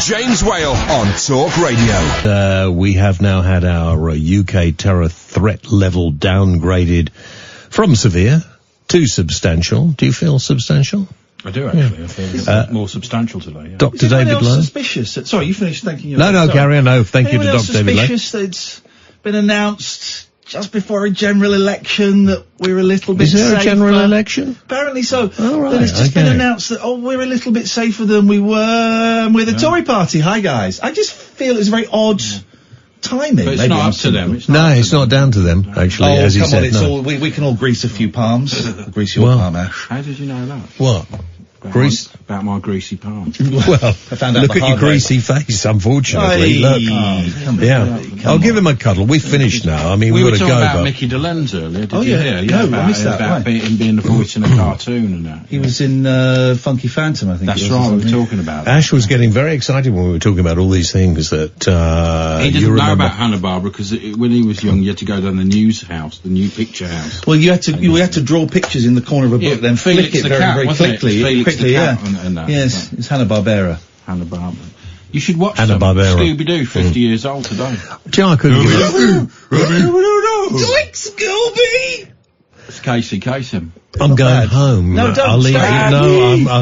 James Whale on Talk Radio. We have now had our UK terror threat level downgraded from severe to substantial. Do you feel substantial? I do, actually. I feel more substantial today. Yeah. Dr. David Lowe? Suspicious? Sorry, you finished thanking your... No, carry on. No, thank you to Dr. David Lowe. Suspicious that it's been announced just before a general election that we're a little bit safer. Is there a general election? Apparently so. Oh, right, that it's just been announced that, we're a little bit safer than we were with the Tory party. Hi, guys. I just feel it's very odd timing. But it's not up to them. It's not down to them, actually, as he said. All, we can all grease a few palms. Grease your palm, Ash. How did you know that? What? About my greasy palm. Well, I found out look at your greasy face, unfortunately. Look. I'll give him a cuddle. We've finished now. I mean, we've got to go. We were talking about Mickey DeLenz earlier. Did you hear? No, I missed that. About him being the voice in a cartoon and that. He was in Funky Phantom, I think. That's right, we were talking about. Ash was getting very excited when we were talking about all these things that he didn't know about Hanna-Barbera because when he was young, you had to go down the news house, the new picture house. Well, you had to draw pictures in the corner of a book, then flick it very quickly. Yes, it's Hanna-Barbera. Hanna-Barbera. You should watch Scooby-Doo, 50 years old today. Do you know, I couldn't give it. Doink, Scooby! It's Casey Kasem. I'm going home. No, don't. I'll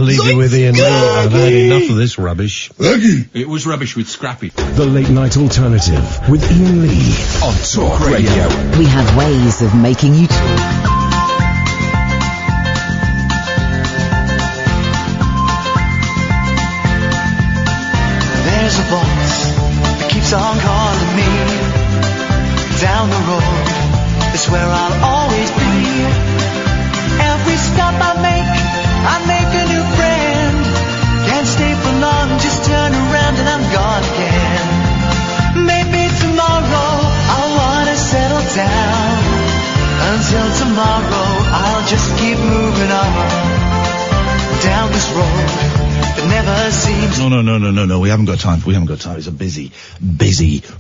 leave you with Iain Lee. I've had enough of this rubbish. It was rubbish with Scrappy. The Late Night Alternative with Iain Lee on Talk Radio. We have ways of making you talk. There's a voice that keeps on calling me. Down the road is where I'll always be. Every stop I make a new friend. Can't stay for long, just turn around and I'm gone again. Maybe tomorrow I'll wanna settle down. Until tomorrow I'll just keep moving on down this road. Never seems. No. We haven't got time. It's a busy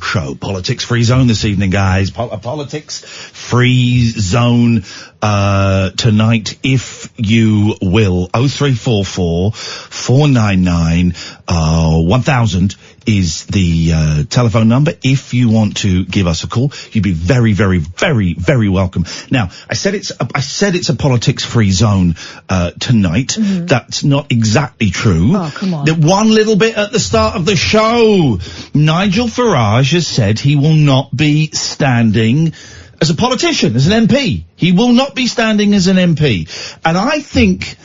show. Politics free zone this evening, guys. Politics free zone tonight, if you will. 0344 499 1000 is the telephone number. If you want to give us a call, you'd be very, very, very, very welcome. Now, I said it's a politics free zone tonight. Mm-hmm. That's not exactly true. Oh, come on. The one little bit at the start of the show, Nigel Farage has said he will not be standing as a politician, as an MP. He will not be standing as an MP. And I think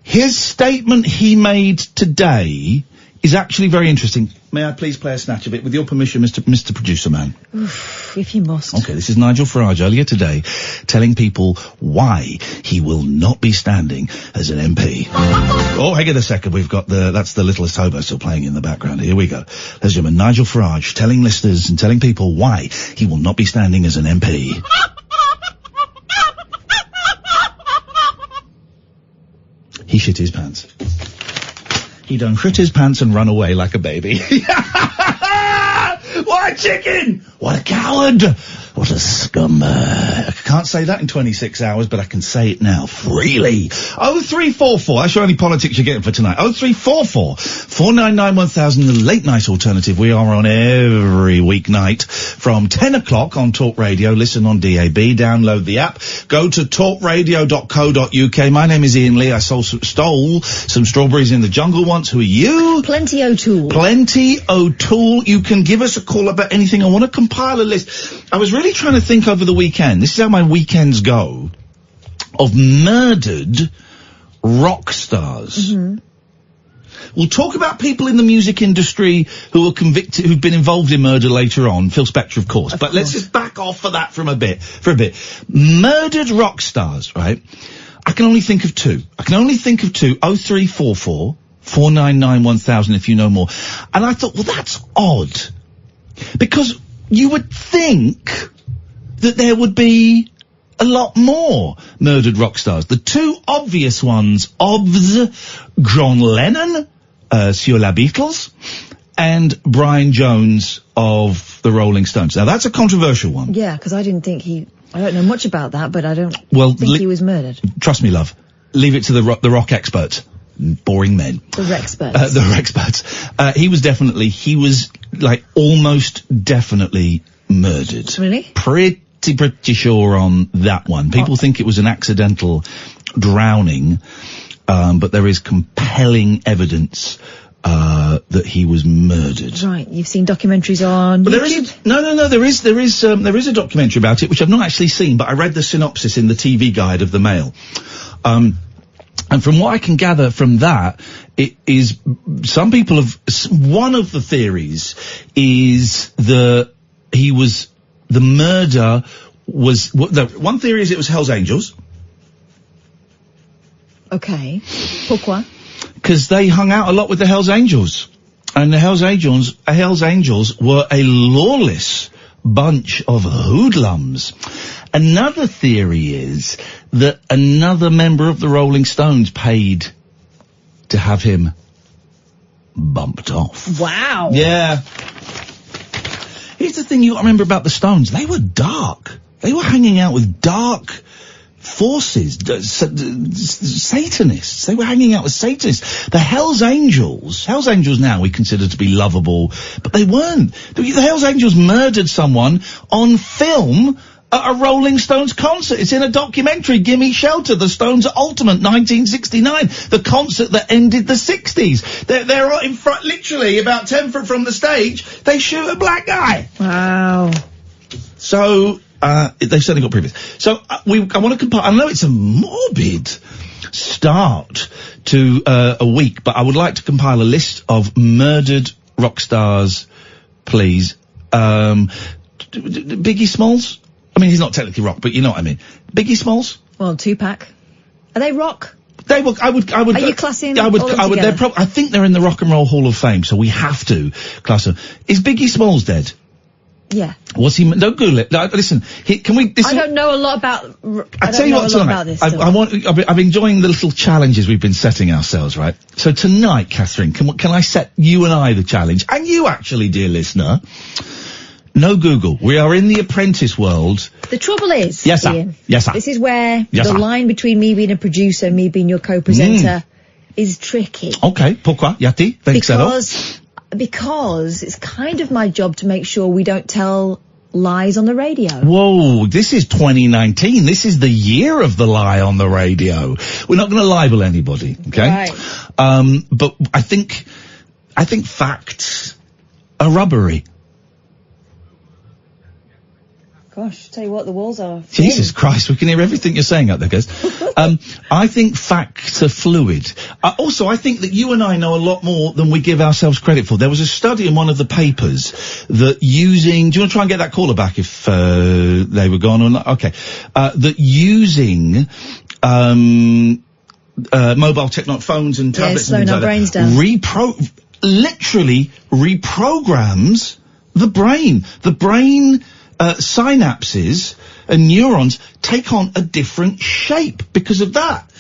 his statement he made today is actually very interesting. May I please play a snatch of it? With your permission, Mr. Producer Man. Oof, if you must. Okay, this is Nigel Farage earlier today telling people why he will not be standing as an MP. Oh, hang on a second. We've got that's the Littlest Hobo still playing in the background. Here we go. Ladies and gentlemen, Nigel Farage telling listeners and telling people why he will not be standing as an MP. He shit his pants. He done shit his pants and run away like a baby. What a chicken! What a coward! What a scumbag. I can't say that in 26 hours, but I can say it now freely. 0344, that's your only politics you're getting for tonight. 0344 499 1000, the late night alternative. We are on every weeknight from 10 o'clock on Talk Radio. Listen on DAB, download the app, go to talkradio.co.uk. My name is Iain Lee. I stole some strawberries in the jungle once. Who are you? Plenty O'Toole. Plenty O'Toole. You can give us a call about anything. I want to compile a list. I was really trying to think over the weekend. This is how my weekends go. Of murdered rock stars. Mm-hmm. We'll talk about people in the music industry who are convicted, who've been involved in murder later on. Phil Spector, of course. But let's just back off for that for a bit. Murdered rock stars, right? I can only think of two. 0344 499 1000 if you know more. And I thought, well, that's odd. Because you would think that there would be a lot more murdered rock stars. The two obvious ones, John Lennon, sur la Beatles, and Brian Jones of the Rolling Stones. Now, that's a controversial one. Yeah, because I don't know much about that, but I don't think he was murdered. Trust me, love. Leave it to the rock experts. boring men. The Rexperts. The Rexperts. He was like almost definitely murdered. Really? Pretty sure on that one. People think it was an accidental drowning, but there is compelling evidence that he was murdered. Right, you've seen documentaries on YouTube? There is a documentary about it, which I've not actually seen, but I read the synopsis in the TV guide of the Mail. And from what I can gather from that, it is, one of the theories is that one theory is it was Hell's Angels. Okay. Pourquoi? Because they hung out a lot with the Hell's Angels. And the Hell's Angels were a lawless bunch of hoodlums. Another theory is that another member of the Rolling Stones paid to have him bumped off. Wow. Yeah. Here's the thing you gotta remember about the Stones. They were dark. They were hanging out with dark forces, Satanists. They were hanging out with Satanists. The Hells Angels now we consider to be lovable, but they weren't. The Hells Angels murdered someone on film at a Rolling Stones concert. It's in a documentary, Gimme Shelter, the Stones' Ultimate, 1969, the concert that ended the 60s. They're in front, literally about 10 foot from the stage, they shoot a black guy. Wow. So, they've certainly got previous. So, I want to compile, I know it's a morbid start to, a week, but I would like to compile a list of murdered rock stars, please. Biggie Smalls? I mean, he's not technically rock, but you know what I mean. Biggie Smalls? Well, Tupac. Are they rock? They were, I would. Are you classing all them together? I think they're in the Rock and Roll Hall of Fame, so we have to class them. Is Biggie Smalls dead? Yeah. Was he? Don't Google it. Listen, can we? I don't know a lot about. I tell you what, tonight. I'm enjoying the little challenges we've been setting ourselves. Right. So tonight, Catherine, can I set you and I the challenge, and you actually, dear listener? No Google. We are in the apprentice world. The trouble is, yes, sir. Ian, yes, sir. This is where yes, the sir. line between me being a producer and me being your co-presenter is tricky. Okay, pourquoi, Yati? Because it's kind of my job to make sure we don't tell lies on the radio. Whoa, this is 2019. This is the year of the lie on the radio. We're not going to libel anybody, okay? Right. But I think facts are rubbery. Gosh, tell you what, the walls are thin. Jesus Christ, we can hear everything you're saying out there, guys. I think facts are fluid. Also, I think that you and I know a lot more than we give ourselves credit for. There was a study in one of the papers that do you want to try and get that caller back if, they were gone or not? Okay. That using, mobile technology, phones and tablets and things like brains that, down. literally reprograms the brain. The brain, synapses and neurons take on a different shape because of that.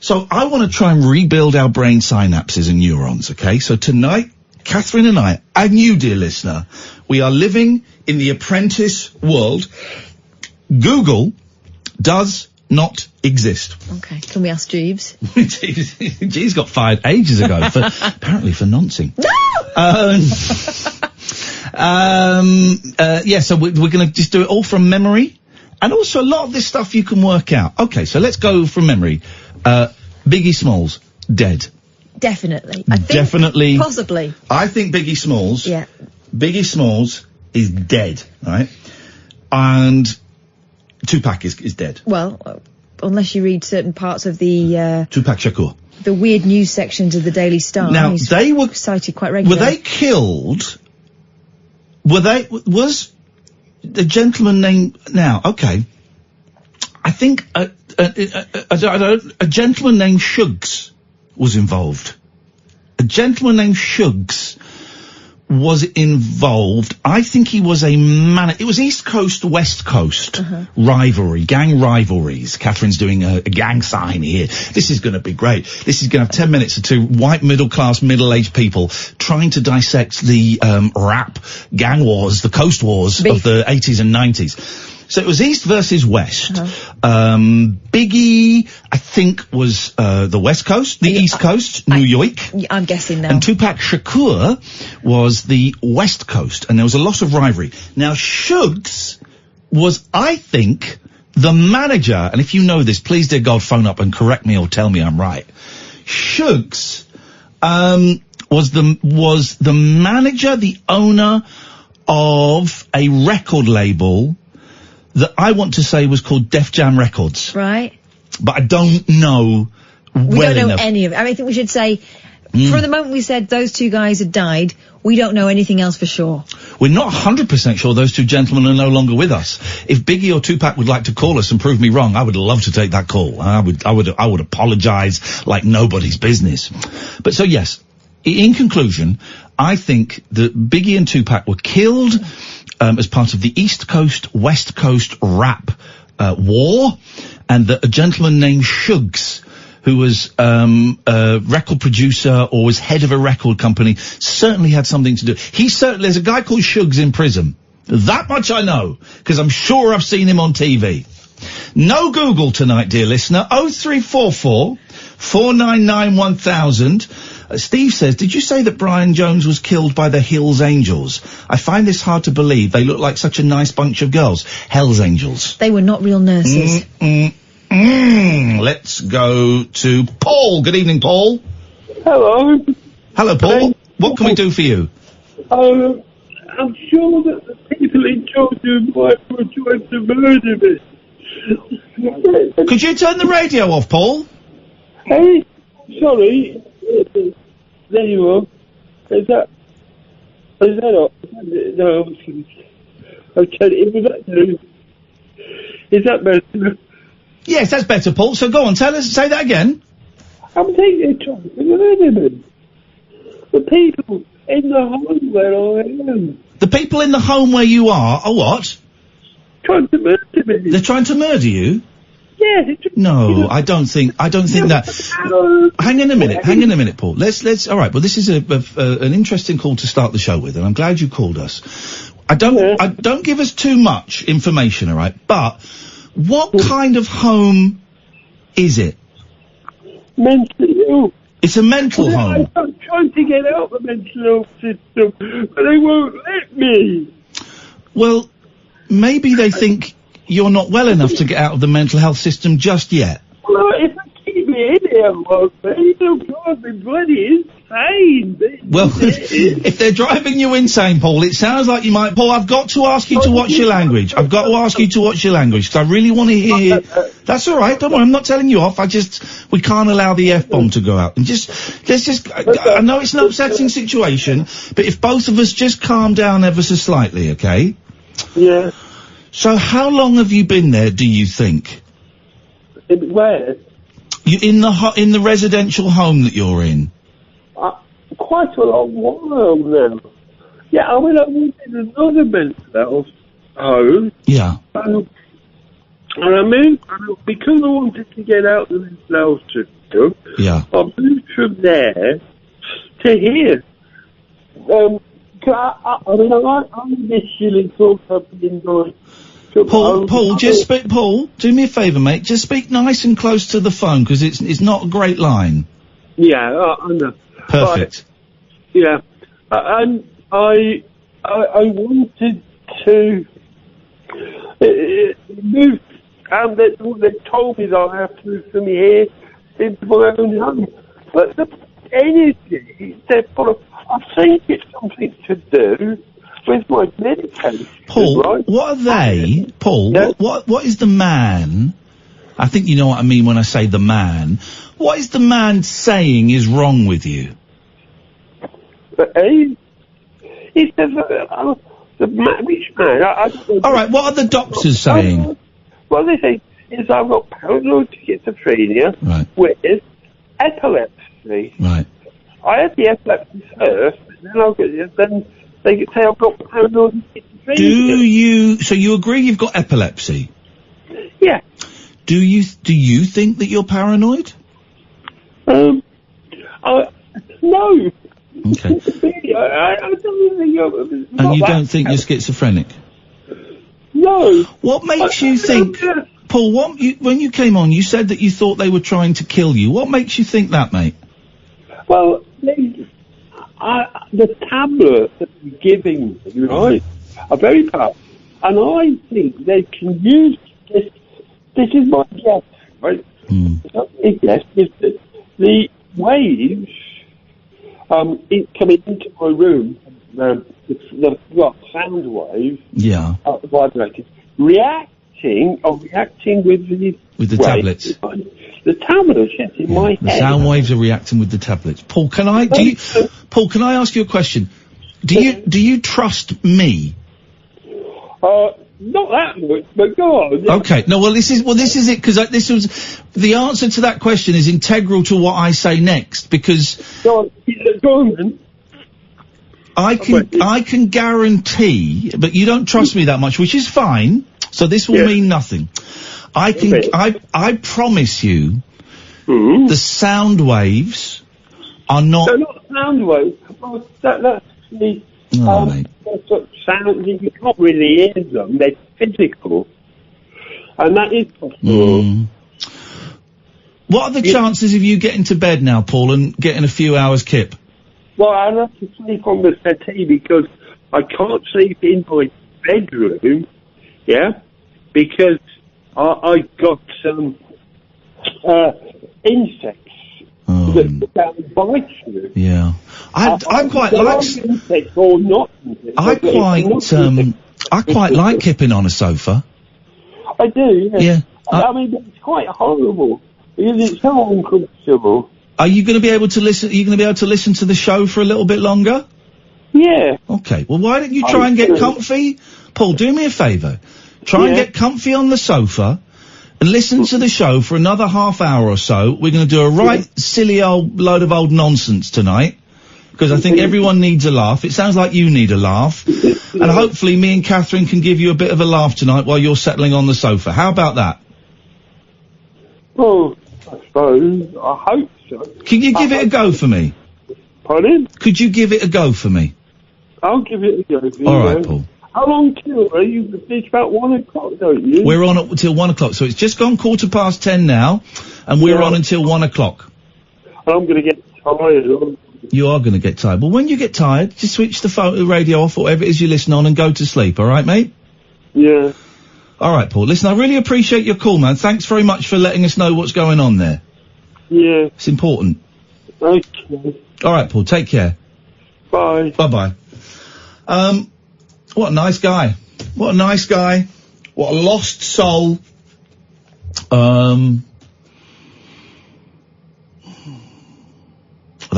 So I want to try and rebuild our brain synapses and neurons, okay? So tonight, Catherine and I, and you, dear listener, we are living in the apprentice world. Google does not exist. Okay, can we ask Jeeves? Jeeves got fired ages ago, apparently for noncing. No! Yeah, so we're going to just do it all from memory. And also a lot of this stuff you can work out. Okay, so let's go from memory. Biggie Smalls, dead. Definitely. I think Definitely. Possibly. I think Biggie Smalls. Yeah. Biggie Smalls is dead, right? And Tupac is dead. Well, unless you read certain parts of the, Tupac Shakur. The weird news sections of the Daily Star. Now, they were cited quite regularly. Were they killed? Was the gentleman named, now, okay, I think a gentleman named Shuggs was involved. A gentleman named Shuggs was involved. I think he was it was East Coast, West Coast rivalry, gang rivalries. Catherine's doing a gang sign here. This is going to be great. This is going to have 10 minutes of two white middle-class, middle-aged people trying to dissect the rap gang wars, the coast wars of the 80s and 90s. So it was East versus West. Uh-huh. Biggie, I think, was the West Coast, the East Coast, New York. I'm guessing now. And Tupac Shakur was the West Coast, and there was a lot of rivalry. Now, Shugs was, I think, the manager, and if you know this, please, dear God, phone up and correct me or tell me I'm right. Shugs was the manager, the owner of a record label that I want to say was called Def Jam Records. Right. But I don't know We well don't know enough. any of it. I think we should say, from the moment we said those two guys had died, we don't know anything else for sure. We're not 100% sure those two gentlemen are no longer with us. If Biggie or Tupac would like to call us and prove me wrong, I would love to take that call. I would apologize like nobody's business. But so yes, in conclusion, I think that Biggie and Tupac were killed as part of the East Coast, West Coast rap war, and that a gentleman named Shugs, who was a record producer or was head of a record company, certainly had something to do. There's a guy called Shugs in prison. That much I know, because I'm sure I've seen him on TV. No Google tonight, dear listener. 0344 499 1000. Steve says, did you say that Brian Jones was killed by the Hills Angels? I find this hard to believe. They look like such a nice bunch of girls. Hells Angels. They were not real nurses. Let's go to Paul. Good evening, Paul. Hello. Hello, Paul. What can we do for you? I'm sure that the people in charge of life were trying to murder me. Could you turn the radio off, Paul? Hey, sorry. There you are. Is that not? No, okay, is that better? Yes, that's better, Paul. So go on, say that again. I'm taking a chance to murder me. The people in the home where I am. The people in the home where you are what? Trying to murder me. They're trying to murder you? Yeah. No, I don't think that. Hang on a minute, Paul. Let's, alright, well this is an interesting call to start the show with, and I'm glad you called us. Don't give us too much information, alright? But, what kind of home is it? Mentally ill. It's a mental home. I'm trying to get out of the mental health system, but they won't let me. Well, maybe they think you're not well enough to get out of the mental health system just yet. Well, if they keep me in here, they'll drive me bloody insane. Well, if they're driving you insane, Paul, it sounds like you might... Paul, I've got to ask you to watch your language. I've got to ask you to watch your language, because I really want to hear... That's all right, don't worry, I'm not telling you off. We can't allow the F-bomb to go out. And I know it's an upsetting situation, but if both of us just calm down ever so slightly, okay? Yeah. So how long have you been there, do you think? Where? You in the residential home that you're in? Quite a long while now. Yeah, I mean, I was in another mental health home. Yeah. And I moved, because I wanted to get out of the mental health system, yeah. I moved from there to here. I initially thought I'd been going... Paul, Paul, do me a favour, mate. Just speak nice and close to the phone, because it's not a great line. Yeah, I know. Perfect. Yeah, and I wanted to move, and they told me that I have to move from here into my own home. But the energy, I think it's something to do with my medication. Paul, right? what are they? Paul, yeah. what is the man? I think you know what I mean when I say the man. What is the man saying is wrong with you? He says which man? I don't know. All right, what are the doctors saying? What they say is I've got paranoid schizophrenia with epilepsy. Right. I had the epilepsy first, and then they say I've got paranoid schizophrenia. So you agree you've got epilepsy? Yeah. Do you think that you're paranoid? No. Okay. I don't think and you don't think you're schizophrenic? No, No. What makes you think, Paul? When you came on, you said that you thought they were trying to kill you. What makes you think that, mate? Well, the tablets that they're giving me, right, are very powerful. And I think they can use this. This is my guess, right? Yes, is that the waves coming into my room, the sound waves, vibrating, reacting with the waves, tablets. The tablets, yes, in my head. The sound waves are reacting with the tablets. Paul, can I ask you a question? Do you trust me? Not that much, but go on. Okay. No, this is it, because this was the answer to that question is integral to what I say next, because Go on then. I can guarantee, but you don't trust me that much, which is fine. So this will mean nothing. I promise you, the sound waves are not. They're not sound waves. Well, that's the sound. You can't really hear them. They're physical, and that is possible. What are the chances of you getting to bed now, Paul, and getting a few hours kip? Well, I'd have to sleep on the settee because I can't sleep in my bedroom. Yeah, because I got some insects that bite you. Yeah, I quite like insects or not. I quite like kipping on a sofa. I do. Yeah. I mean, it's quite horrible because it's so uncomfortable. Are you going to be able to listen? Are you going to be able to listen to the show for a little bit longer? Yeah. Okay. Well, why don't you try and get comfy? Paul, do me a favour. Try and get comfy on the sofa and listen to the show for another half hour or so. We're going to do a right silly old load of old nonsense tonight, because I think everyone needs a laugh. It sounds like you need a laugh. And hopefully me and Catherine can give you a bit of a laugh tonight while you're settling on the sofa. How about that? Well, I suppose. I hope so. Can you give it a go for me? Pardon? Could you give it a go for me? I'll give it a go for you. All right, Paul. How long till? Are you? It's about 1 o'clock, don't you? We're on until 1 o'clock, so it's just gone 10:15 now, and we're on until 1 o'clock. I'm going to get tired. You are going to get tired. Well, when you get tired, just switch the radio off, or whatever it is you listen on, and go to sleep. All right, mate? Yeah. All right, Paul. Listen, I really appreciate your call, man. Thanks very much for letting us know what's going on there. Yeah. It's important. Okay. All right, Paul. Take care. Bye. Bye-bye. What a nice guy. What a nice guy. What a lost soul. That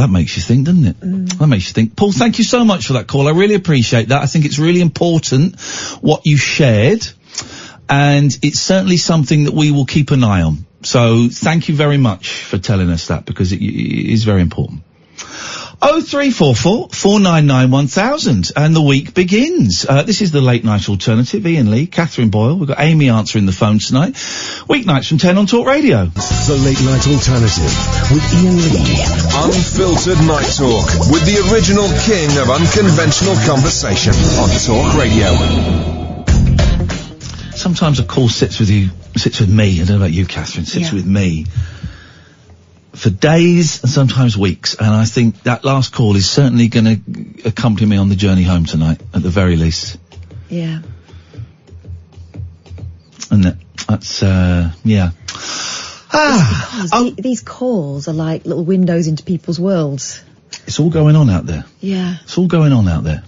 makes you think, doesn't it? That makes you think. Paul, thank you so much for that call. I really appreciate that. I think it's really important what you shared, and it's certainly something that we will keep an eye on. So thank you very much for telling us that, because it is very important. 0344 499 1000, and the week begins. This is the late night alternative. Iain Lee, Catherine Boyle. We've got Amy answering the phone tonight. Weeknights from 10 on Talk Radio. The late night alternative with Iain Lee. Unfiltered night talk with the original king of unconventional conversation on Talk Radio. Sometimes a call sits with me. I don't know about you, Catherine. Sits with me for days and sometimes weeks, and I think that last call is certainly going to accompany me on the journey home tonight, at the very least. Yeah. And that's These calls are like little windows into people's worlds. It's all going on out there. Yeah. It's all going on out there.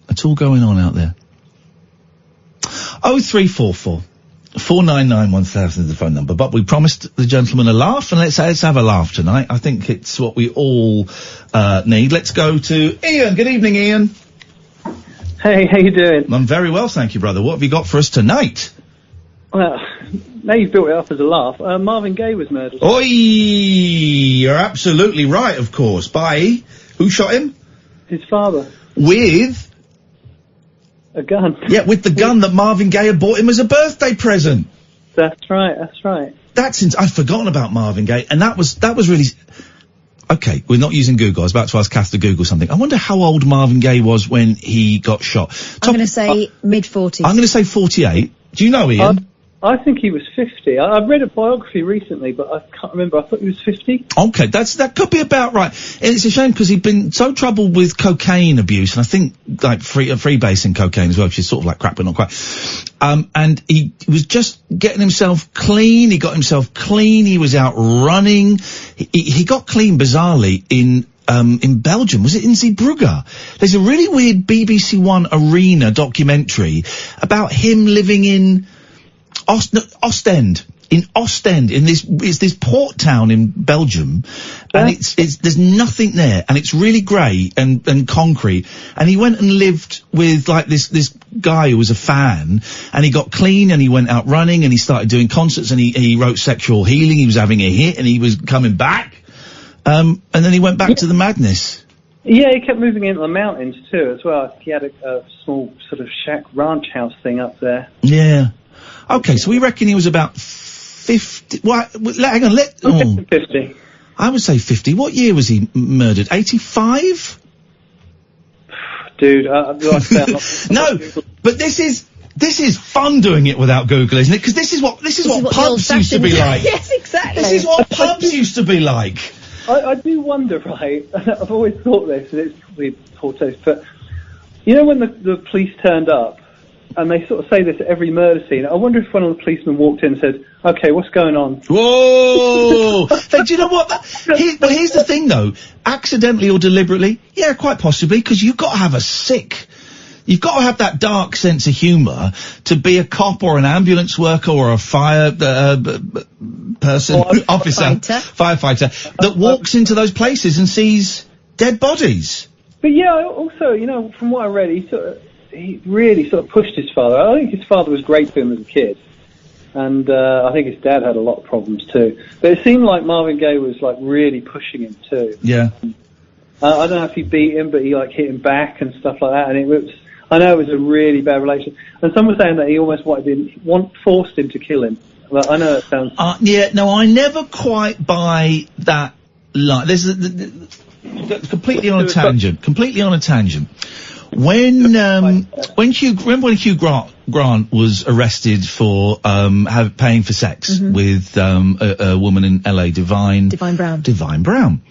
It's all going on out there. 0344 499 1000 is the phone number, but we promised the gentleman a laugh, and let's have a laugh tonight. I think it's what we all need. Let's go to Iain. Good evening, Iain. Hey, how you doing? I'm very well, thank you, brother. What have you got for us tonight? Well, now you've built it up as a laugh. Marvin Gaye was murdered. Oi! You're absolutely right, of course. By who shot him? His father. With a gun. Yeah, with the gun that Marvin Gaye had bought him as a birthday present. That's right, that's right. I'd forgotten about Marvin Gaye, and that was really... Okay, we're not using Google. I was about to ask Kath to Google something. I wonder how old Marvin Gaye was when he got shot. I'm going to say mid-40s. I'm going to say 48. Do you know, Ian? I think he was 50. I've read a biography recently, but I can't remember. I thought he was 50. Okay, that could be about right. And it's a shame because he'd been so troubled with cocaine abuse, and I think like freebasing cocaine as well, which is sort of like crack but not quite. And he was just getting himself clean. He got himself clean. He was out running. He got clean bizarrely in Belgium. Was it in Zeebrugge? There's a really weird BBC One Arena documentary about him living in Ostend, in this port town in Belgium, and there's nothing there, and it's really grey and concrete, and he went and lived with like this guy who was a fan, and he got clean, and he went out running, and he started doing concerts, and he wrote Sexual Healing, he was having a hit, and he was coming back, and then he went back to the madness. Yeah, he kept moving into the mountains too as well. He had a small sort of shack ranch house thing up there. Yeah. Okay, so we reckon he was about 50. What? Hang on, 50. I would say 50. What year was he murdered? 85? Dude, no, but this is fun doing it without Google, isn't it? Because this is what pubs used to be like. Yes, exactly. This is what pubs used to be like. I do wonder, right? I've always thought this, and it's probably poor taste, but you know when the police turned up, and they sort of say this at every murder scene. I wonder if one of the policemen walked in and said, "Okay, what's going on?" Whoa! Hey, do you know what? Here's the thing, though. Accidentally or deliberately, yeah, quite possibly, because you've got to have you've got to have that dark sense of humour to be a cop or an ambulance worker or a fire person, firefighter, that walks into those places and sees dead bodies. But yeah, also, you know, from what I read, he really sort of pushed his father. I think his father was great to him as a kid. And I think his dad had a lot of problems too. But it seemed like Marvin Gaye was like really pushing him too. Yeah. I don't know if he beat him, but he like hit him back and stuff like that. And I know it was a really bad relation. And some were saying that he almost forced him to kill him. But I know it sounds... yeah, no, I never quite buy that line. Completely on a tangent. When Hugh Grant was arrested for paying for sex with a woman in LA, Divine Brown.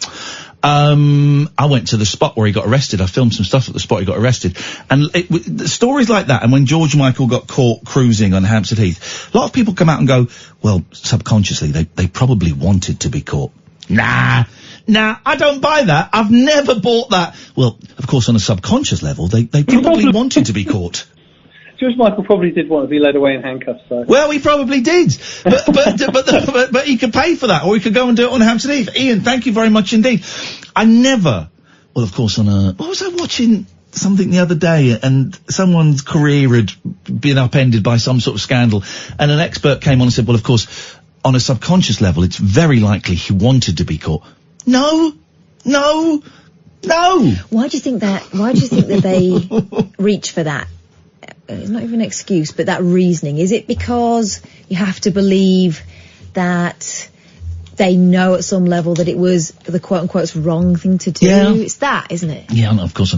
I went to the spot where he got arrested. I filmed some stuff at the spot he got arrested, and stories like that. And when George Michael got caught cruising on Hampstead Heath, a lot of people come out and go, "Well, subconsciously they probably wanted to be caught." Nah, I don't buy that. I've never bought that. Well, of course, on a subconscious level, they probably wanted to be caught. George Michael probably did want to be led away in handcuffs, though. Well, he probably did. But he could pay for that, or he could go and do it on Hampstead Heath. Ian, thank you very much indeed. Well, of course, what was I watching? Something the other day, and someone's career had been upended by some sort of scandal, and an expert came on and said, well, of course, on a subconscious level, it's very likely he wanted to be caught. No. Why do you think that they reach for that? It's not even an excuse, but that reasoning. Is it because you have to believe that they know at some level that it was the quote-unquote wrong thing to do? Yeah. It's that, isn't it? Yeah, no, of course.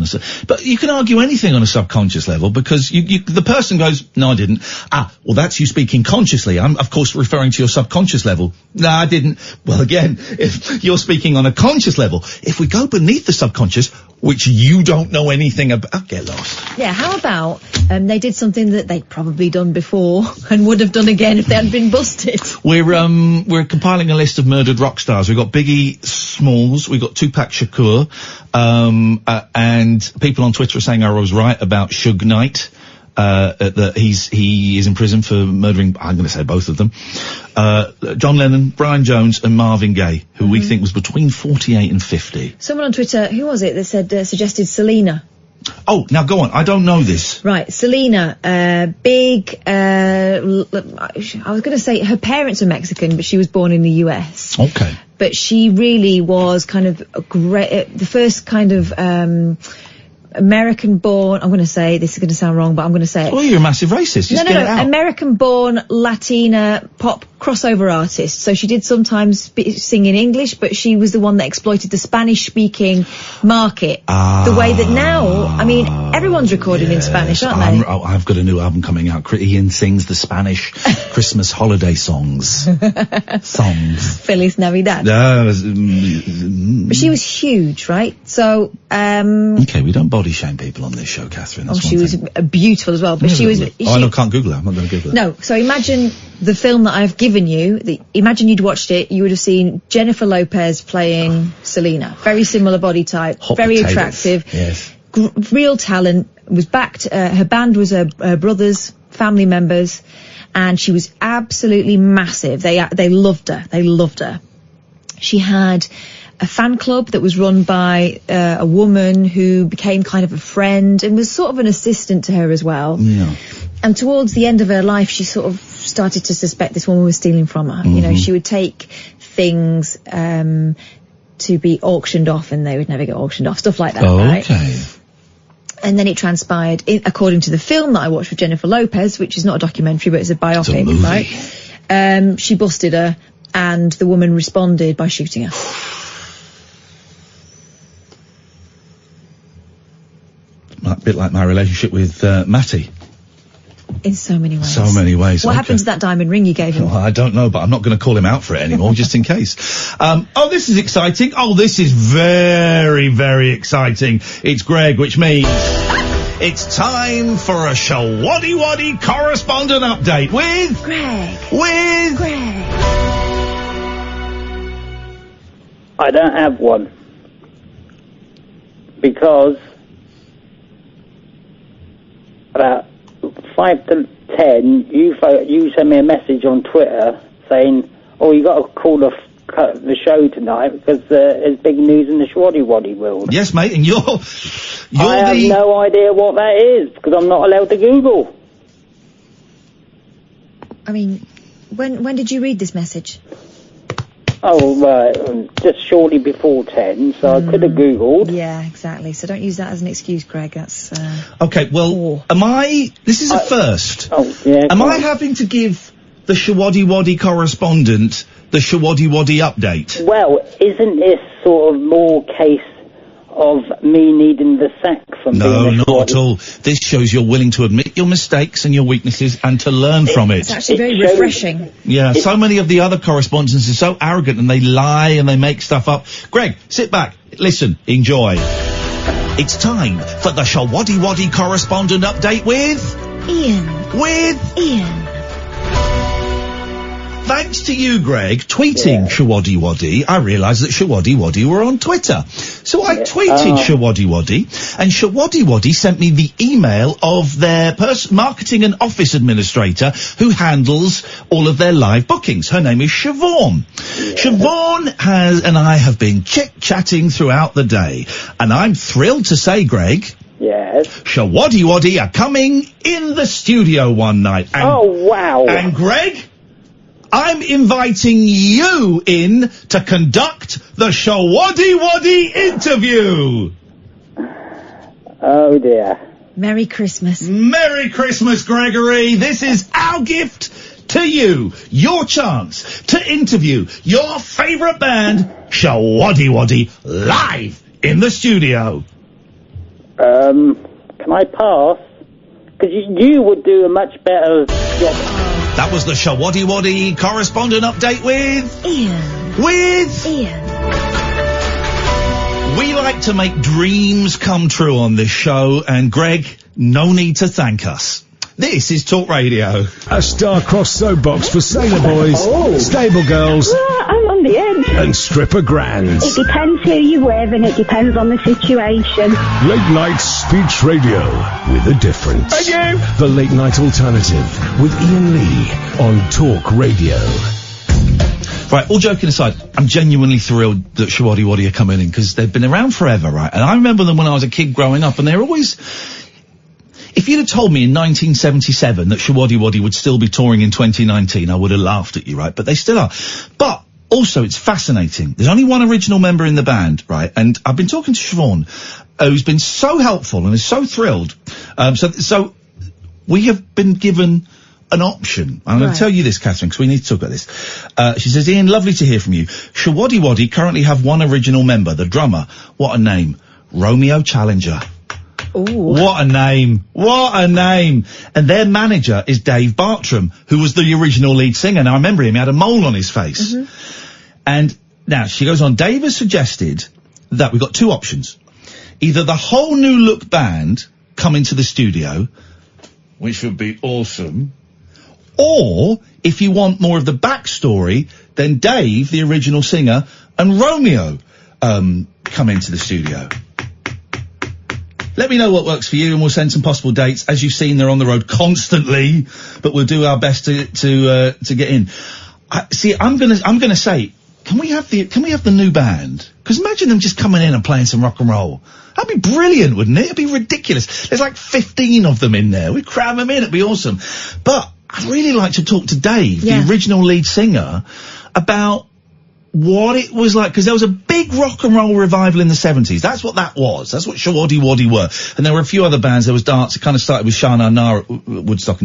But you can argue anything on a subconscious level, because the person goes, no, I didn't. Well, that's you speaking consciously. I'm, of course, referring to your subconscious level. No, I didn't. Well, again, if you're speaking on a conscious level, if we go beneath the subconscious, which you don't know anything about, I'll get lost. Yeah, how about they did something that they'd probably done before and would have done again if they hadn't been busted? We're compiling a list of murdered rock stars. We've got Biggie Smalls, we've got Tupac Shakur, and people on Twitter are saying I was right about Suge Knight, that he is in prison for murdering, I'm going to say both of them, John Lennon, Brian Jones and Marvin Gaye, who we think was between 48 and 50. Someone on Twitter, who was it, that said, suggested Selena. Oh, now go on, I don't know this. Right, Selena, I was going to say her parents are Mexican, but she was born in the US. Okay. But she really was kind of the first kind of American-born, I'm going to say, this is going to sound wrong, but I'm going to say it. Oh, you're a massive racist. Just get it out. American-born Latina pop crossover artist. So she did sometimes sing in English, but she was the one that exploited the Spanish-speaking market. The way that now, I mean, everyone's recording in Spanish, aren't they? I've got a new album coming out. Iain sings the Spanish Christmas holiday songs. Feliz Navidad. But she was huge, right? So, okay, we don't body shame people on this show, Catherine. That's she was beautiful as well. But she was. I can't Google it. I'm not going to Google it. No. So imagine the film that I've given you. Imagine you'd watched it. You would have seen Jennifer Lopez playing Selena. Very similar body type. Very attractive. Yes. Real talent. Was backed. Her band was her brothers, family members, and she was absolutely massive. They loved her. They loved her. She had a fan club that was run by a woman who became kind of a friend and was sort of an assistant to her as well. Yeah. And towards the end of her life, she sort of started to suspect this woman was stealing from her. You know, she would take things to be auctioned off and they would never get auctioned off, stuff like that, right? Okay. And then it transpired, according to the film that I watched with Jennifer Lopez, which is not a documentary, but it's a biopic, right? She busted her and the woman responded by shooting her. A bit like my relationship with Matty. In so many ways. So many ways. What happened to that diamond ring you gave him? Well, I don't know, but I'm not going to call him out for it anymore, just in case. This is exciting. This is very, very exciting. It's Greg, which means it's time for a Showaddywaddy correspondent update with... Greg. I don't have one. Because about 5 to 10, you sent me a message on Twitter saying, you got to call the show tonight because there's big news in the Showaddywaddy world. Yes, mate, and you're I have no idea what that is because I'm not allowed to Google. I mean, when did you read this message? Just shortly before 10, so I could have Googled. Yeah, exactly. So don't use that as an excuse, Greg. That's... Okay, well, this is a first. Am I having to give the Showaddywaddy correspondent the Showaddywaddy update? Well, isn't this sort of more case of me needing the sack from No, not at all. This shows you're willing to admit your mistakes and your weaknesses and to learn from it. It's actually very refreshing. Yeah, so many of the other correspondents are so arrogant and they lie and they make stuff up. Greg, sit back, listen, enjoy. It's time for the Showaddywaddy correspondent update with... Iain. Thanks to you, Greg, tweeting Showaddywaddy, I realised that Showaddywaddy were on Twitter. So I tweeted Showaddywaddy, and Showaddywaddy sent me the email of their marketing and office administrator who handles all of their live bookings. Her name is Siobhan. Siobhan and I have been chit-chatting throughout the day, and I'm thrilled to say, Greg... Yes. Showaddywaddy are coming in the studio one night. And, wow. And Greg... I'm inviting you in to conduct the Showaddywaddy interview. Oh dear. Merry Christmas. Merry Christmas, Gregory. This is our gift to you. Your chance to interview your favourite band, Showaddywaddy, live in the studio. Can I pass? Because you would do a much better job. That was the Showaddywaddy correspondent update with... Iain. We like to make dreams come true on this show, and Greg, no need to thank us. This is Talk Radio. A star-crossed soapbox for sailor boys, stable girls, I'm on the edge. and stripper grands. It depends who you're with and it depends on the situation. Late night speech radio with a difference. Thank you. The Late Night Alternative with Iain Lee on Talk Radio. Right, all joking aside, I'm genuinely thrilled that Showaddywaddy are coming in because they've been around forever, right? And I remember them when I was a kid growing up, and they're always... If you'd have told me in 1977 that Showaddywaddy would still be touring in 2019, I would have laughed at you, right? But they still are. But also, it's fascinating. There's only one original member in the band, right? And I've been talking to Siobhan, who's been so helpful and is so thrilled. So we have been given an option. I'm going Right. to tell you this, Catherine, because we need to talk about this. She says, Ian, lovely to hear from you. Showaddywaddy currently have one original member, the drummer. What a name. Romeo Challenger. Ooh. What a name. What a name. And their manager is Dave Bartram, who was the original lead singer. Now, I remember him. He had a mole on his face. And now, she goes on, Dave has suggested that we've got two options. Either the whole new look band come into the studio, which would be awesome, or if you want more of the backstory, then Dave, the original singer, and Romeo come into the studio. Let me know what works for you, and we'll send some possible dates. As you've seen, they're on the road constantly, but we'll do our best to get in. I'm gonna say, can we have the new band? Because imagine them just coming in and playing some rock and roll. That'd be brilliant, wouldn't it? It'd be ridiculous. There's like 15 of them in there. We'd cram them in. It'd be awesome. But I'd really like to talk to Dave, the original lead singer, about what it was like, because there was a big rock and roll revival in the 70s. That's what that was. That's what Showaddywaddy were. And there were a few other bands. There was dance. It kind of started with Shana Nar at Woodstock.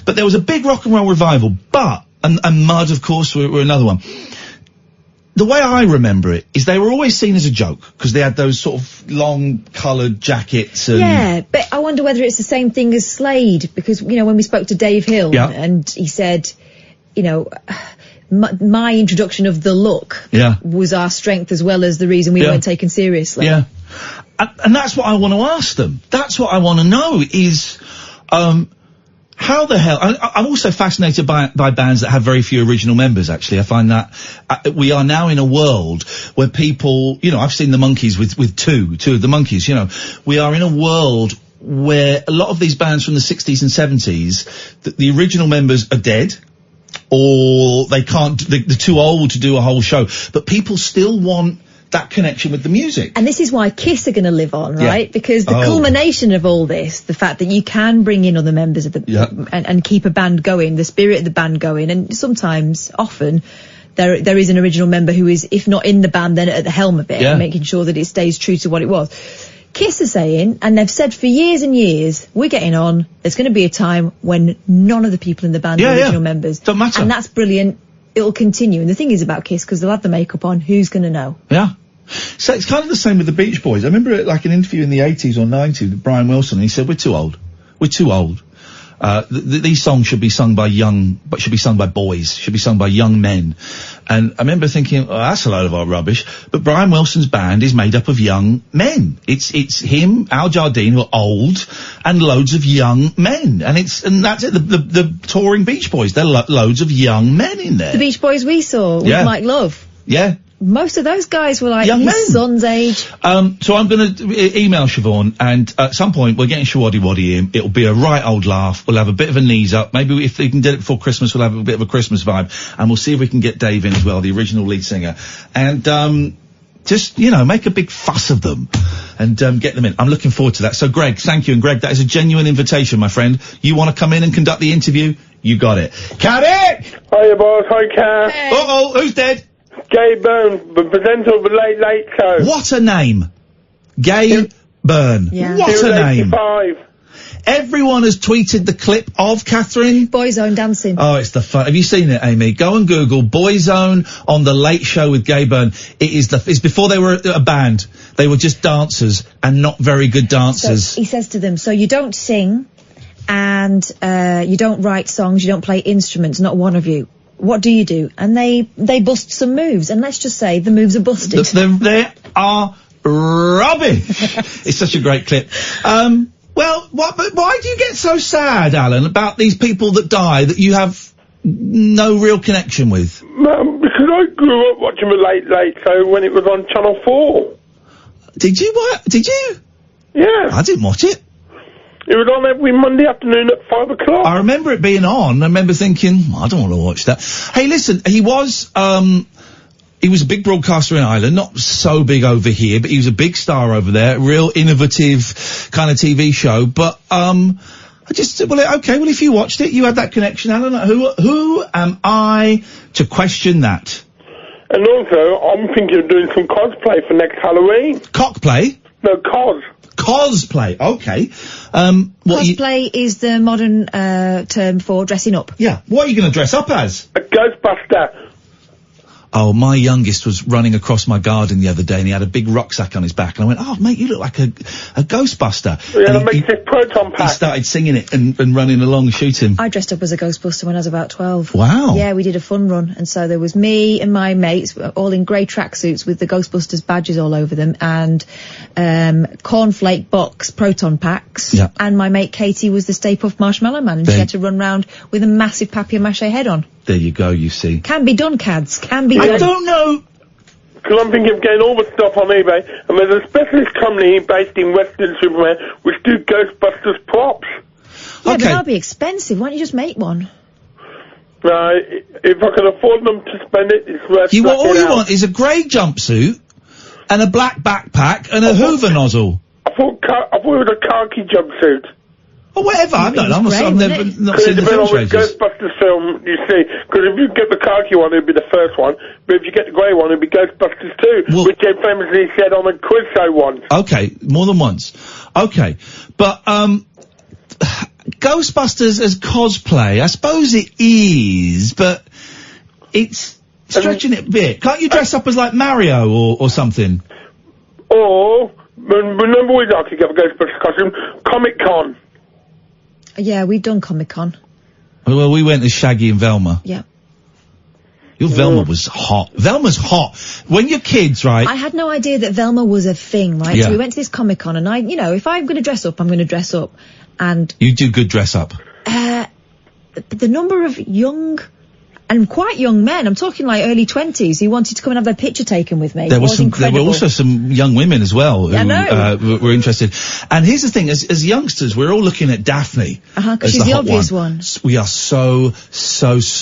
But there was a big rock and roll revival. And Mud, of course, were another one. The way I remember it is they were always seen as a joke, because they had those sort of long coloured jackets and... Yeah, but I wonder whether it's the same thing as Slade, because, you know, when we spoke to Dave Hill, and he said, you know... My introduction of the look was our strength as well as the reason we weren't taken seriously. Yeah. And that's what I want to ask them. That's what I want to know is, how the hell... I'm also fascinated by bands that have very few original members, actually. I find that we are now in a world where people... You know, I've seen the Monkees with two of the Monkees, you know. We are in a world where a lot of these bands from the 60s and 70s, the original members are dead, or they can't, they're too old to do a whole show. But people still want that connection with the music. And this is why Kiss are going to live on, right? Because the culmination of all this, the fact that you can bring in other members of the and keep a band going, the spirit of the band going, and sometimes, often, there is an original member who is, if not in the band, then at the helm of it, making sure that it stays true to what it was. Kiss are saying, and they've said for years and years, we're getting on, there's going to be a time when none of the people in the band are original members. Don't matter. And that's brilliant. It'll continue. And the thing is about Kiss, because they'll have the makeup on, who's going to know? Yeah. So it's kind of the same with the Beach Boys. I remember like an interview in the 80s or 90s with Brian Wilson, and he said, we're too old. We're too old. These songs should be sung by boys, should be sung by young men. And I remember thinking, oh, that's a load of old rubbish. But Brian Wilson's band is made up of young men. It's him, Al Jardine, who are old, and loads of young men. And that's it. The touring Beach Boys, there are loads of young men in there. The Beach Boys we saw with Mike Love. Yeah. Most of those guys were like young his son's age. So I'm going to email Siobhan, and at some point we're getting Showaddywaddy in. It'll be a right old laugh. We'll have a bit of a knees up. Maybe if we can get it before Christmas, we'll have a bit of a Christmas vibe. And we'll see if we can get Dave in as well, the original lead singer. And just, you know, make a big fuss of them and get them in. I'm looking forward to that. So, Greg, thank you. And, Greg, that is a genuine invitation, my friend. You want to come in and conduct the interview? You got it. Katia! Hiya, boss. Hi, Kat. Hey. Uh-oh, who's dead? Gay Byrne, the presenter of the Late Late Show. What a name. Gay Byrne. Yeah. What a name. 85. Everyone has tweeted the clip of Catherine. Boyzone dancing. Oh, it's the fun. Have you seen it, Amy? Go and Google Boyzone on the Late Show with Gay Byrne. It's before they were a band. They were just dancers and not very good dancers. So he says to them, so you don't sing and you don't write songs, you don't play instruments, not one of you. What do you do? And they bust some moves, and let's just say the moves are busted. They are rubbish. It's such a great clip. Well, but why do you get so sad, Alan, about these people that die that you have no real connection with? Because I grew up watching the Late Late Show when it was on Channel 4. Did you? Did you? Yeah. I didn't watch it. It was on every Monday afternoon at 5 o'clock. I remember it being on. I remember thinking, I don't want to watch that. Hey, listen, he was a big broadcaster in Ireland, not so big over here, but he was a big star over there, real innovative kind of TV show. But, if you watched it, you had that connection, Alan. Who am I to question that? And also, I'm thinking of doing some cosplay for next Halloween. Cockplay? No, cos. cosplay. Okay. Cosplay is the modern term for dressing up. Yeah. What are you going to dress up as? A Ghostbuster. Oh, my youngest was running across my garden the other day and he had a big rucksack on his back and I went, oh, mate, you look like a Ghostbuster. Yeah, that makes this proton pack. He started singing it and running along shooting. I dressed up as a Ghostbuster when I was about 12. Wow. Yeah, we did a fun run, and so there was me and my mates, all in grey tracksuits with the Ghostbusters badges all over them, and cornflake box proton packs. Yeah. And my mate Katie was the Stay Puft Marshmallow Man, and she had to run round with a massive papier-mâché head on. There you go, you see. Can be done, Cads. Can be done. I don't know. Because I'm thinking of getting all the stuff on eBay, and there's a specialist company based in Western Superman which do Ghostbusters props. Yeah, but that'll be expensive. Why don't you just make one? If I can afford them to spend it, it's worth it. All you want is a grey jumpsuit and a black backpack and a Hoover nozzle. I thought it was a khaki jumpsuit. Or whatever, I don't know. I've never not seen the film film trailers. Ghostbusters film, you see, because if you get the khaki one, it'd be the first one, but if you get the grey one, it'd be Ghostbusters 2, which they famously said on a quiz show once. Okay, more than once. Okay, but Ghostbusters as cosplay, I suppose it is, but it's stretching it a bit. Can't you dress up as like Mario or something? Or, remember we like to get a Ghostbusters costume, Comic-Con. Yeah, we've done Comic-Con. Well, we went as Shaggy and Velma. Yeah. Your Velma was hot. Velma's hot. When you're kids, right? I had no idea that Velma was a thing, right? Yeah. So we went to this Comic-Con, and if I'm going to dress up, I'm going to dress up. And you do good dress up. the number of young and quite young men, I'm talking like early 20s, who wanted to come and have their picture taken with me. There were also some young women as well who were interested. And here's the thing, as youngsters, we're all looking at Daphne. Because she's the obvious one. We are so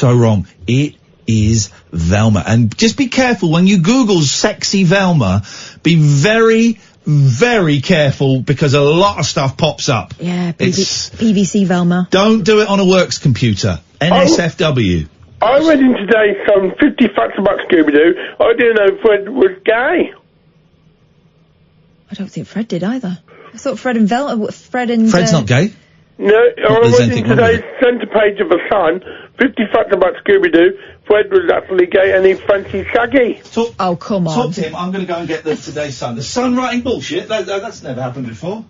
wrong. It is Velma. And just be careful when you Google sexy Velma, be very, very careful because a lot of stuff pops up. Yeah, PVC Velma. Don't do it on a works computer. NSFW. I read in today some 50 facts about Scooby-Doo. I didn't know Fred was gay. I don't think Fred did either. I thought Fred's not gay? No, I read in today's centre page of The Sun, 50 facts about Scooby-Doo. Fred was actually gay and he fancied Shaggy. Oh, come on. Talk to him. I'm going to go and get the today's Sun. The Sun writing bullshit? That's never happened before.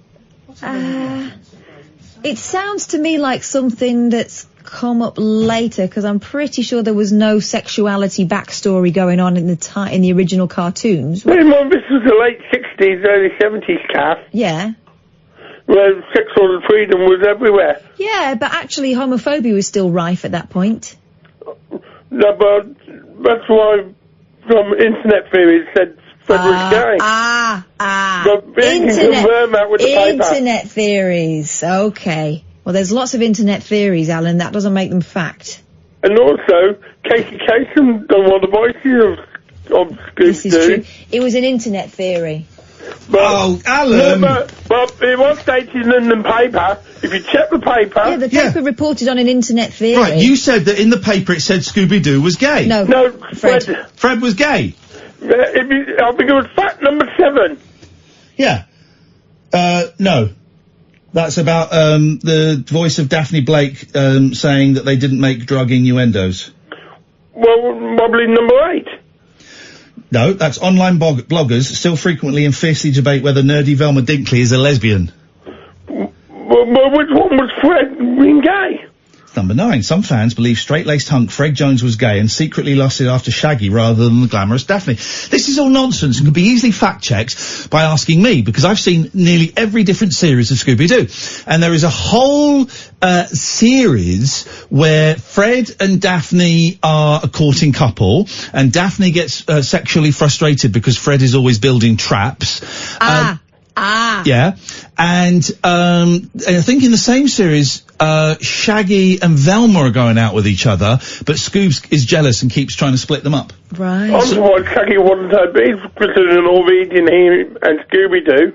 It sounds to me like something that's come up later, because I'm pretty sure there was no sexuality backstory going on in the original cartoons. Well, this was the late 60s, early 70s cast. Yeah. Where sexual freedom was everywhere. Yeah, but actually homophobia was still rife at that point. No, but that's why some internet theories said Fred was gay. But confirm that with the paper. Internet theories, okay. Well, there's lots of internet theories, Alan. That doesn't make them fact. And also, Casey Kasem done one of the voices of Scooby-Doo. This is true. It was an internet theory. But, Alan! No, but it was stated in the paper. If you check the paper... Yeah, the paper reported on an internet theory. Right, you said that in the paper it said Scooby-Doo was gay. No, Fred. Fred was gay. I think it was fact number 7. Yeah. No. That's about the voice of Daphne Blake saying that they didn't make drug innuendos. Well, probably number 8. No, that's online bloggers still frequently and fiercely debate whether nerdy Velma Dinkley is a lesbian. Well, which one was Fred being gay? Number 9. Some fans believe straight-laced hunk Fred Jones was gay and secretly lusted after Shaggy rather than the glamorous Daphne. This is all nonsense and can be easily fact-checked by asking me, because I've seen nearly every different series of Scooby-Doo. And there is a whole series where Fred and Daphne are a courting couple, and Daphne gets sexually frustrated because Fred is always building traps. Yeah. And I think in the same series, Shaggy and Velma are going out with each other, but Scoobs is jealous and keeps trying to split them up. Right. I'm surprised Shaggy wasn't so big, considering all the eating him and Scooby-Doo.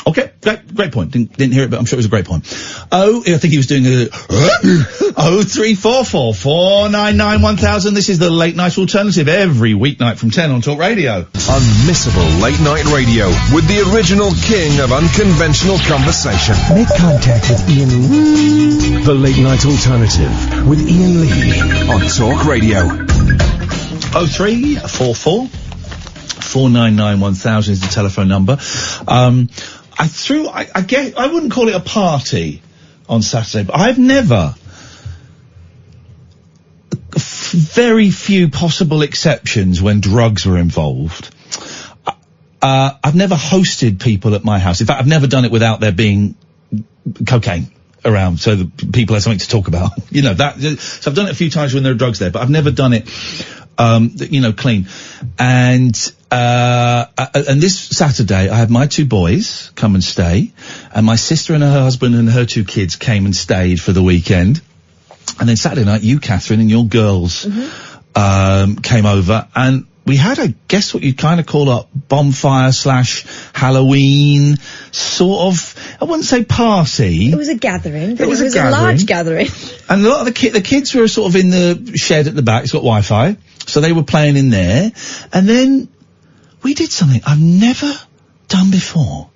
Okay, great point. Didn't hear it, but I'm sure it was a great point. I think he was doing a 0344 499 1000. This is the Late Night Alternative every weeknight from 10 on Talk Radio. Unmissable late night radio with the original king of unconventional conversation. Make contact with Iain Lee. The Late Night Alternative with Iain Lee On Talk Radio. 0344 499 1000 is the telephone number. I wouldn't call it a party on Saturday, but I've never, very few possible exceptions when drugs were involved, I've never hosted people at my house. In fact, I've never done it without there being cocaine around, so that people have something to talk about. So I've done it a few times when there are drugs there, but I've never done it, clean. And this Saturday, I had my two boys come and stay, and my sister and her husband and her two kids came and stayed for the weekend. And then Saturday night, you, Catherine, and your girls, came over, and we had, I guess, what you'd kind of call a bonfire / Halloween sort of, I wouldn't say party. It was a gathering. But It was a large gathering. And a lot of the kids were sort of in the shed at the back. It's got Wi-Fi. So they were playing in there. And then we did something I've never done before.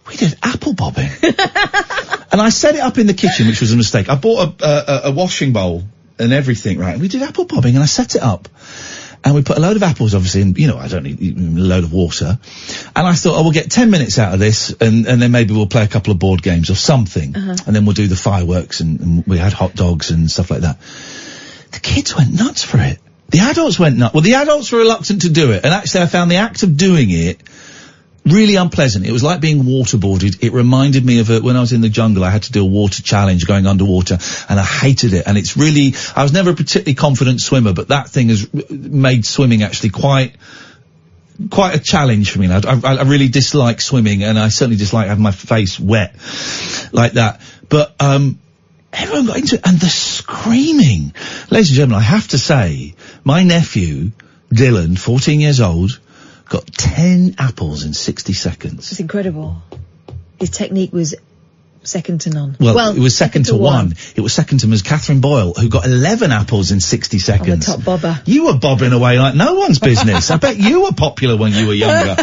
We did apple bobbing. And I set it up in the kitchen, which was a mistake. I bought a washing bowl and everything, right? And we did apple bobbing, and I set it up. And we put a load of apples, obviously, in, I don't need a load of water. And I thought, we'll get 10 minutes out of this, and then maybe we'll play a couple of board games or something. And then we'll do the fireworks, and we had hot dogs and stuff like that. The kids went nuts for it. The adults went nuts. Well, the adults were reluctant to do it, and actually I found the act of doing it really unpleasant. It was like being waterboarded. It reminded me of when I was in the jungle, I had to do a water challenge going underwater, and I hated it. And it's really, I was never a particularly confident swimmer, but that thing has made swimming actually quite a challenge for me. I really dislike swimming, and I certainly dislike having my face wet like that. But, everyone got into it, and the screaming. Ladies and gentlemen, I have to say, my nephew, Dylan, 14 years old, got 10 apples in 60 seconds. It's incredible. His technique was second to none. Well, it was second to one. It was second to Ms. Catherine Boyle, who got 11 apples in 60 seconds. I'm a top bobber. You were bobbing away like no one's business. I bet you were popular when you were younger.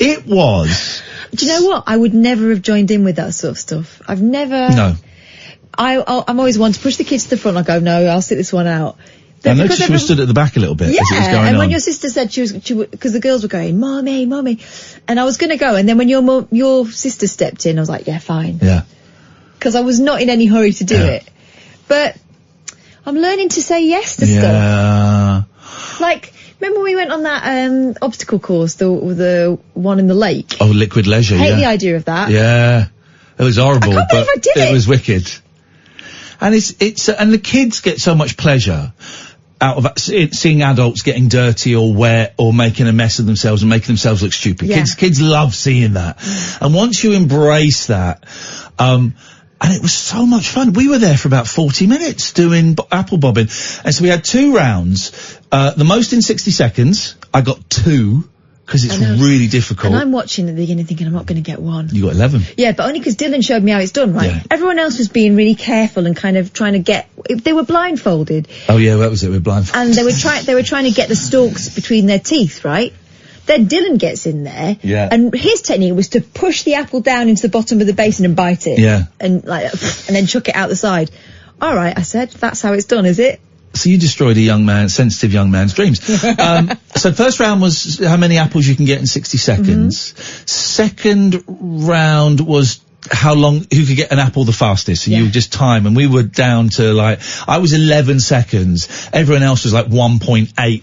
It was. Do you know what? I would never have joined in with that sort of stuff. I've never. No. I'm always one to push the kids to the front. I go, no, I'll sit this one out. I noticed she was stood at the back a little bit as it was going on. And when your sister said she was, because the girls were going, Mommy, Mommy, and I was going to go, and then when your sister stepped in, I was like, yeah, fine. Yeah. Because I was not in any hurry to do it. But I'm learning to say yes to stuff. Like, remember we went on that obstacle course, the one in the lake? Oh, Liquid Leisure, I hate the idea of that. Yeah. It was horrible, I can't believe I did it. It was wicked. And and the kids get so much pleasure out of seeing adults getting dirty or wet or making a mess of themselves and making themselves look stupid. Yeah. Kids love seeing that. And once you embrace that, and it was so much fun. We were there for about 40 minutes doing apple bobbing. And so we had 2 rounds, the most in 60 seconds. I got 2. Because it's really difficult. And I'm watching at the beginning thinking I'm not going to get 1. You got 11. Yeah, but only because Dylan showed me how it's done, right? Yeah. Everyone else was being really careful and kind of trying to get. They were blindfolded. Oh yeah, that was it. We're blindfolded. And they were trying to get the stalks between their teeth, right? Then Dylan gets in there. Yeah. And his technique was to push the apple down into the bottom of the basin and bite it. Yeah. And then chuck it out the side. All right, I said, that's how it's done, is it? So you destroyed a sensitive young man's dreams. So first round was how many apples you can get in 60 seconds. Second round was who could get an apple the fastest. So you would just time, and we were down to I was 11 seconds. Everyone else was 1.8, I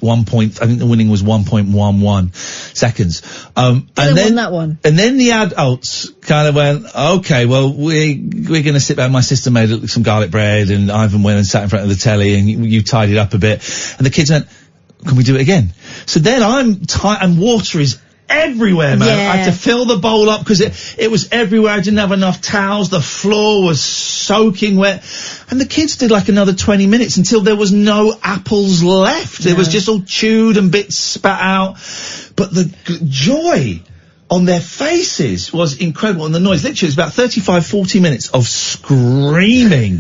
think the winning was 1.11 seconds. And then won that one. And then the adults kind of went, okay, well, we're going to sit back. My sister made some garlic bread, and Ivan went and sat in front of the telly, and you tidied up a bit. And the kids went, can we do it again? So then and water is everywhere, man. Yeah. I had to fill the bowl up because it was everywhere. I didn't have enough towels. The floor was soaking wet. And the kids did another 20 minutes until there was no apples left. It was just all chewed and bits spat out. But the joy on their faces was incredible, and the noise, literally, it was about 35, 40 minutes of screaming.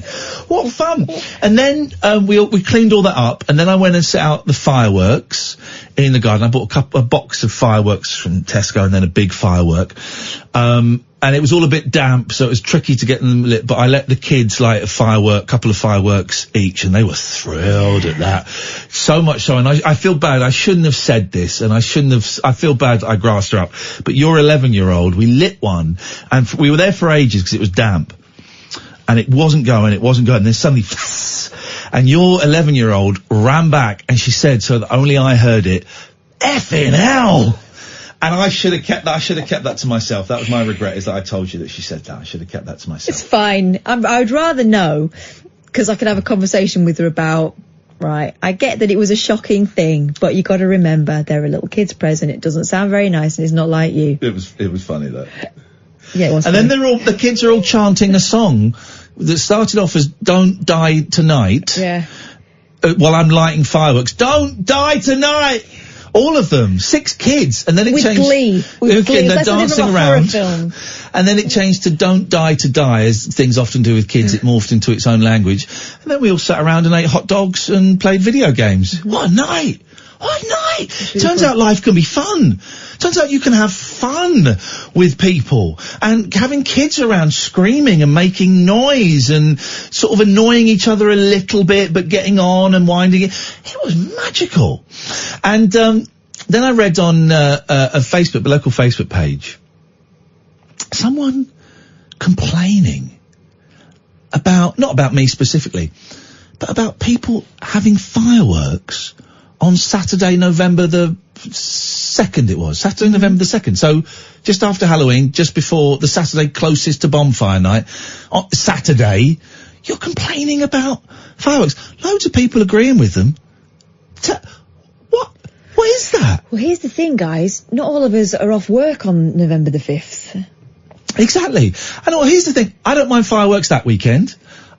What fun! And then, we cleaned all that up, and then I went and set out the fireworks in the garden. I bought a box of fireworks from Tesco, and then a big firework. And it was all a bit damp, so it was tricky to get them lit, but I let the kids light a couple of fireworks each, and they were thrilled at that. So much so, and I feel bad, I shouldn't have said this, and I feel bad that I grassed her up, but your 11-year-old, we lit one, and we were there for ages because it was damp, and it wasn't going, and then suddenly, and your 11-year-old ran back, and she said, so that only I heard it, effing hell! And I should have kept that to myself. That was my regret, is that I told you that she said that. I should have kept that to myself. It's fine. I would rather know, because I could have a conversation with her about, right, I get that it was a shocking thing, but you got to remember there are little kids present. It doesn't sound very nice, and it's not like you. It was funny, though. Yeah, it was and funny. Then the kids are all chanting a song that started off as "Don't Die Tonight." Yeah. While I'm lighting fireworks. Don't die tonight! All of them, 6 kids, and then it changed. With glee. They're dancing around, and then it changed to "Don't Die to Die," as things often do with kids. It morphed into its own language, and then we all sat around and ate hot dogs and played video games. What a night! What a night! Turns out life can be fun. Turns out you can have fun with people, and having kids around screaming and making noise and sort of annoying each other a little bit, but getting on and winding it. It was magical. And then I read on a local Facebook page, someone complaining about, not about me specifically, but about people having fireworks on Saturday, November the 2nd it was. Saturday, November the 2nd. So, just after Halloween, just before the Saturday closest to bonfire night, on Saturday, you're complaining about fireworks. Loads of people agreeing with them. What is that? Well, here's the thing, guys. Not all of us are off work on November the 5th. Exactly. And here's the thing. I don't mind fireworks that weekend.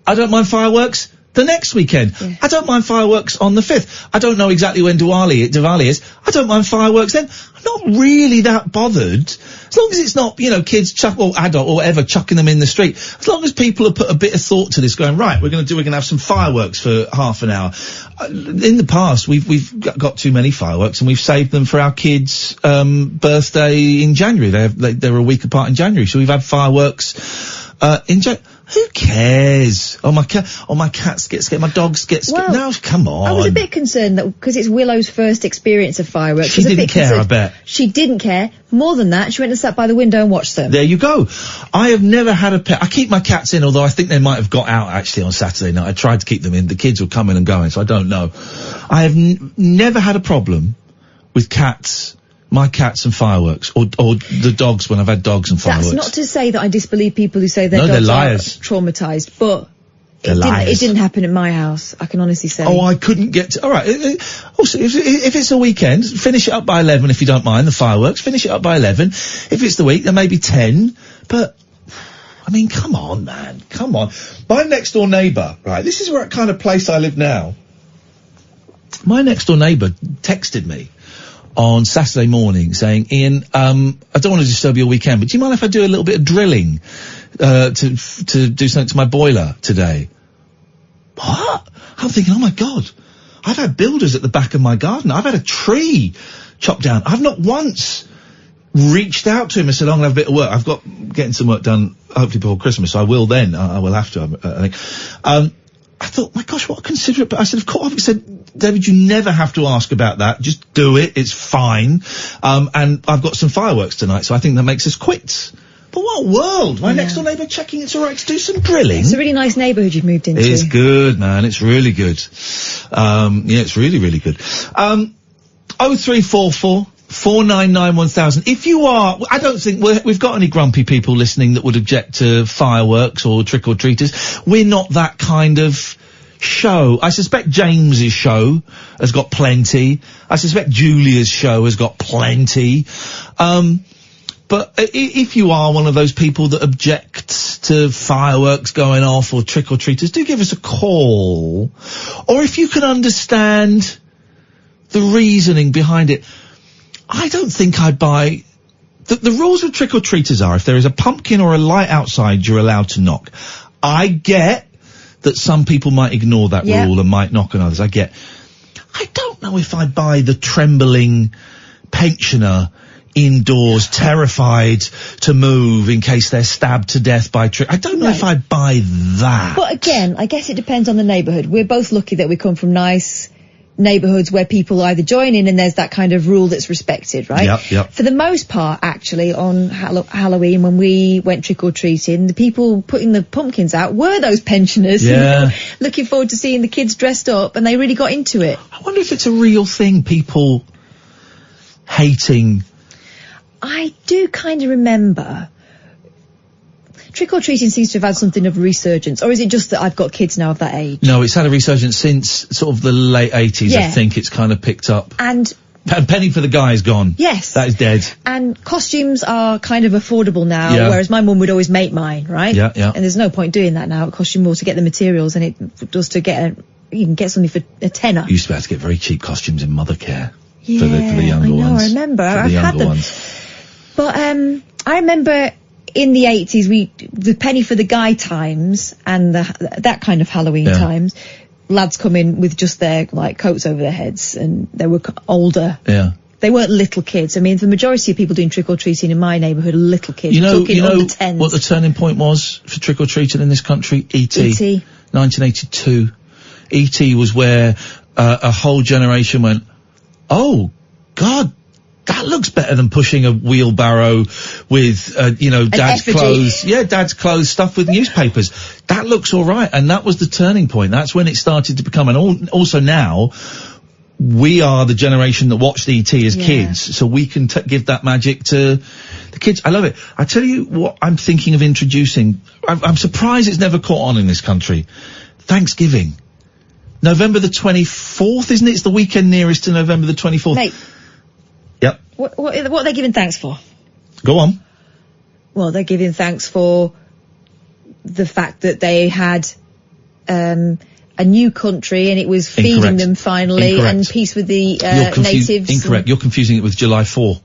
I don't mind fireworks the next weekend. Yeah. I don't mind fireworks on the 5th. I don't know exactly when Diwali is. I don't mind fireworks then. I'm not really that bothered. As long as it's not, kids or adult or whatever chucking them in the street. As long as people have put a bit of thought to this, going, right, we're going to have some fireworks for half an hour. In the past, we've got too many fireworks, and we've saved them for our kids' birthday in January. They're a week apart in January, so we've had fireworks in January. Who cares? My cats get scared, my dogs get scared. No, come on. I was a bit concerned that, because it's Willow's first experience of fireworks. She didn't care, I bet. She didn't care. More than that, she went and sat by the window and watched them. There you go. I have never had a pet. I keep my cats in, although I think they might have got out actually on Saturday night. I tried to keep them in. The kids were coming and going, so I don't know. I have never had a problem with cats. My cats and fireworks, or the dogs when I've had dogs and fireworks. That's not to say that I disbelieve people who say their dogs are traumatised, but it didn't happen at my house, I can honestly say. Oh, I couldn't get to... All right. Also, if it's a weekend, finish it up by 11 if you don't mind, the fireworks. Finish it up by 11. If it's the week, then maybe 10. But, I mean, come on, man. Come on. My next-door neighbour, right, this is where kind of place I live now. My next-door neighbour texted me on Saturday morning saying, Ian, I don't want to disturb your weekend, but do you mind if I do a little bit of drilling to do something to my boiler today? What? I'm thinking, oh my God, I've had builders at the back of my garden. I've had a tree chopped down. I've not once reached out to him and said, I'm going to have a bit of work. I've got getting some work done hopefully before Christmas, so I will then. I will have to, I think. I thought, my gosh, what a considerate... But I said, of course, I said, David, you never have to ask about that. Just do it. It's fine. And I've got some fireworks tonight, so I think that makes us quits. But what world? My next door neighbour checking it's all right to do some drilling. It's a really nice neighbourhood you've moved into. It's good, man. It's really good. Yeah, it's really, really good. 0344 499 1000. If you are, I don't think we've got any grumpy people listening that would object to fireworks or trick-or-treaters. We're not that kind of show. I suspect James's show has got plenty. I suspect Julia's show has got plenty. But if you are one of those people that objects to fireworks going off or trick-or-treaters, do give us a call. Or if you can understand the reasoning behind it. I don't think I'd buy the rules of trick-or-treaters are, if there is a pumpkin or a light outside, you're allowed to knock. I get that some people might ignore that rule and might knock on others. I don't know if I buy the trembling pensioner indoors, terrified to move in case they're stabbed to death by trick. I don't know if I buy that. But again, I guess it depends on the neighbourhood. We're both lucky that we come from nice neighbourhoods where people either join in and there's that kind of rule that's respected, right? Yep. For the most part, actually, on Halloween, when we went trick-or-treating, the people putting the pumpkins out were those pensioners who were looking forward to seeing the kids dressed up, and they really got into it. I wonder if it's a real thing, people hating. I do kind of remember trick-or-treating seems to have had something of a resurgence, or is it just that I've got kids now of that age? No, it's had a resurgence since sort of the late 80s, I think it's kind of picked up. And Penny for the Guy is gone. Yes. That is dead. And costumes are kind of affordable now, whereas my mum would always make mine, right? Yeah. And there's no point doing that now. It costs you more to get the materials than it does to get you can get something for a tenner. You used to be able to get very cheap costumes in Mothercare for the younger I know, ones. I remember. For the I've younger had them. ones. But I remember in the 80s, the Penny for the Guy times and that kind of Halloween times, lads come in with just their coats over their heads, and they were older. Yeah. They weren't little kids. I mean, the majority of people doing trick-or-treating in my neighbourhood are little kids. You know under 10s. what the turning point was for trick-or-treating in this country? E.T. 1982. E.T. was where a whole generation went, oh, God, that looks better than pushing a wheelbarrow with, dad's clothes. Yeah, dad's clothes stuffed with newspapers. That looks all right. And that was the turning point. That's when it started to become, and also now, we are the generation that watched E.T. as kids, so we can give that magic to the kids. I love it. I tell you what I'm thinking of introducing. I'm surprised it's never caught on in this country. Thanksgiving. November the 24th, isn't it? It's the weekend nearest to November the 24th. Mate. Yep. What are they giving thanks for? Go on. Well, they're giving thanks for the fact that they had a new country and it was feeding them finally and peace with the natives. Incorrect. You're confusing it with July 4.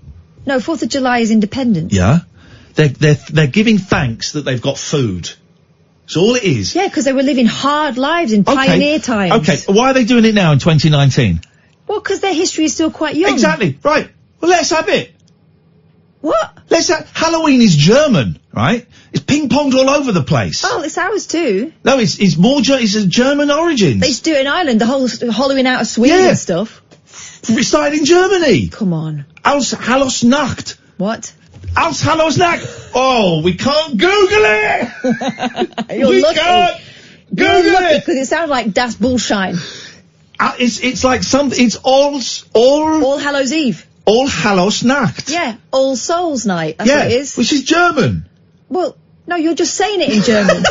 No, 4th of July is independence. Yeah. They're giving thanks that they've got food. That's all it is. Yeah, because they were living hard lives in pioneer times. Okay, why are they doing it now in 2019? Well, because their history is still quite young. Exactly, right. Well, let's have it. What? Halloween is German, right? It's ping-ponged all over the place. Oh, it's ours too. No, it's a German origins. They used to do it in Ireland, the whole hollowing out of Sweden and stuff. It started in Germany. Come on. Aus Hallosnacht. What? Aus Hallosnacht. Oh, we can't Google it. You're lucky. Can't Google it. Because it sounds like Das Bullshine. It's like something. It's all Hallows Eve. All Hallows Nacht. Yeah, All Souls Night. That's what it is. Which is German. Well, no, you're just saying it in German.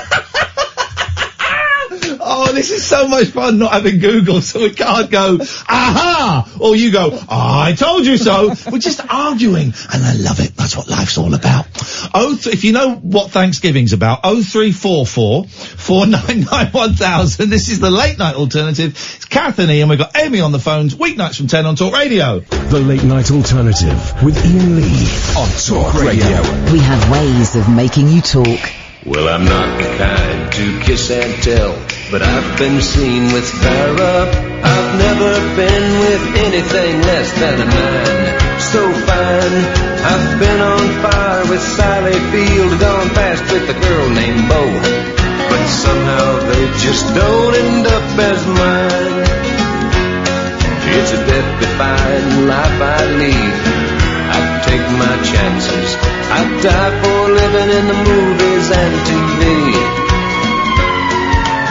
Oh, this is so much fun not having Google, so we can't go, aha! Or you go, I told you so. We're just arguing, and I love it. That's what life's all about. If you know what Thanksgiving's about, 0344 499 1000. This is the late night alternative. It's Kath and Iain. We've got Amy on the phones, weeknights from 10 on Talk Radio. The late night alternative with Iain Lee on Talk Radio. We have ways of making you talk. Well, I'm not the kind to kiss and tell, but I've been seen with Farrah. I've never been with anything less than a 9. So fine, I've been on fire with Sally Field, gone fast with a girl named Bo, but somehow they just don't end up as mine. It's a death-defying life I lead. I take my chances. I die for living in the movies and TV.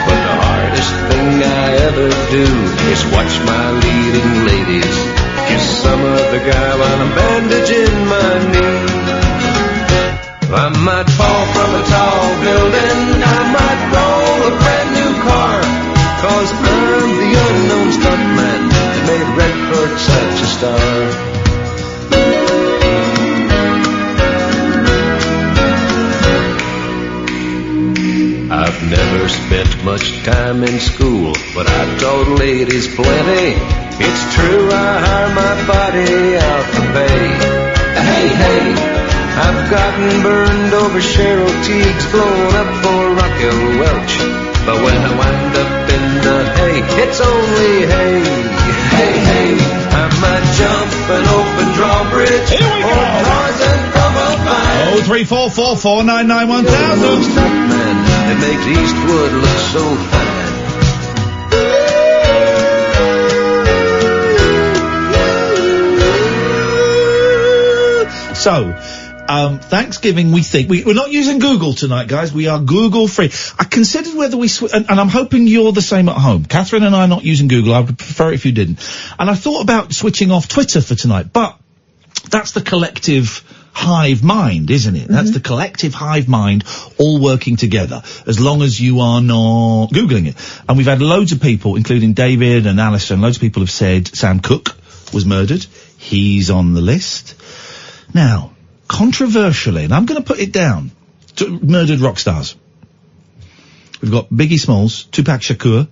But the hardest thing I ever do is watch my leading ladies kiss some other guy while I'm bandaging my knee. I might fall from a tall building, I might roll a brand new car, 'cause I'm the unknown stuntman that made Redford such a star. I've never spent much time in school, but I've taught ladies plenty. It's true, I hire my body out for pay. Hey, hey, I've gotten burned over Cheryl Teagues, blown up for Raquel Welch. But when I wind up in the hay, it's only hay. Hey, hey, I might jump an open drawbridge. Here we go. Or poison from a vine. 03444991000. Man, it makes Eastwood look so fine. So, Thanksgiving, we think. We're not using Google tonight, guys. We are Google free. I considered whether we and I'm hoping you're the same at home. Catherine and I are not using Google. I would prefer it if you didn't. And I thought about switching off Twitter for tonight, but that's the collective hive mind, isn't it? That's the collective hive mind all working together, as long as you are not Googling it. And we've had loads of people, including David and Alistair, and loads of people have said Sam Cooke was murdered. He's on the list. Now, controversially, and I'm going to put it down, to murdered rock stars. We've got Biggie Smalls, Tupac Shakur,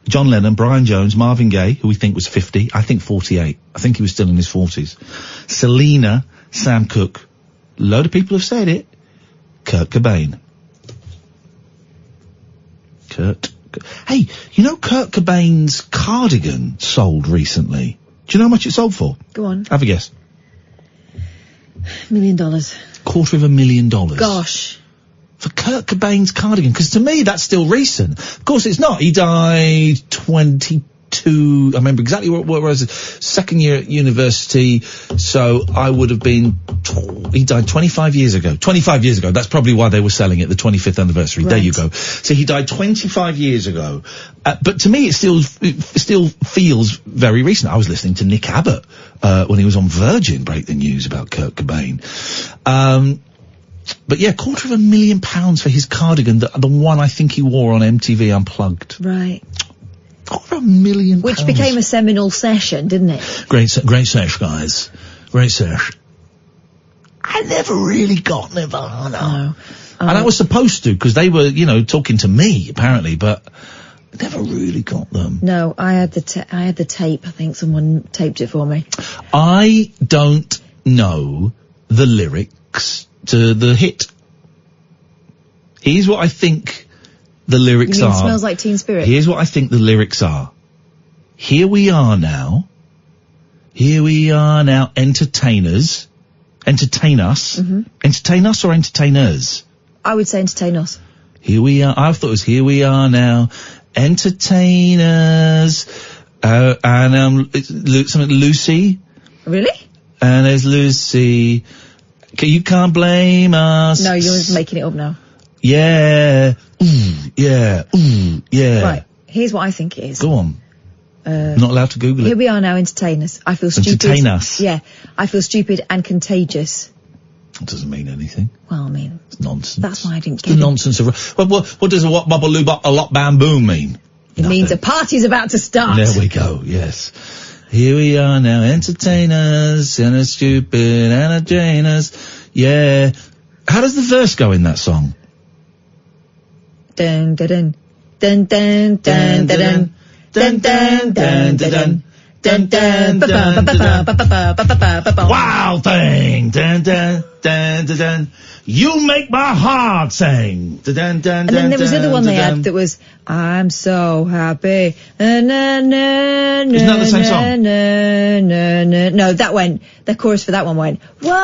John Lennon, Brian Jones, Marvin Gaye, who we think was 50, I think 48. I think he was still in his 40s. Selena, Sam Cooke. A load of people have said it. Kurt Cobain. Hey, you know Kurt Cobain's cardigan sold recently? Do you know how much it sold for? Go on. Have a guess. $1 million. $250,000. Gosh. For Kurt Cobain's cardigan, because to me that's still recent. Of course it's not. He died 22, I remember exactly what it was, second year at university, so I would have been, he died 25 years ago. 25 years ago, that's probably why they were selling it, the 25th anniversary. Right. There you go. So he died 25 years ago. But to me it still feels very recent. I was listening to Nick Abbott, when he was on Virgin, break the news about Kurt Cobain. But yeah, £250,000 for his cardigan, the one I think he wore on MTV Unplugged. Right. £250,000. Which became a seminal session, didn't it? Great sesh, guys. Great sesh. I never really got Nirvana. No. And I was supposed to, because they were, talking to me, apparently, but I never really got them. No, I had the tape. I think someone taped it for me. I don't know the lyrics to the hit. Here's what I think the lyrics are. Smells Like Teen Spirit. Here's what I think the lyrics are. Here we are now, entertainers. Entertain us. Entertain us or entertainers? I would say entertain us. Here we are, I thought it was here we are now, entertainers, and something Lucy. Really? And there's Lucy. You can't blame us. No, you're making it up now. Yeah. Yeah. Right. Here's what I think it is. Go on. Not allowed to Google it. Here we are now, entertainers. I feel stupid. Entertain us. Yeah. I feel stupid and contagious. That doesn't mean anything. Well, I mean, it's nonsense. That's why I didn't get it. The nonsense of... What does a what bubble loo bop a lot bam boom mean? It means a party's about to start. There we go, yes. Here we are now, entertainers, and a stupid entertainers. Yeah. How does the verse go in that song? Dun dun dun dun dun dun dun dun dun dun dun. Dun, dun, wow thing, dun, dun, dun, dun, dun. You make my heart sing. Dun, dun, dun, and then there was the other one they had that was I'm so happy. Isn't that the same song? No, that went. The chorus for that one went whoa.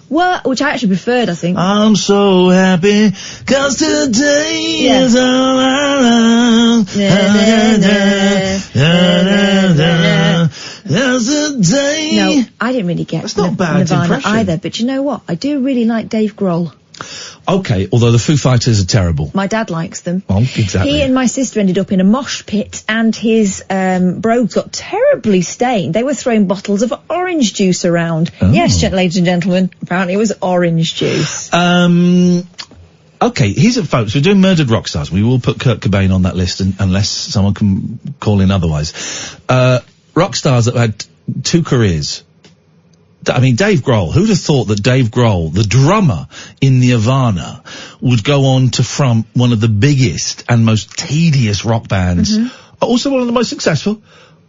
What? Which I actually preferred, I think. I'm so happy, 'cause today is all around. There's a day. No, I didn't really get Nirvana either, but you know what? I do really like Dave Grohl. Okay, although the Foo Fighters are terrible. My dad likes them. Oh, exactly. He and my sister ended up in a mosh pit, and his brogues got terribly stained. They were throwing bottles of orange juice around. Oh. Yes, ladies and gentlemen, apparently it was orange juice. Okay, here's it, folks. We're doing murdered rock stars. We will put Kurt Cobain on that list, unless someone can call in otherwise. Rock stars that had two careers. I mean, Dave Grohl, who'd have thought that Dave Grohl, the drummer in Nirvana, would go on to front one of the biggest and most tedious rock bands, also one of the most successful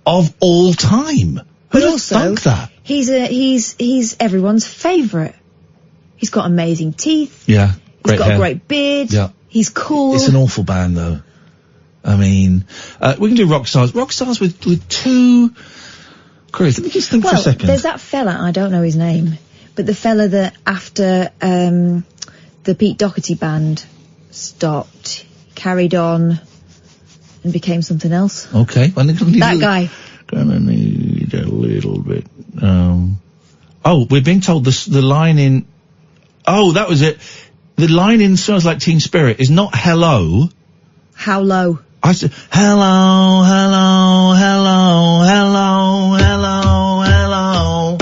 of all time. But also, thunk that? he's everyone's favourite. He's got amazing teeth. Yeah. He's got hair. a great beard. Yeah. He's cool. It's an awful band, though. I mean, we can do rock stars. Rock stars with two. Chris, let me just think for a second. There's that fella, I don't know his name, but the fella that after the Pete Doherty band stopped, carried on, and became something else. Okay. That guy. Gonna need a little bit. Oh, we're being told the line in. Oh, that was it. The line in Smells Like Teen Spirit is not hello. How low? I said, hello, hello, hello, hello, hello, hello.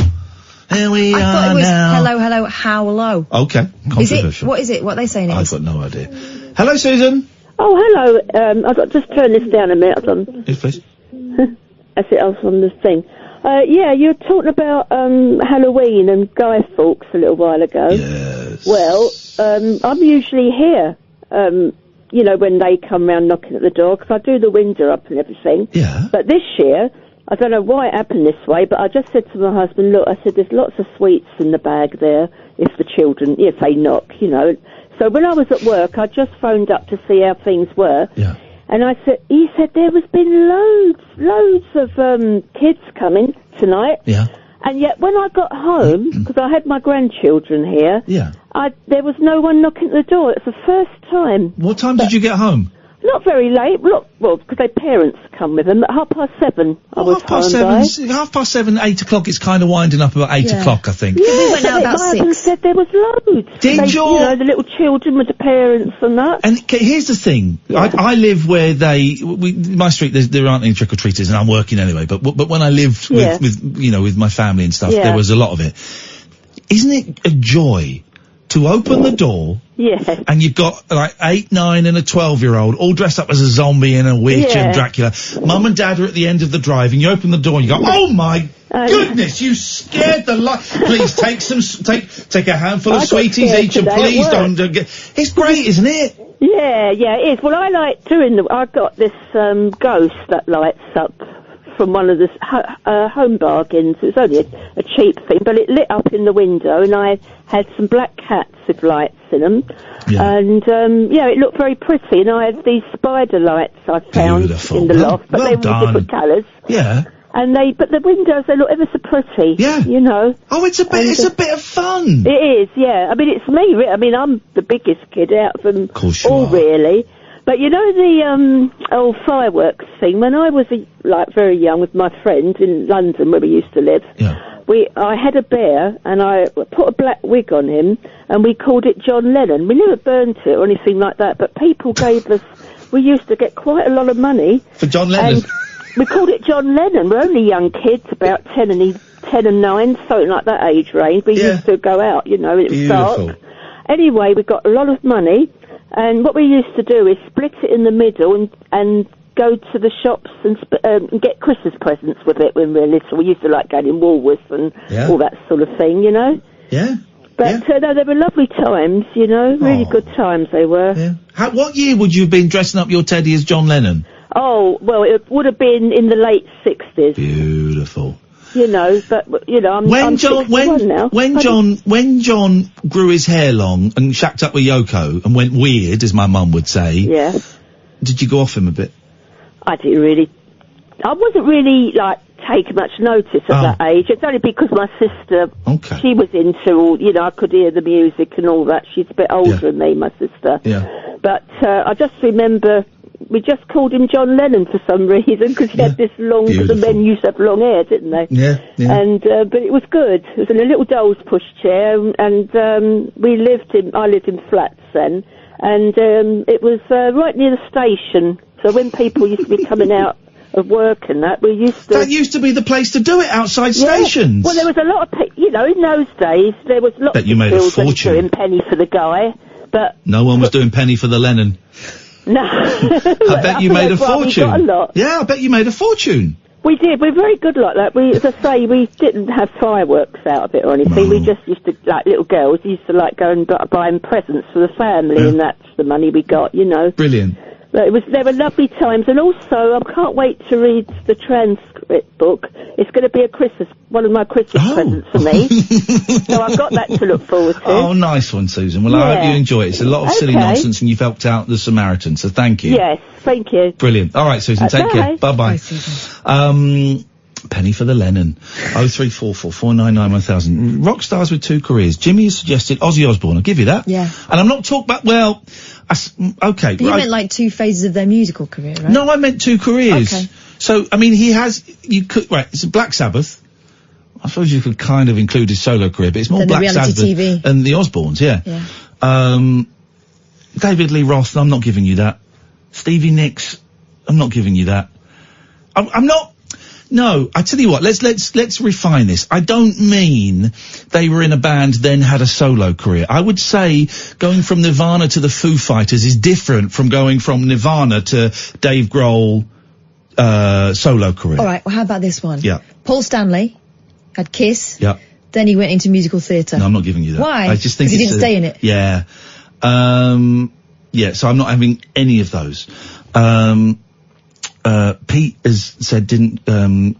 Here we I are thought it was now. hello, hello, how low. Okay, controversial. What is it? What are they saying it I've is? got no idea. Hello, Susan. Oh, hello. I've got just turn this down a minute. I was on. Yes, please. That's it. I was on the thing. Yeah, you were talking about Halloween and Guy Fawkes a little while ago. Yes. Well, I'm usually here. You know, when they come round knocking at the door, because I do the window up and everything. Yeah. But this year, I don't know why it happened this way, but I just said to my husband, look, I said, there's lots of sweets in the bag there if the children, if they knock, you know. So when I was at work, I just phoned up to see how things were. Yeah. And he said there has been loads of kids coming tonight. Yeah. And yet when I got home, because I had my grandchildren here, Yeah. there was no one knocking at the door. It's the first time. What time did you get home? Not very late. Look, well, because their parents come with them. At 7:30, I was Half past seven, 8 o'clock. It's kind of winding up about 8 o'clock, I think. Yeah, we went out about my husband 6. said there was loads. Did you? You know, the little children with the parents and that. And here's the thing. I live where my street, there aren't any trick-or-treaters, and I'm working anyway, but when I lived with my family and stuff, there was a lot of it. Isn't it a joy to open the door? Yeah. And you've got like 8, 9 and a 12-year-old all dressed up as a zombie and a witch and Dracula. Mum and Dad are at the end of the drive and you open the door and you go, oh my goodness, you scared the life. Please take a handful of sweeties each and please don't get... It's great, isn't it? Yeah, it is. Well, I like doing I've got this ghost that lights up from one of the home bargains. It was only a cheap thing, but it lit up in the window, and I had some black cats with lights in them. Yeah. And, it looked very pretty, and I had these spider lights I found in the loft, but they were different colours. Yeah. And but the windows, they look ever so pretty. Yeah. You know. Oh, it's a bit of fun. It is, yeah. I mean, it's me, really. I mean, I'm the biggest kid out of them all, really. But you know the old fireworks thing? When I was very young with my friend in London, where we used to live, I had a bear and I put a black wig on him, and we called it John Lennon. We never burnt it or anything like that, but people gave us. We used to get quite a lot of money for John Lennon. And we called it John Lennon. We're only young kids, about 10 and 9, something like that age range. We used to go out, you know, it was dark. Anyway, we got a lot of money. And what we used to do is split it in the middle and go to the shops and get Christmas presents with it when we were little. We used to like going in Woolworths and all that sort of thing, you know. Yeah. But no, they were lovely times, you know, really good times they were. Yeah. What year would you have been dressing up your teddy as John Lennon? Oh, well, it would have been in the late 60s. Beautiful. You know, but you know, I'm 61 now. When John grew his hair long and shacked up with Yoko and went weird, as my mum would say. Yeah. Did you go off him a bit? I wasn't really taking much notice at that age. It's only because my sister, she was into all, you know, I could hear the music and all that. She's a bit older than me, my sister. Yeah. But I just remember we just called him John Lennon for some reason, because he had this long, because the men used to have long hair, didn't they? Yeah. And, but it was good. It was in a little doll's pushchair, and I lived in flats then, and it was right near the station. So when people used to be coming out of work and that, we used to... That used to be the place to do it, outside stations. Well, there was a lot of you know, in those days, there was lots of children doing penny for the guy, but... No one was doing penny for the Lennon. No. I bet you made a fortune. We got a lot. Yeah, I bet you made a fortune. We did. We're very good like that. As I say, we didn't have fireworks out of it or anything. We just used to, like little girls, used to go and buy presents for the family, and that's the money we got, you know. Brilliant. But there were lovely times, and also I can't wait to read the transcript book. It's going to be one of my Christmas presents for me. So I've got that to look forward to. Oh, nice one, Susan. Well, I hope you enjoy it. It's a lot of silly nonsense, and you've helped out the Samaritan, so thank you. Yes, thank you. Brilliant. All right, Susan, take care. Bye-bye. Bye, Susan. Penny for the Lennon. 0344 499 1000. Rock stars with 2 careers. Jimmy has suggested Ozzy Osbourne. I'll give you that. Yeah. And I'm not talking about, okay. But you meant like 2 phases of their musical career, right? No, I meant 2 careers. Okay. So, I mean, it's Black Sabbath. I suppose you could kind of include his solo career, but it's more Then Black the reality Sabbath TV. and the Osbournes, yeah. David Lee Roth, I'm not giving you that. Stevie Nicks, I'm not giving you that. I'm not. No, I tell you what, let's refine this. I don't mean they were in a band then had a solo career. I would say going from Nirvana to the Foo Fighters is different from going from Nirvana to Dave Grohl, solo career. Alright, well how about this one? Yeah. Paul Stanley had Kiss. Yeah. Then he went into musical theatre. No, I'm not giving you that. Why? I just think 'Cause he didn't stay in it. Yeah. So I'm not having any of those. Pete has said, didn't Kurt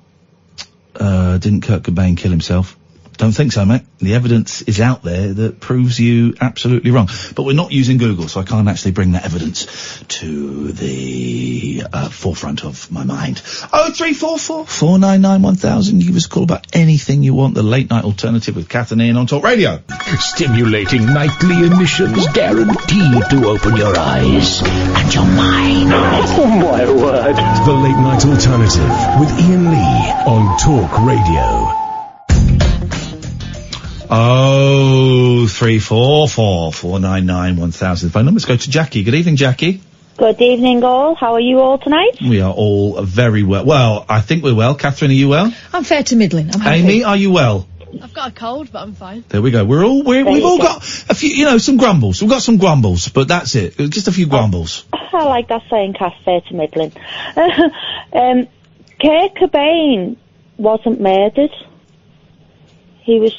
Cobain kill himself? Don't think so, mate. The evidence is out there that proves you absolutely wrong. But we're not using Google, so I can't actually bring that evidence to the forefront of my mind. 0344 499 1000. Give us a call about anything you want. The Late Night Alternative with Kath and Iain on Talk Radio. Stimulating nightly emissions guaranteed to open your eyes and your mind. Oh my word. The Late Night Alternative with Iain Lee on Talk Radio. 0344 499 1000. Phone numbers go to Jackie. Good evening, Jackie. Good evening, all. How are you all tonight? We are all very well. Well, I think we're well. Catherine, are you well? I'm fair to middling. I'm happy. Amy, are you well? I've got a cold, but I'm fine. There we go. We've all got a few, some grumbles. We've got some grumbles, but that's it. Just a few grumbles. I like that saying, Cass, fair to middling. Kurt Cobain wasn't murdered. He's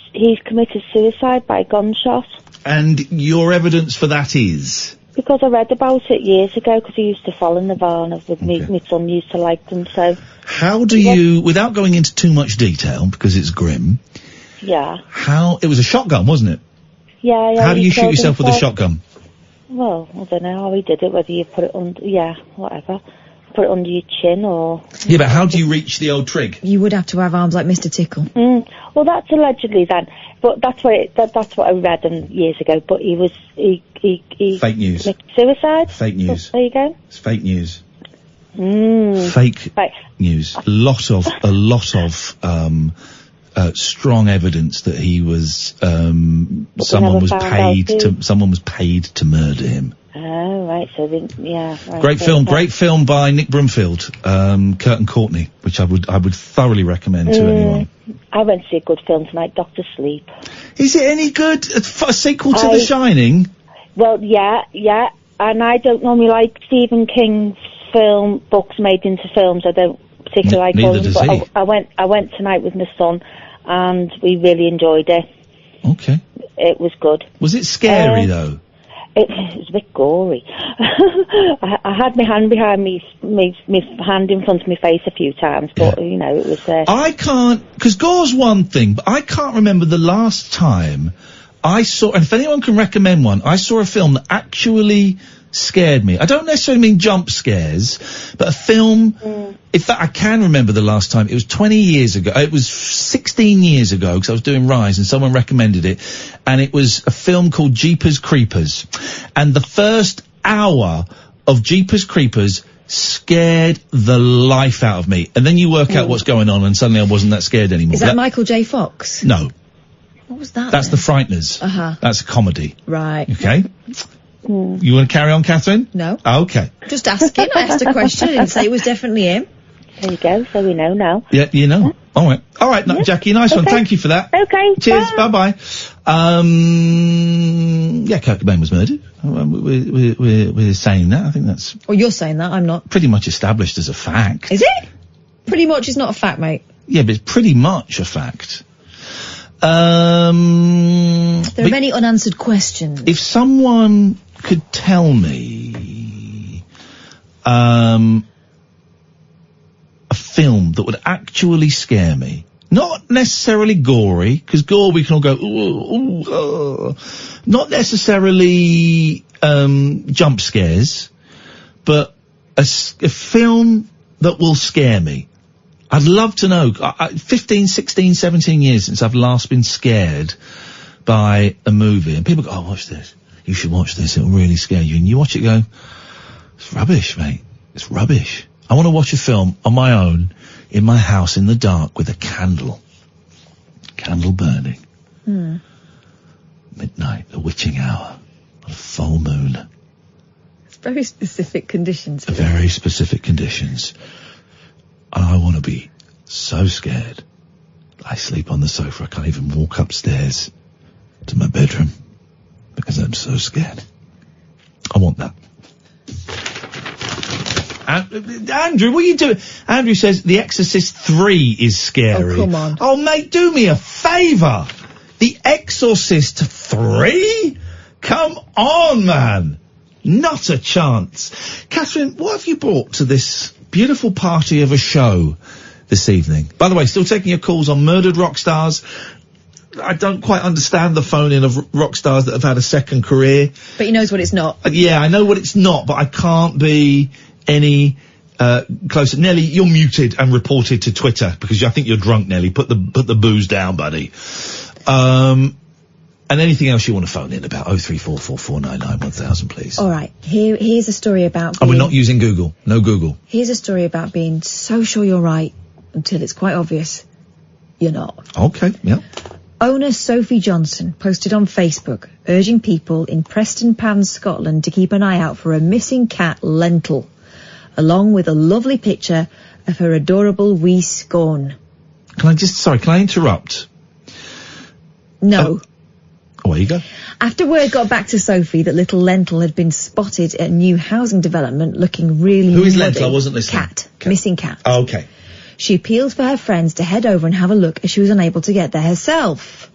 committed suicide by gunshot. And your evidence for that is? Because I read about it years ago, because I used to follow Nirvana with my son used to like them, so... How do you, without going into too much detail, because it's grim... Yeah. It was a shotgun, wasn't it? Yeah. How do you shoot yourself with a shotgun? Well, I don't know how he did it, whether you put it under, whatever. Put it under your chin or... Yeah, but how do you reach the old trig? You would have to have arms like Mr. Tickle. Well, that's allegedly then. But that's what I read years ago. But he Fake news. Suicide? Fake news. There you go. It's fake news. Fake news. A lot of strong evidence that he was someone was paid to murder him. Oh, right, so then, yeah. Right, great film by Nick Broomfield, Kurt and Courtney, which I would thoroughly recommend to anyone. I went to see a good film tonight, Dr. Sleep. Is it any good? A sequel to The Shining? Well, yeah, and I don't normally like Stephen King's books made into films. I don't particularly like them, but I went tonight with my son, and we really enjoyed it. Okay. It was good. Was it scary, though? It was a bit gory. I had my hand behind me hand in front of my face a few times, but, it was... I can't... Because gore's one thing, but I can't remember the last time I saw... And if anyone can recommend one, I saw a film that actually scared me. I don't necessarily mean jump scares, but a film... In fact, I can remember the last time. It was 20 years ago. It was 16 years ago, because I was doing Rise, and someone recommended it. And it was a film called Jeepers Creepers. And the first hour of Jeepers Creepers scared the life out of me. And then you work out what's going on, and suddenly I wasn't that scared anymore. Is that Michael J. Fox? No. What was that? That's The Frighteners. Uh-huh. That's a comedy. Right. Okay. You want to carry on, Catherine? No. Okay. Just asking. I asked a question. I didn't say it was definitely him. There you go, so we know now. Yeah, you know. All right. All right, Jackie, nice one. Thank you for that. Okay. Cheers. Bye-bye. Yeah, Kurt Cobain was murdered. We're saying that. I think that's... Well, you're saying that. I'm not. Pretty much established as a fact. Is it? Pretty much is not a fact, mate. Yeah, but it's pretty much a fact. There are many unanswered questions. If someone could tell me a film that would actually scare me. Not necessarily gory, because gore we can all go, ooh. Not necessarily jump scares, but a film that will scare me. I'd love to know. 15, 16, 17 years since I've last been scared by a movie. And people go, oh, watch this. You should watch this. It'll really scare you. And you watch it go, it's rubbish, mate. It's rubbish. I want to watch a film on my own, in my house, in the dark, with a candle. Candle burning. Midnight, a witching hour, a full moon. It's very specific conditions. Very specific conditions. And I want to be so scared. I sleep on the sofa. I can't even walk upstairs to my bedroom because I'm so scared. I want that. Andrew, what are you doing? Andrew says The Exorcist 3 is scary. Oh, come on. Oh, mate, do me a favour. The Exorcist 3? Come on, man. Not a chance. Catherine, what have you brought to this beautiful party of a show this evening? By the way, still taking your calls on murdered rock stars. I don't quite understand the phoning of rock stars that have had a second career. But he knows what it's not. Yeah, I know what it's not, but I can't be any closer. Nelly, you're muted and reported to Twitter because I think you're drunk, Nelly. Put the booze down, buddy. And anything else you want to phone in about? 03444991000, please. All right. Here's a story about. And we're not using Google. No Google. Here's a story about being so sure you're right until it's quite obvious you're not. Okay. Yeah. Owner Sophie Johnson posted on Facebook urging people in Preston Pans, Scotland to keep an eye out for a missing cat, Lentil, along with a lovely picture of her adorable wee Scorn. Can I interrupt? No. Away you go. After word got back to Sophie that little Lentil had been spotted at a new housing development looking really Who is muddy. Lentil? I wasn't listening. Cat. Missing cat. Oh, okay. She appealed for her friends to head over and have a look as she was unable to get there herself.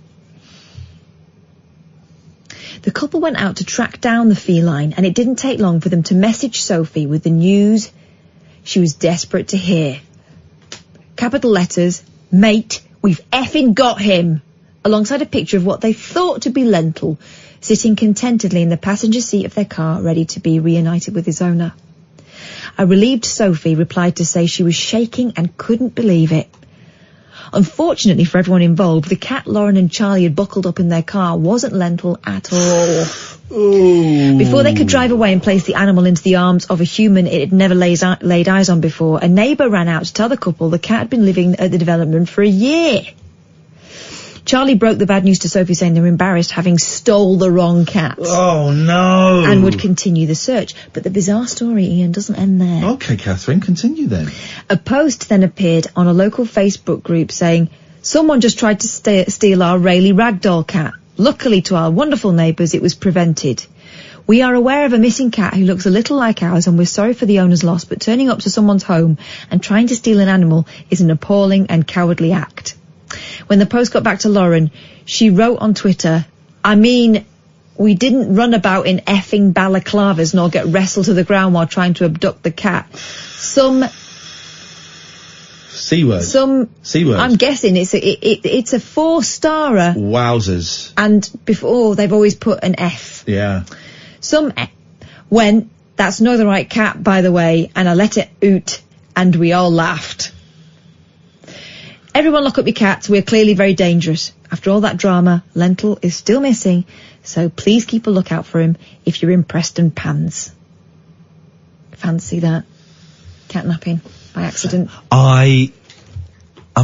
The couple went out to track down the feline, and it didn't take long for them to message Sophie with the news she was desperate to hear. Capital letters, mate, we've effing got him, alongside a picture of what they thought to be Lentil, sitting contentedly in the passenger seat of their car, ready to be reunited with his owner. A relieved Sophie replied to say she was shaking and couldn't believe it. Unfortunately for everyone involved, the cat Lauren and Charlie had buckled up in their car wasn't Lentil at all. Ooh. Before they could drive away and place the animal into the arms of a human it had never laid eyes on before, a neighbour ran out to tell the couple the cat had been living at the development for a year. Charlie broke the bad news to Sophie, saying they were embarrassed having stole the wrong cat. Oh, no. And would continue the search. But the bizarre story, Ian, doesn't end there. Okay, Catherine, continue then. A post then appeared on a local Facebook group saying, someone just tried to steal our Rayleigh ragdoll cat. Luckily to our wonderful neighbours, it was prevented. We are aware of a missing cat who looks a little like ours, and we're sorry for the owner's loss, but turning up to someone's home and trying to steal an animal is an appalling and cowardly act. When the post got back to Lauren, she wrote on Twitter, I mean, we didn't run about in effing balaclavas nor get wrestled to the ground while trying to abduct the cat. C-word. C-word. I'm guessing it's a 4-starer. Wowzers. And before, they've always put an F. Yeah. When, that's not the right cat, by the way, and I let it oot, and we all laughed. Everyone lock up your cats. We're clearly very dangerous. After all that drama, Lentil is still missing, so please keep a lookout for him if you're in Preston Pans. Fancy that? Catnapping by accident. I'm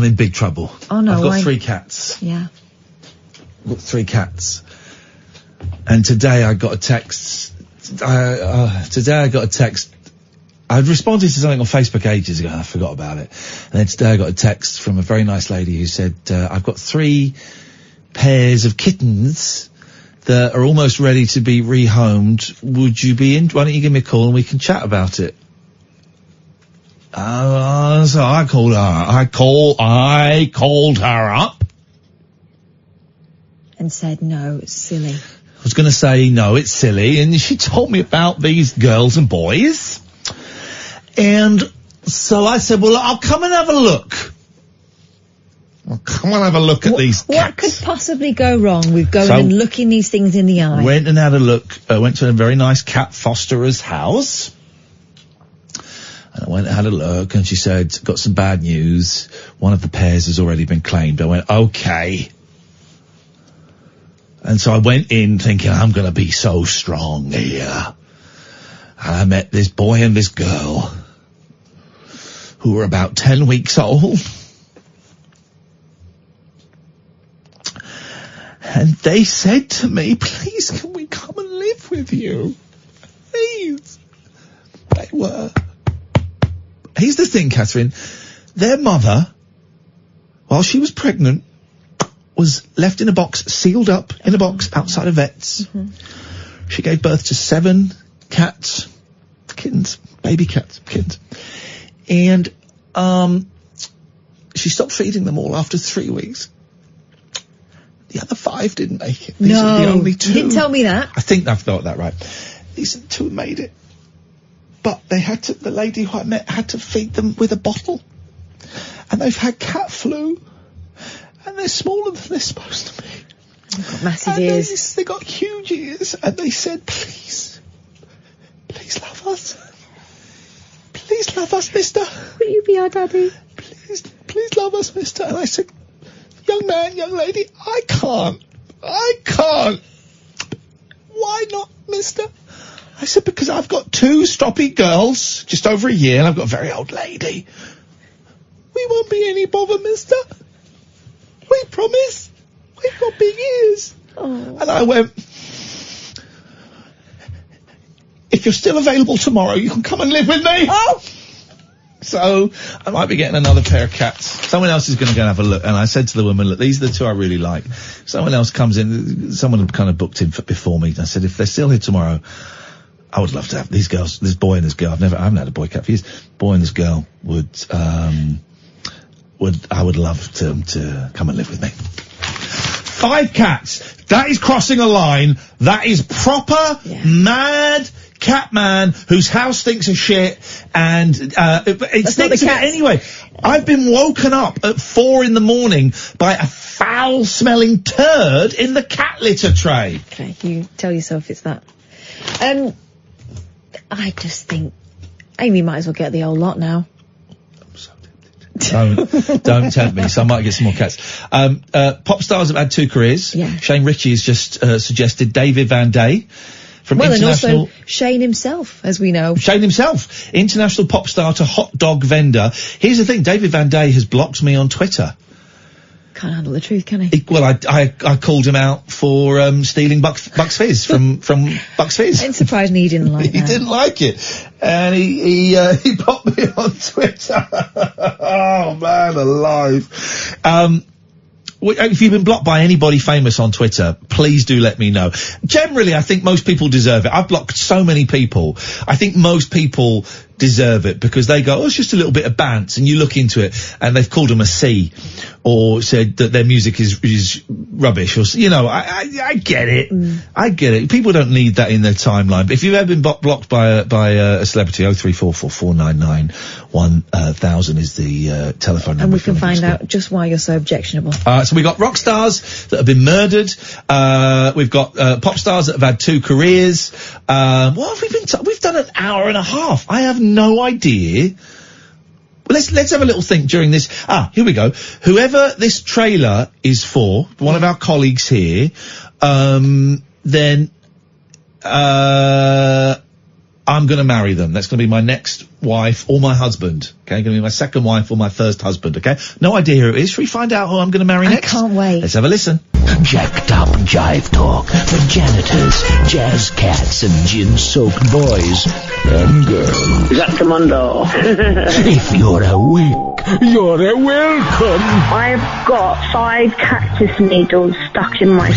in big trouble. Oh no, I've got 3 cats. Yeah. I've got 3 cats. And today I got a text. I'd responded to something on Facebook ages ago and I forgot about it. And then today I got a text from a very nice lady who said, I've got 3 pairs of kittens that are almost ready to be rehomed. Would you be in? Why don't you give me a call and we can chat about it? So I called her. I called her up. And said, no, it's silly. I was going to say, no, it's silly. And she told me about these girls and boys. And so I said, well, I'll come and have a look. I'll come and have a look at these cats. What could possibly go wrong with going and looking these things in the eye? Went and had a look. Went to a very nice cat fosterer's house. And I went and had a look, and she said, got some bad news. One of the pairs has already been claimed. I went, okay. And so I went in thinking, I'm going to be so strong here. And I met this boy and this girl who were about 10 weeks old. And they said to me, please, can we come and live with you? Please. They were. Here's the thing, Catherine. Their mother, while she was pregnant, was left in a box, sealed up in a box outside of vets. Mm-hmm. She gave birth to 7 cats, kittens, baby cats, kittens. And she stopped feeding them all after 3 weeks. The other 5 didn't make it. These are the only 2. You didn't tell me that. I think I've got that right. These 2 made it. But they had to, the lady who I met had to feed them with a bottle. And they've had cat flu. And they're smaller than they're supposed to be. They've got massive ears. They got huge ears. And they said, please love us. Please love us, mister. Will you be our daddy? Please love us, mister. And I said, young man, young lady, I can't. Why not, mister? I said, because I've got 2 stroppy girls, just over a year, and I've got a very old lady. We won't be any bother, mister. We promise. We've got big ears. Oh. And I went, if you're still available tomorrow, you can come and live with me. Oh! So I might be getting another pair of cats. Someone else is going to go and have a look. And I said to the woman, look, these are the 2 I really like. Someone else comes in. Someone had kind of booked in before me. And I said, if they're still here tomorrow, I would love to have these girls, this boy and this girl. I haven't had a boy cat for years. Boy and this girl I would love to come and live with me. 5 cats. That is crossing a line. That is proper mad cat man whose house stinks of shit, and it stinks of it anyway. I've been woken up at 4 a.m. by a foul-smelling turd in the cat litter tray. Okay, you tell yourself it's that. I just think Amy might as well get the old lot now. Don't tempt me. So I might get some more cats. Pop stars have had 2 careers. Yeah. Shane Ritchie has just suggested David Van Day. From international, and also Shane himself, as we know. Shane himself, international pop star to hot dog vendor. Here's the thing, David Van Day has blocked me on Twitter. Can't handle the truth, can he? Well, I called him out for stealing Bucks Fizz from Bucks Fizz. I'm surprised he didn't like that. He didn't like it, and he popped me on Twitter. Oh man, alive. If you've been blocked by anybody famous on Twitter, please do let me know. Generally, I think most people deserve it. I've blocked so many people. I think most people deserve it because they go, oh, it's just a little bit of bants, and you look into it and they've called them a C or said that their music is rubbish, or, you know, I get it. I get it. People don't need that in their timeline. But if you've ever been blocked by a celebrity, 03444991000 is the telephone number. And we can find out just why you're so objectionable. So we got rock stars that have been murdered. We've got pop stars that have had 2 careers. What have we been? We've done an hour and a half. I have no idea. Let's have a little think during this. Here we go. Whoever this trailer is for, one of our colleagues here, then I'm going to marry them. That's going to be my next wife or my husband. Okay, going to be my second wife or my first husband. Okay, no idea who it is. Should we find out who I'm going to marry next? I can't wait. Let's have a listen. Jacked up jive talk for janitors, jazz cats, and gin-soaked boys and girls. Is that Commando? If you're awake, you're welcome. I've got 5 cactus needles stuck in my...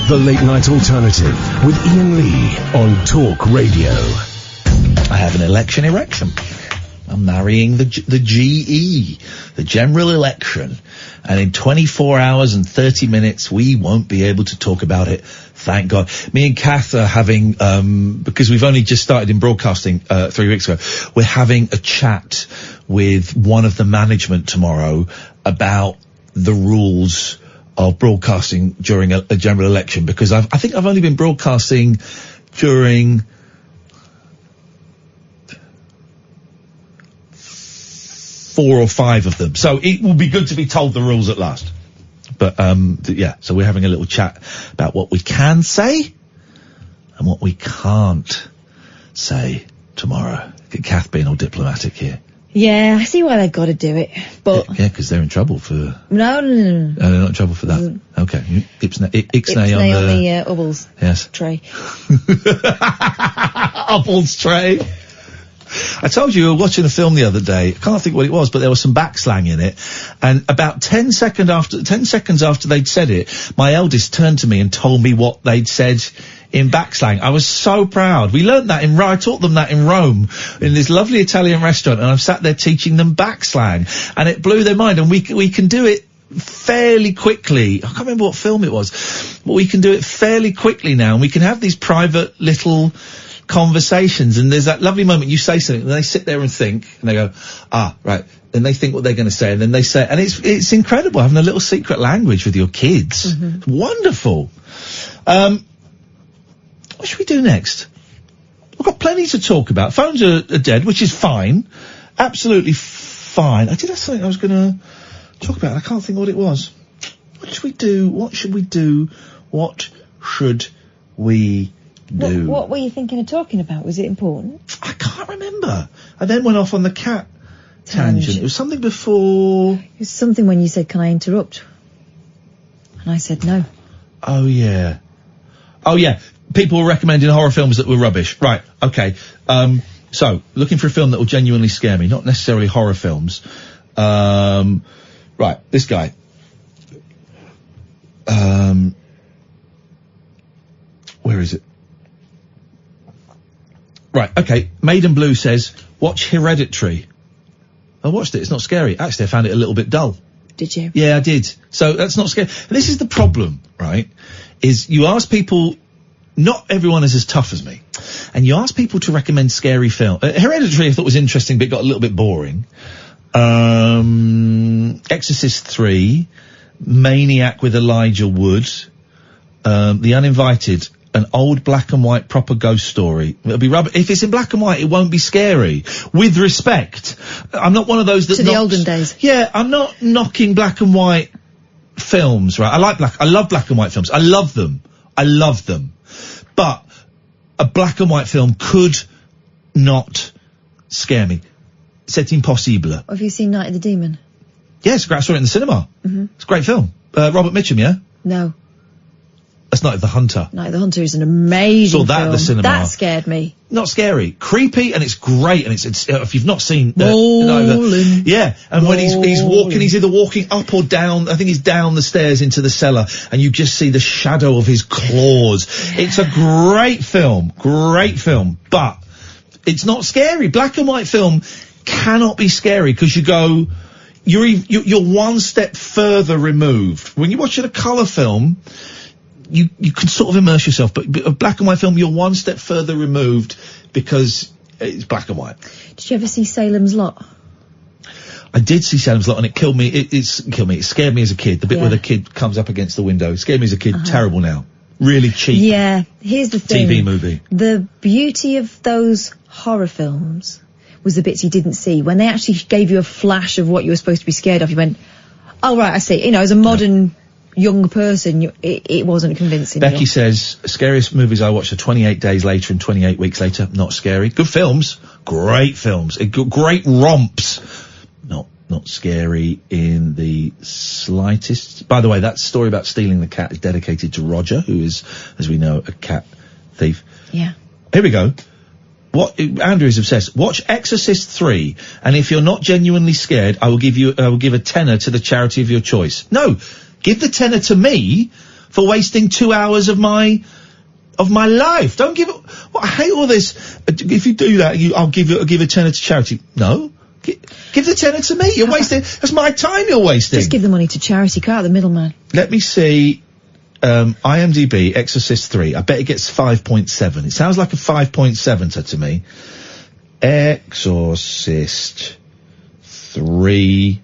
The Late Night Alternative with Iain Lee on Talk Radio. I have an election erection. I'm marrying the GE, the general election. And in 24 hours and 30 minutes, we won't be able to talk about it. Thank God. Me and Kath are having, because we've only just started in broadcasting 3 weeks ago, we're having a chat with one of the management tomorrow about the rules of broadcasting during a general election, because I think I've only been broadcasting during 4 or 5 of them. So it will be good to be told the rules at last. But, yeah, so we're having a little chat about what we can say and what we can't say tomorrow. Kath being all diplomatic here. Yeah, I see why they've got to do it, but... Yeah, because they're in trouble for... No. They're not in trouble for that. Okay. Ixnay on the Ubbles tray. Ubbles tray. I told you we were watching a film the other day. I can't think what it was, but there was some backslang in it. And about 10 seconds after they'd said it, my eldest turned to me and told me what they'd said in backslang. I was so proud. We learnt that I taught them that in Rome, in this lovely Italian restaurant, and I've sat there teaching them backslang. And it blew their mind, and we can do it fairly quickly. I can't remember what film it was, but we can do it fairly quickly now, and we can have these private little conversations, and there's that lovely moment you say something and they sit there and think, and they go, right, and they think what they're going to say, and then they say, and it's incredible having a little secret language with your kids. It's wonderful. What should we do next? We've got plenty to talk about. Phones are dead, which is fine. Absolutely fine. I did have something I was going to talk about, and I can't think what it was. What should we do? What should we do? What should we do? What were you thinking of talking about? Was it important? I can't remember. I then went off on the cat tangent. It was something before... It was something when you said, can I interrupt? And I said no. Oh, yeah. People were recommending horror films that were rubbish. Right, okay. So, looking for a film that will genuinely scare me, not necessarily horror films. Right, this guy. Where is it? Right, okay. Maiden Blue says, watch Hereditary. I watched it, it's not scary. Actually, I found it a little bit dull. Did you? Yeah, I did. So, that's not scary. And this is the problem, right? Is you ask people... Not everyone is as tough as me. And you ask people to recommend scary film. Hereditary I thought was interesting, but it got a little bit boring. Exorcist 3, Maniac with Elijah Wood, The Uninvited, an old black and white proper ghost story. It'll be rubbish. If it's in black and white, it won't be scary. With respect. I'm not one of those that to the olden days. Yeah, I'm not knocking black and white films, right? I love black and white films. I love them. But a black and white film could not scare me. C'est impossible. Have you seen Night of the Demon? Yes, I saw it in the cinema. It's a great film. Robert Mitchum, yeah? No. That's Night of the Hunter. Night of the Hunter is an amazing film. Saw that at the cinema. That scared me. Not scary. Creepy, and it's great, and it's if you've not seen... yeah, and when he's walking, he's either walking up or down, I think he's down the stairs into the cellar, and you just see the shadow of his claws. Yeah. It's a great film, but it's not scary. Black and white film cannot be scary, because you go... You're one step further removed. When you're watching a colour film... You can sort of immerse yourself, but a black and white film, you're one step further removed because it's black and white. Did you ever see Salem's Lot? I did see Salem's Lot, and it killed me. It scared me as a kid. The bit where the kid comes up against the window. It scared me as a kid. Terrible now. Really cheap. Yeah. Here's the thing. TV movie. The beauty of those horror films was the bits you didn't see. When they actually gave you a flash of what you were supposed to be scared of, you went, oh, right, I see. You know, as a modern... young person, it wasn't convincing. Becky says, scariest movies I watched are 28 Days Later and 28 Weeks Later. Not scary. Good films. Great films. Great romps. Not scary in the slightest. By the way, that story about stealing the cat is dedicated to Roger, who is, as we know, a cat thief. Yeah. Here we go. Andrew is obsessed. Watch Exorcist 3, and if you're not genuinely scared, I will give a tenner to the charity of your choice. No! Give the tenner to me for wasting 2 hours of my life. Don't give it. Well, I hate all this. If you do that, I'll give a tenner to charity. No, Give the tenner to me. You're wasting. That's my time you're wasting. Just give the money to charity. Cut out the middleman. Let me see. IMDb, Exorcist 3. I bet it gets 5.7. It sounds like a 5.7 to me. Exorcist 3.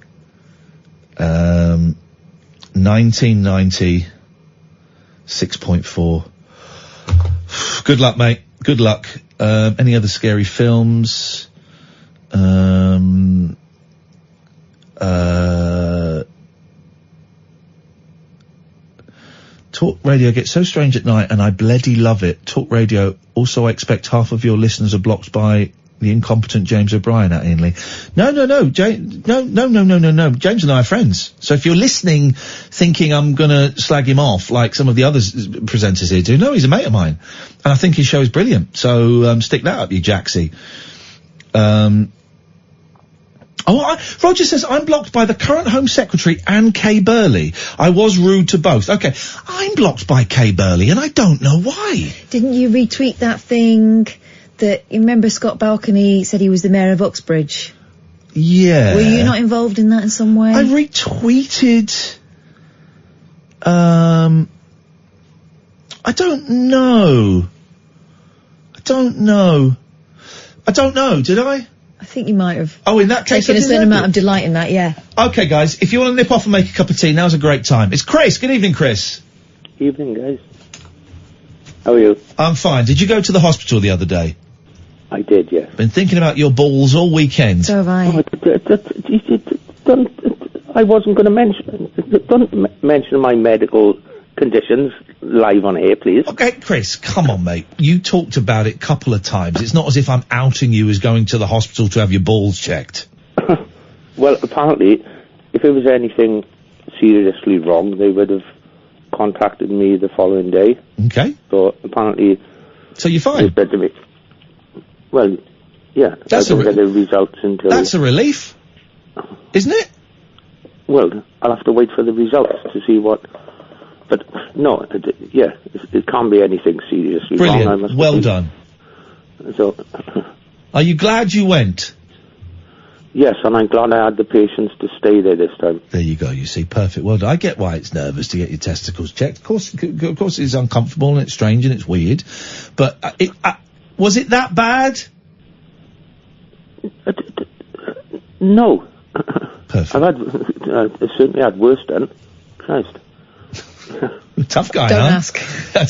1990. 6.4. Good luck, mate. Good luck. Any other scary films? Talk radio gets so strange at night and I bloody love it. Talk radio. Also, I expect half of your listeners are blocked by the incompetent James O'Brien at Ainley. No. No. James and I are friends. So if you're listening thinking I'm gonna slag him off like some of the other presenters here do, no, he's a mate of mine. And I think his show is brilliant. So, stick that up, you Jaxie. Roger says, I'm blocked by the current Home Secretary and Kay Burley. I was rude to both. Okay, I'm blocked by Kay Burley and I don't know why. Didn't you retweet that thing that, you remember Scott Balcony said he was the mayor of Uxbridge? Yeah. Were you not involved in that in some way? I retweeted, I don't know, did I? I think you might have. Oh, in that case, taken a certain amount of delight in that, yeah. Okay, guys, if you want to nip off and make a cup of tea, now's a great time. It's Chris. Good evening, Chris. Evening, guys. How are you? I'm fine. Did you go to the hospital the other day? I did, yes. Been thinking about your balls all weekend. So have I. I wasn't going to mention. Don't mention my medical conditions live on air, please. Okay, Chris, come on, mate. You talked about it a couple of times. It's not as if I'm outing you as going to the hospital to have your balls checked. Well, apparently, if it was anything seriously wrong, they would have contacted me the following day. Okay. So, apparently... So you're fine? They said to me, well, yeah. That's I don't get the results until... That's a relief, isn't it? Well, I'll have to wait for the results to see what... But, no, it can't be anything seriously wrong. Brilliant. Well done. So... Are you glad you went? Yes, and I'm glad I had the patience to stay there this time. There you go, you see, perfect. Well done. I get why it's nervous to get your testicles checked. Of course it's uncomfortable and it's strange and it's weird. But, was it that bad? No. Perfect. I've certainly had worse done. Christ. Tough guy, Don't huh? ask. I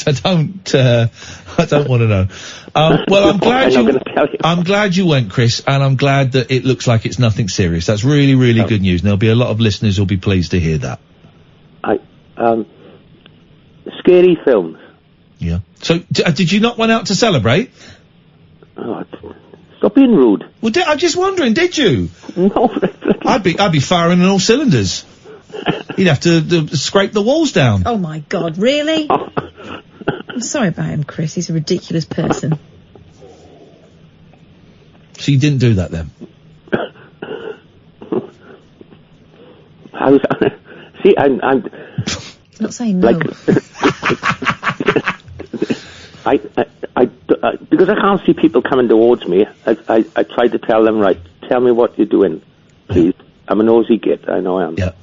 don't want to know. Well, I'm glad you went, Chris, and I'm glad that it looks like it's nothing serious. That's really, really good news. And there'll be a lot of listeners who'll be pleased to hear that. Scary films. Yeah. So, did you not went out to celebrate? Oh, stop being rude. Well, I'm just wondering, did you? No. I'd be firing on all cylinders. You'd have to scrape the walls down. Oh my God, really? I'm sorry about him, Chris. He's a ridiculous person. So you didn't do that then? I'm not saying no. Because I can't see people coming towards me, I try to tell them, right, tell me what you're doing, please. I'm a nosy git, I know I am. Yep.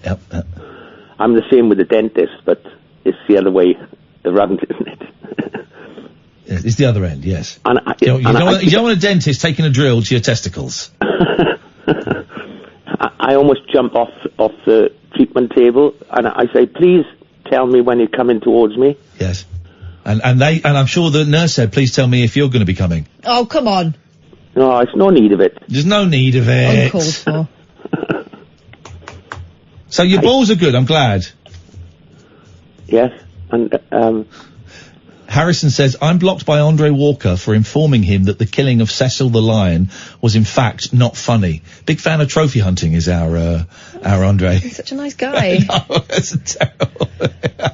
I'm the same with the dentist, but it's the other way around, isn't it? It's the other end, yes. And you don't want a dentist taking a drill to your testicles. I almost jump off the treatment table, and I say, please tell me when you're coming towards me. Yes. And I'm sure the nurse said, please tell me if you're going to be coming. Oh, come on. No, it's no need of it. There's no need of it. Uncalled for. So your balls are good, I'm glad. Yes, and, Harrison says, I'm blocked by Andre Walker for informing him that the killing of Cecil the Lion was in fact not funny. Big fan of trophy hunting is our Andre. He's such a nice guy. No, that's terrible.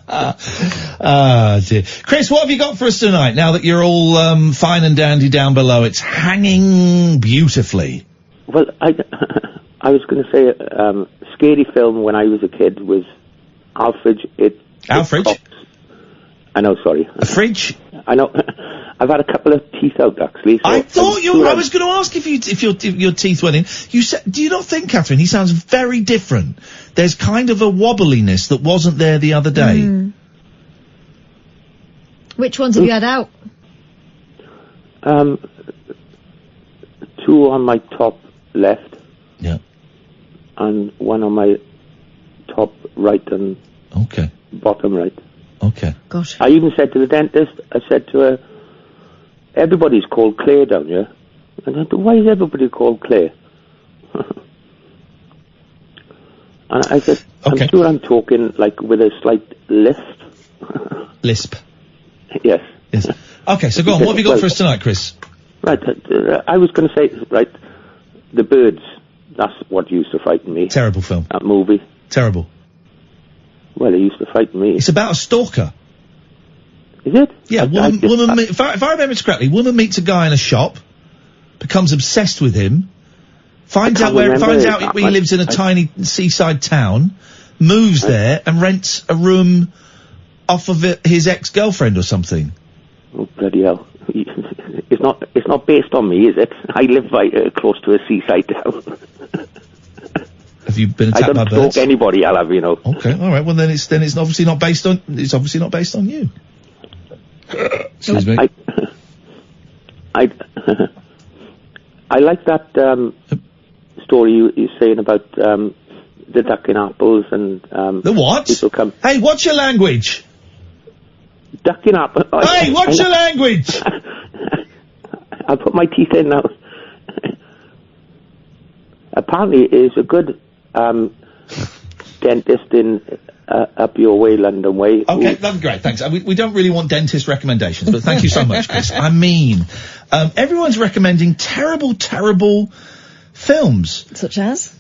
Ah, dear. Chris, what have you got for us tonight, now that you're all, fine and dandy down below? It's hanging beautifully. Well, I was going to say, scary film when I was a kid was Alfred. Alfred? I know, sorry. A fridge? I know. I've had a couple of teeth out, actually. So I thought I was going to ask if your teeth went in. You said, do you not think, Catherine, he sounds very different? There's kind of a wobbliness that wasn't there the other day. Which ones have you had out? 2 on my top left. Yeah. And 1 on my top right and bottom right. Okay. Gosh. I even said to the dentist, I said to her, everybody's called Claire down here. And I said, why is everybody called Claire? And I said, I'm sure I'm talking like with a slight lisp. Lisp. Yes. Okay, so go on. What have you got for us tonight, Chris? Right, I was going to say, right, The Birds. That's what used to frighten me. Terrible film. That movie. Terrible. Well, it used to frighten me. It's about a stalker. Is it? Yeah, if I remember it correctly, woman meets a guy in a shop, becomes obsessed with him, finds out he lives in a tiny seaside town, moves there and rents a room off of his ex-girlfriend or something. Oh, bloody hell. It's not based on me, is it? I live close to a seaside town. Have you been attacked by birds? I don't stalk anybody, I'll have, you know. Okay, all right. Well, then it's obviously not based on. It's obviously not based on you. Excuse me. I like that story you're saying about the duck in apples and the what? People come. Hey, what's your language? Duck in apple. Hey, what's your language? I'll put my teeth in now. Apparently, it's a good dentist in up your way, London way. Okay, that's great, thanks. We don't really want dentist recommendations, but thank you so much, Chris. I mean, everyone's recommending terrible, terrible films. Such as?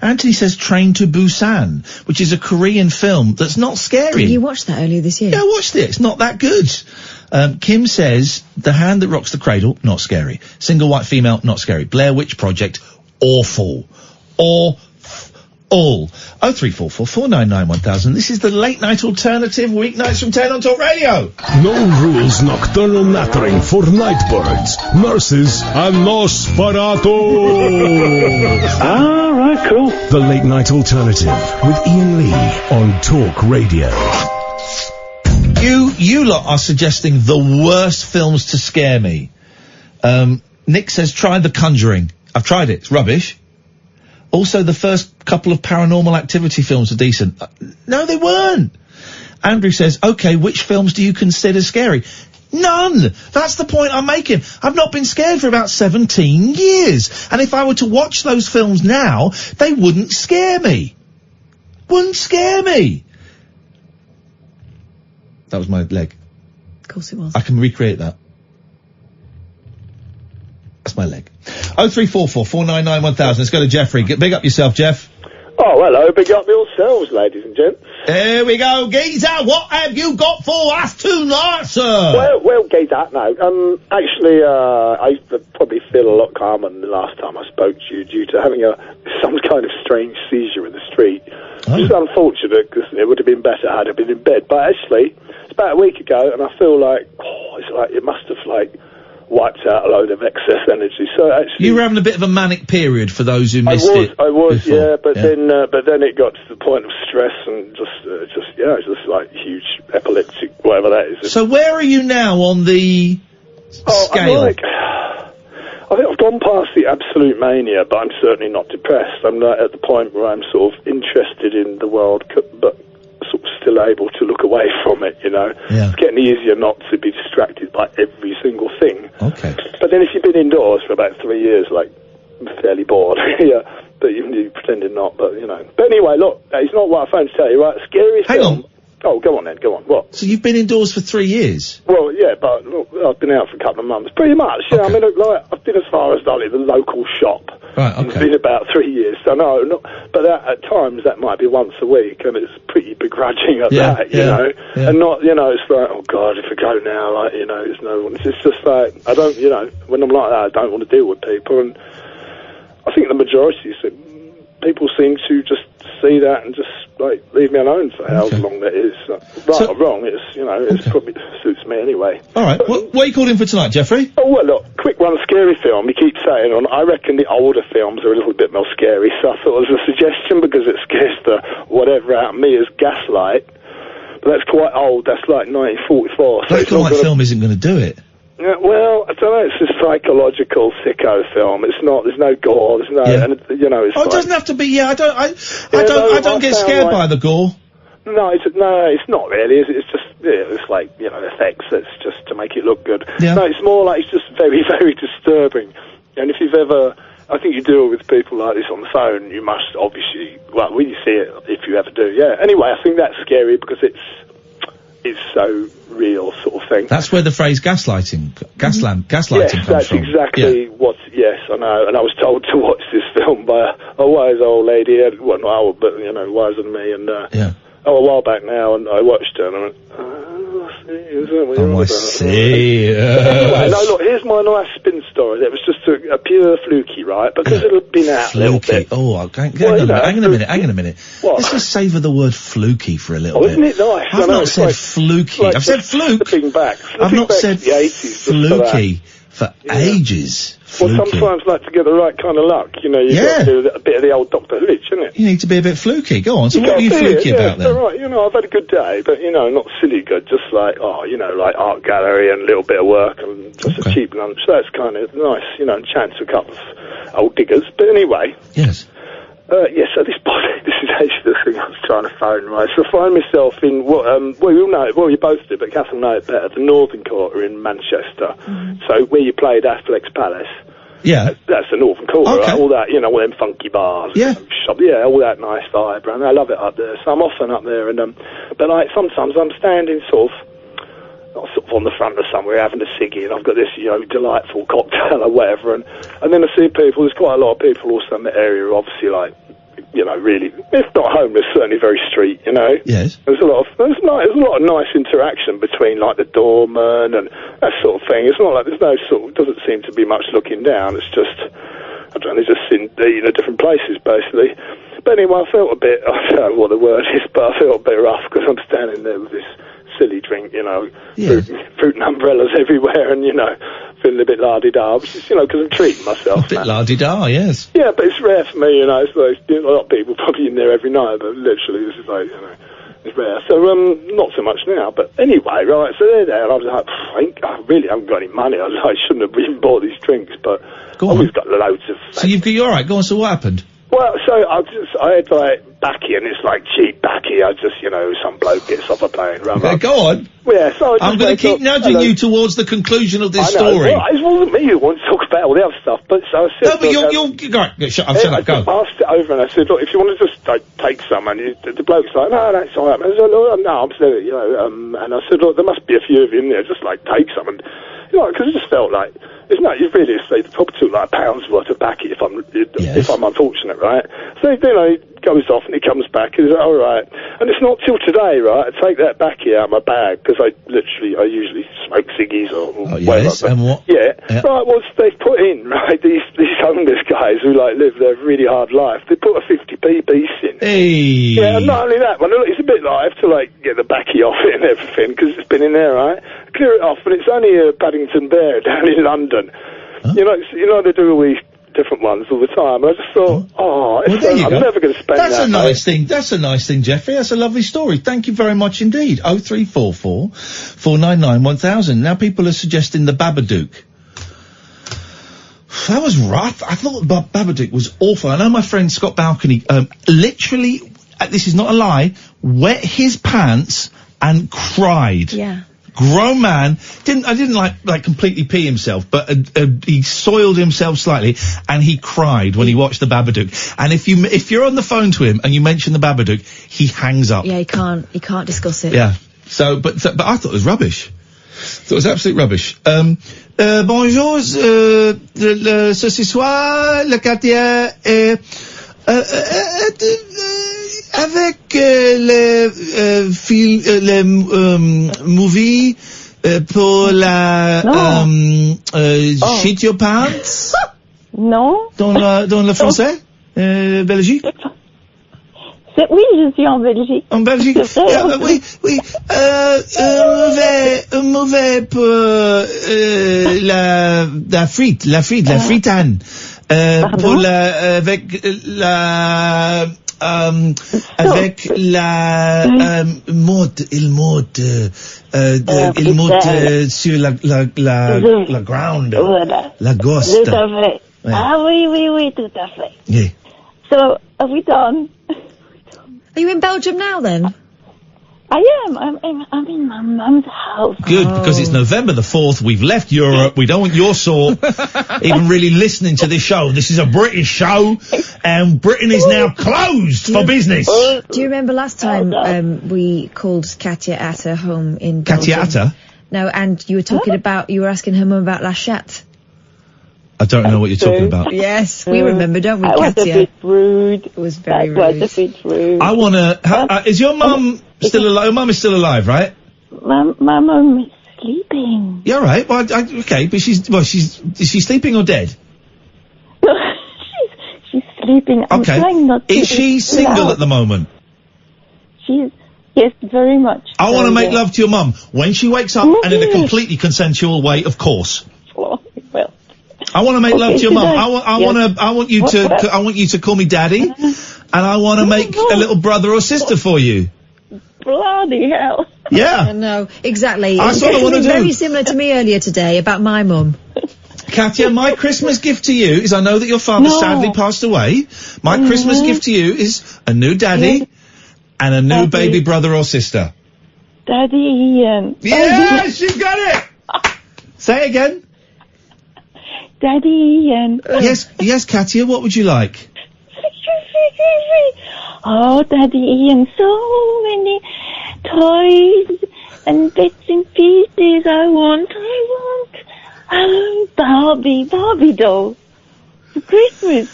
Anthony says Train to Busan, which is a Korean film that's not scary. You watched that earlier this year? Yeah, I watched it. It's not that good. Kim says The Hand That Rocks the Cradle, not scary. Single White Female, not scary. Blair Witch Project, awful. All. 0344 499 1000. This is the late night alternative, weeknights from 10 on Talk Radio. No rules nocturnal nattering for nightbirds, nurses, and Nosferatu. All right, cool. The late night alternative with Iain Lee on Talk Radio. You lot are suggesting the worst films to scare me. Nick says try The Conjuring. I've tried it. It's rubbish. Also, the first couple of Paranormal Activity films are decent. No, they weren't. Andrew says, okay, which films do you consider scary? None! That's the point I'm making. I've not been scared for about 17 years. And if I were to watch those films now, they wouldn't scare me. Wouldn't scare me. That was my leg. Of course it was. I can recreate that. That's my leg. 0344 499 1000. Let's go to Jeffrey. Big up yourself, Jeff. Oh, hello. Big up yourselves, ladies and gents. There we go, Geezer. What have you got for us tonight, sir? Well, Geezer, no. Actually, I probably feel a lot calmer than the last time I spoke to you due to having some kind of strange seizure in the street. Which is unfortunate because it would have been better had I been in bed. But actually, it's about a week ago and I feel like, it's like it must have wiped out a load of excess energy. So actually, you were having a bit of a manic period for those who missed it. I was, before. Yeah. But then it got to the point of stress and it's just like huge epileptic, whatever that is. So where are you now on the scale? I think I've gone past the absolute mania, but I'm certainly not depressed. I'm not at the point where I'm sort of interested in the world, but sort of still able to look away from it, you know. Yeah. It's getting easier not to be distracted by every single thing. Okay. But then if you've been indoors for about 3 years, like, I'm fairly bored, yeah, but you pretended not, but, you know. But anyway, look, it's not what I phoned to tell you, right? Scariest Hang film... on. Oh, go on then, go on. What? So you've been indoors for 3 years? Well, yeah, but look, I've been out for a couple of months. Pretty much, yeah. Okay. I mean, like, I've been as far as the local shop. Right, okay. It's been about 3 years, so no, but at times that might be once a week, and it's pretty begrudging at that, you know? Yeah. And not, you know, it's like, oh God, if I go now, like, you know, there's no one. It's just like, I don't, you know, when I'm like that, I don't want to deal with people, and I think the majority people seem to just see that and just like leave me alone for however long that is. Right or wrong, it's it's probably suits me anyway. All right, what are you called in for tonight, Jeffrey? Oh well, look, quick one, scary film. You keep saying on. I reckon the older films are a little bit more scary, so I thought it was a suggestion because it scares the whatever out of me as Gaslight. But that's quite old. That's like 1944. So Black and white film isn't going to do it. Yeah, well, I don't know. It's a psychological sicko film. It's not. There's no gore. There's no. And, it's it doesn't have to be. Yeah, I don't get scared by the gore. No, it's not really. It's just it's like effects. It's just to make it look good. Yeah. No, it's more like it's just very, very disturbing. And if you've ever, I think you deal with people like this on the phone, you must obviously. Well, when you see it, if you ever do, yeah. Anyway, I think that's scary because it's so real, sort of thing. That's where the phrase gaslighting comes from. Yes, that's exactly what. Yes, I know. And I was told to watch this film by a wise old lady. Well, not old, but wiser than me. And a while back now, and I watched her, and I went, I see. Anyway, no, look, here's my nice spin story. It was just a pure fluky, right? Because it had been out a little bit. Oh, hang on a minute. What? Let's just savour the word fluky for a little bit. Isn't it nice? I've not said fluky. I've said fluke. I've not said fluky for ages. Well, sometimes like to get the right kind of luck, you've got to do a bit of the old Dr. Who, isn't it? You need to be a bit fluky. Go on, so what are you fluky about then? Right, I've had a good day, but, not silly good, just like, like art gallery and a little bit of work and just a cheap lunch. So that's kind of nice, chance a couple of old diggers. But anyway. Yes. So this is actually the thing I was trying to phone, right? So I find myself in, you both do, but Catherine know it better, the Northern Quarter in Manchester. So where you played Affleck's Palace. Yeah. That's the Northern Quarter, right? All that, all them funky bars. Yeah. All that nice vibe, and I love it up there. So I'm often up there, and but like sometimes I'm standing sort of on the front of somewhere having a ciggy, and I've got this, delightful cocktail or whatever, and then I see people, there's quite a lot of people also in the area who obviously like, really, if not homeless, certainly very street, Yes. There's a lot of nice interaction between like the doorman and that sort of thing. It's not like there's no doesn't seem to be much looking down. It's just, I don't know, just in different places basically. But anyway, I felt a bit, I don't know what the word is, but I felt a bit rough because I'm standing there with this silly drink, fruit and umbrellas everywhere, and feeling a bit la-di-da, because I'm treating myself. A bit la-di-da, yes. Yeah, but it's rare for me, it's like, a lot of people probably in there every night, but literally this is like, it's rare. So, not so much now, but anyway, right, so they're there, and I was like, I really haven't got any money, I shouldn't have even bought these drinks, but I've always got loads of... So you're alright, go on, so what happened? Well, so I had like baccy, and it's like cheap baccy. I just, some bloke gets off a plane. Go on. Yeah, so I'm going to keep nudging you towards the conclusion of this story. Well, it wasn't me who wanted to talk about all the other stuff, but so I said... No, but you'll shut up, go. I passed it over and I said, look, if you want to just take some, and the bloke's like, no, that's all right. I said, no, I'm saying, and I said, look, there must be a few of you in there, just like take some, and because it just felt like, you really, they probably took like £1 worth of baccy if I'm unfortunate, right? So, he goes off and he comes back and he's like, all right. And it's not till today, right, I take that baccy out of my bag, because I usually smoke ciggies or whatever. Yes, and what? Yeah. Right, well, they've put in, right, these homeless guys who like live their really hard life, they put a 50p piece in. Hey. Yeah, and not only that, but it's a bit like, I have to like get the baccy off it and everything, because it's been in there, right? Clear it off, and it's only a Paddington Bear down in London. Huh? They do all these different ones all the time. And I just thought, I'm never going to spend that. That's a nice thing. That's a nice thing, Jeffrey. That's a lovely story. Thank you very much indeed. 0344 499 1000. Now people are suggesting the Babadook. That was rough. I thought Babadook was awful. I know my friend Scott Balcony, literally, this is not a lie, wet his pants and cried. Yeah. Grown man, didn't like completely pee himself, but he soiled himself slightly, and he cried when he watched the Babadook. And if you're on the phone to him and you mention the Babadook, he hangs up. Yeah, he can't discuss it. Yeah. But I thought it was rubbish. It was absolute rubbish. Bonjour, ce soir, le Katia, avec le movie pour la Shit Your Pants. Non. Dans le français. Belgique? Oui, je suis en Belgique. En Belgique? Oui. Mauvais pour la fritane. Pour avec la mode, il monte sur la ground, Voilà. la ghost. Tout à fait. Ouais. Ah oui, tout à fait. Yeah. So, are we done? Are you in Belgium now then? I am. I'm in my mum's house. Good, because it's November the 4th. We've left Europe. We don't want your sort even really listening to this show. This is a British show, and Britain is now closed for business. Do you remember last time we called Katia at her home in Belgium? Katia at her? No, and you were talking about, you were asking her mum about La Chatte. I don't know what you're talking about. Yes, we remember, don't we, Katia? That was a bit rude. It was very rude. That was a bit rude. I want to... is your mum still alive? Your mum is still alive, right? My mum is sleeping. Yeah, right. Well, okay, but is she sleeping or dead? she's sleeping. I'm trying not to... Is she single at the moment? Yes, very much. I want to make love to your mum when she wakes up, and in a completely consensual way, of course. Well... I want to make love to your mum. I want you to call me daddy, and I want to make a little brother or sister for you. Bloody hell. Yeah. No, exactly. That's what I want to do. Very similar to me earlier today about my mum. Katia, my Christmas gift to you is, I know that your father sadly passed away. My Christmas gift to you is a new daddy and a new baby brother or sister. Daddy Ian. Yeah, she's got it. Say it again. Daddy Ian. Yes, Katia, what would you like? Oh, Daddy Ian, so many toys and bits and pieces. I want Barbie doll for Christmas.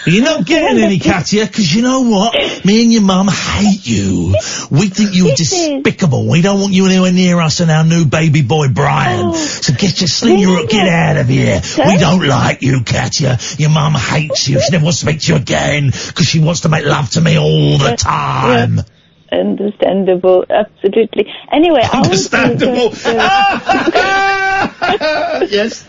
You're not getting any, Katia, because you know what? Me and your mum hate you. We think you're despicable. We don't want you anywhere near us and our new baby boy, Brian. So get your slinger up, get out of here. We don't like you, Katia. Your mum hates you. She never wants to speak to you again because she wants to make love to me all the time. Yeah. Understandable, absolutely. Anyway, understandable. Yes.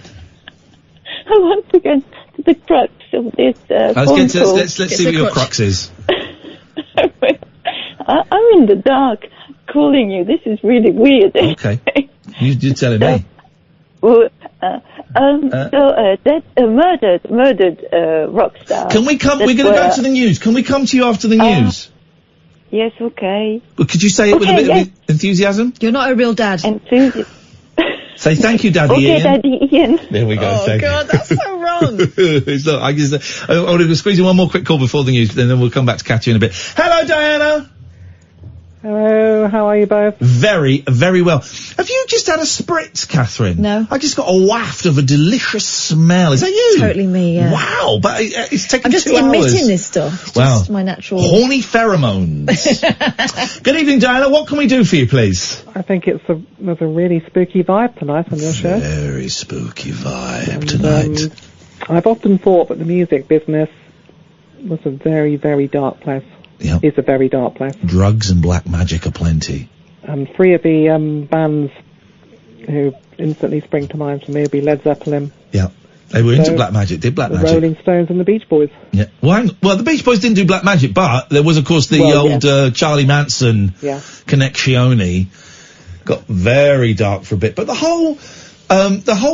I want to get to the crux of this let's see what your crux is. I'm in the dark calling you. This is really weird. Okay. You're telling me. That murdered rock star. Can we come? We're going to go to the news. Can we come to you after the news? Yes, okay. Well, could you say it with a bit of enthusiasm? You're not a real dad. Enthusiasm. Say thank you, Daddy Ian. Okay, Daddy Ian. There we go. Oh, God, that's so wrong. It's not, I want to squeeze in one more quick call before the news, then we'll come back to Katia in a bit. Hello, Diana. Hello, how are you both? Very, very well. Have you just had a spritz, Catherine? No. I just got a waft of a delicious smell. Is that you? Totally me, yeah. Wow, but it's taken 2 hours. I'm just emitting this stuff. It's just my natural... Horny pheromones. Good evening, Diana. What can we do for you, please? I think there's a really spooky vibe tonight on your show. Very spooky vibe tonight. I've often thought that the music business was a very, very dark place. Yep. Is a very dark place. Drugs and black magic are plenty. 3 of the bands who instantly spring to mind for me would be Led Zeppelin. Yeah. They were into black magic, did black magic. The Rolling Stones and the Beach Boys. Yeah. Well, the Beach Boys didn't do black magic, but there was, of course, the old Charlie Manson Connectione. Got very dark for a bit. But the whole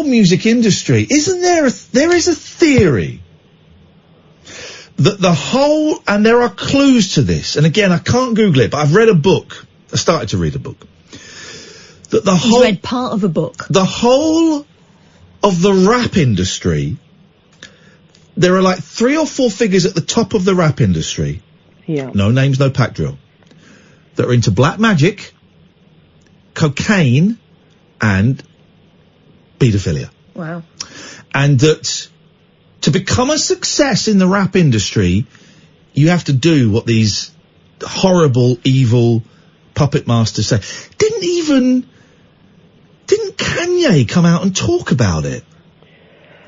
music industry, there is a theory that and there are clues to this, and again, I can't Google it, but I've read a book. I started to read a book. That You've read part of a book. The whole of the rap industry, there are like 3 or 4 figures at the top of the rap industry. Yeah. No names, no pack drill. That are into black magic, cocaine, and paedophilia. Wow. And that to become a success in the rap industry, you have to do what these horrible, evil puppet masters say. Didn't Kanye come out and talk about it?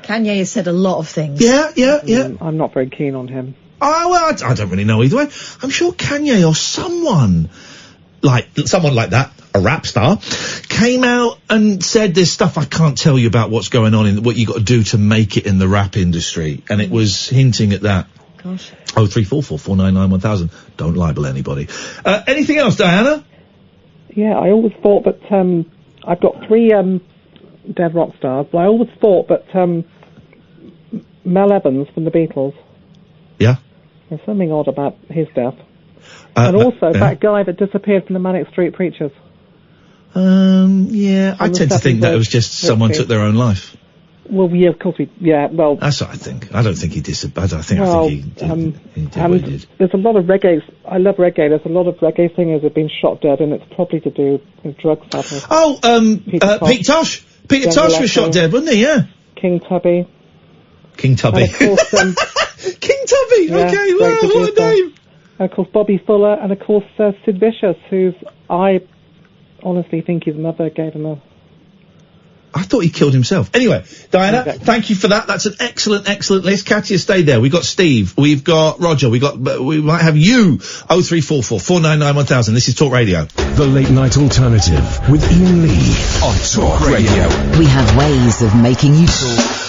Kanye has said a lot of things. Yeah. I'm not very keen on him. Oh, well, I don't really know either way. I'm sure Kanye or someone like that, a rap star, came out and said there's stuff I can't tell you about what's going on in what you got to do to make it in the rap industry, and it was hinting at that. Gosh. 03444991000. Don't libel anybody. Anything else, Diana? Yeah, I always thought that I've got 3 dead rock stars, but I always thought that Mel Evans from the Beatles. Yeah. There's something odd about his death. And also that guy that disappeared from the Manic Street Preachers. Yeah, I tend to think that it was just someone took their own life. Well, yeah, of course well... That's what I think. I don't think he disappeared. I think he did what he did. There's a lot of reggae. I love reggae. There's a lot of reggae singers who've been shot dead, and it's probably to do with drug sadness. Oh, Pete Tosh. Peter Tosh was shot dead, wasn't he? Yeah. King Tubby. And of course, King Tubby. Yeah, okay, wow, what a name. And of course, Bobby Fuller, and of course, Sid Vicious, who's I honestly think his mother gave him a... I thought he killed himself. Anyway, Diana, thank you for that. That's an excellent list. Katia, stay there. We've got Steve. We've got Roger. We might have you. 0344 499 1000. This is Talk Radio. The Late Night Alternative with Iain Lee on Talk Radio. We have ways of making you talk.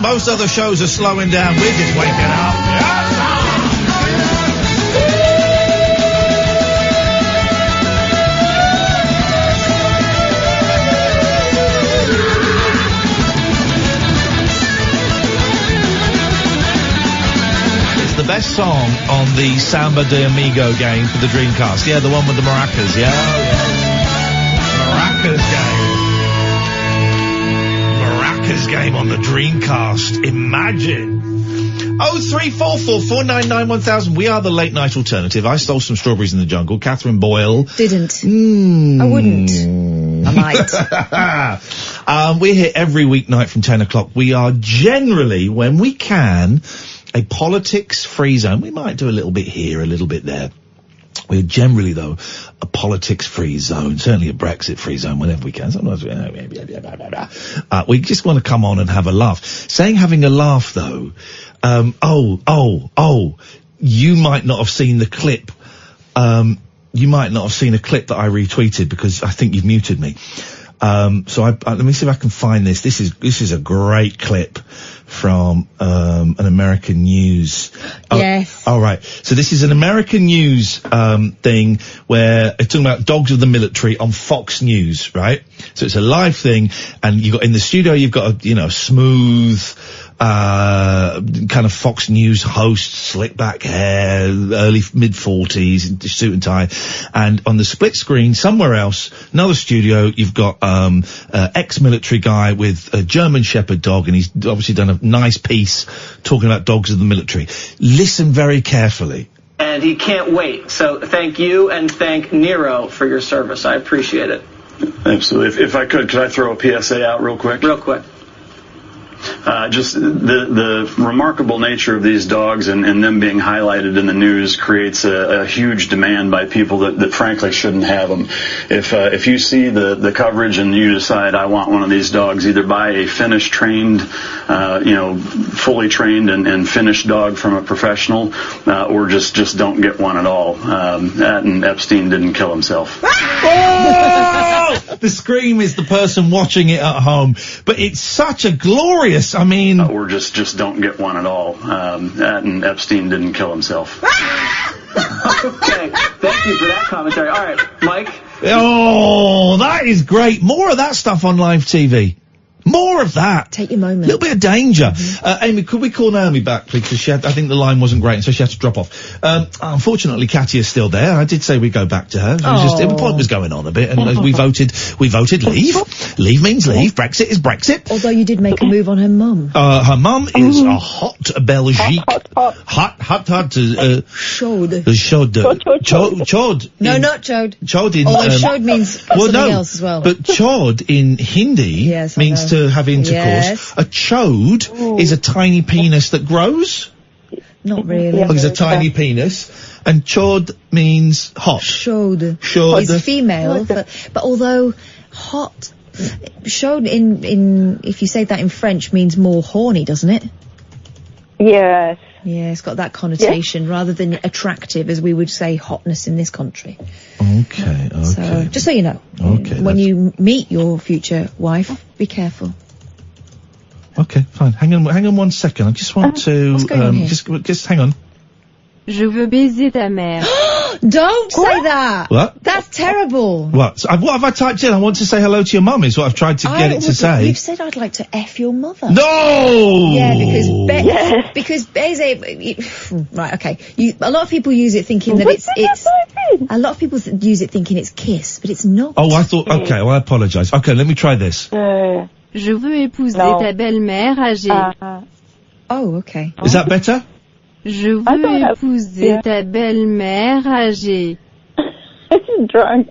Most other shows are slowing down. We're just waking up. It's the best song on the Samba de Amigo game for the Dreamcast. Yeah, the one with the maracas. Yeah. Maracas game. Game on the Dreamcast. Imagine. 0344 499 1000. We are the Late Night Alternative. I stole some strawberries in the jungle. Catherine Boyle didn't. I wouldn't. I might. We're here every weeknight from 10 o'clock. We are generally, when we can, a politics-free zone. We might do a little bit here, a little bit there. We're generally, though, a politics-free zone, certainly a Brexit-free zone whenever we can. Sometimes we just want to come on and have a laugh. Saying having a laugh, though, you might not have seen the clip. You might not have seen a clip that I retweeted because I think you've muted me. So let me see if I can find this. This is a great clip from an American news. Yes. All right. So this is an American news thing where it's talking about dogs of the military on Fox News, right? So it's a live thing, and you got in the studio, you've got a smooth kind of Fox News host, slick back hair, early mid-40s, suit and tie, and on the split screen somewhere else, another studio, you've got ex-military guy with a German Shepherd dog, and he's obviously done a nice piece talking about dogs of the military. Listen very carefully. And he can't wait. So thank you and thank Nero for your service. I appreciate it. Absolutely. If I could I throw a PSA out real quick? Real quick. Just the remarkable nature of these dogs and them being highlighted in the news creates a huge demand by people that frankly shouldn't have them. If you see the coverage and you decide I want one of these dogs, either buy a Finnish trained, fully trained and finished dog from a professional, or just don't get one at all. And Epstein didn't kill himself. Oh! The scream is the person watching it at home, but it's such a glorious. I mean, or just don't get one at all. And Epstein didn't kill himself. Okay, thank you for that commentary. All right, Mike. Oh, that is great. More of that stuff on live TV. More of that. Take your moment. A little bit of danger. Amy, could we call Naomi back, please? Because I think the line wasn't great, so she had to drop off. Unfortunately, Katia's still there. I did say we'd go back to her. The point was going on a bit, and we voted leave. Leave means leave. Brexit is Brexit. Although you did make a move on her mum. Her mum is a hot Belgique. Hot. Chaude. Chaude. No, not chaude. Chaude in... Although chaude means something else as well. But chaude in Hindi means to have intercourse. Yes. A chode is a tiny penis that grows. Not really. It's a tiny penis. And chode means hot. Chode. Chode. It's female, but although hot, chode in if you say that in French means more horny, doesn't it? Yes. Yeah, it's got that connotation rather than attractive, as we would say hotness in this country. Okay. So, just so you know, when you meet your future wife, be careful. Okay, fine. Hang on 1 second. I just want to... What's going on here? Just hang on. Je veux baiser ta mère. Don't say that! What? That's terrible. What? What have I typed in? I want to say hello to your mum is what I've tried to get it to say. You've said I'd like to F your mother. No! Yeah, because baiser... Right, okay. A lot of people use it thinking that it's... A lot of people use it thinking it's kiss, but it's not. Oh, I thought... Okay, well, I apologise. Okay, let me try this. Je veux épouser ta belle-mère âgée. Oh, okay. Is that better? Je veux épouser ta belle-mère âgée. I'm drunk.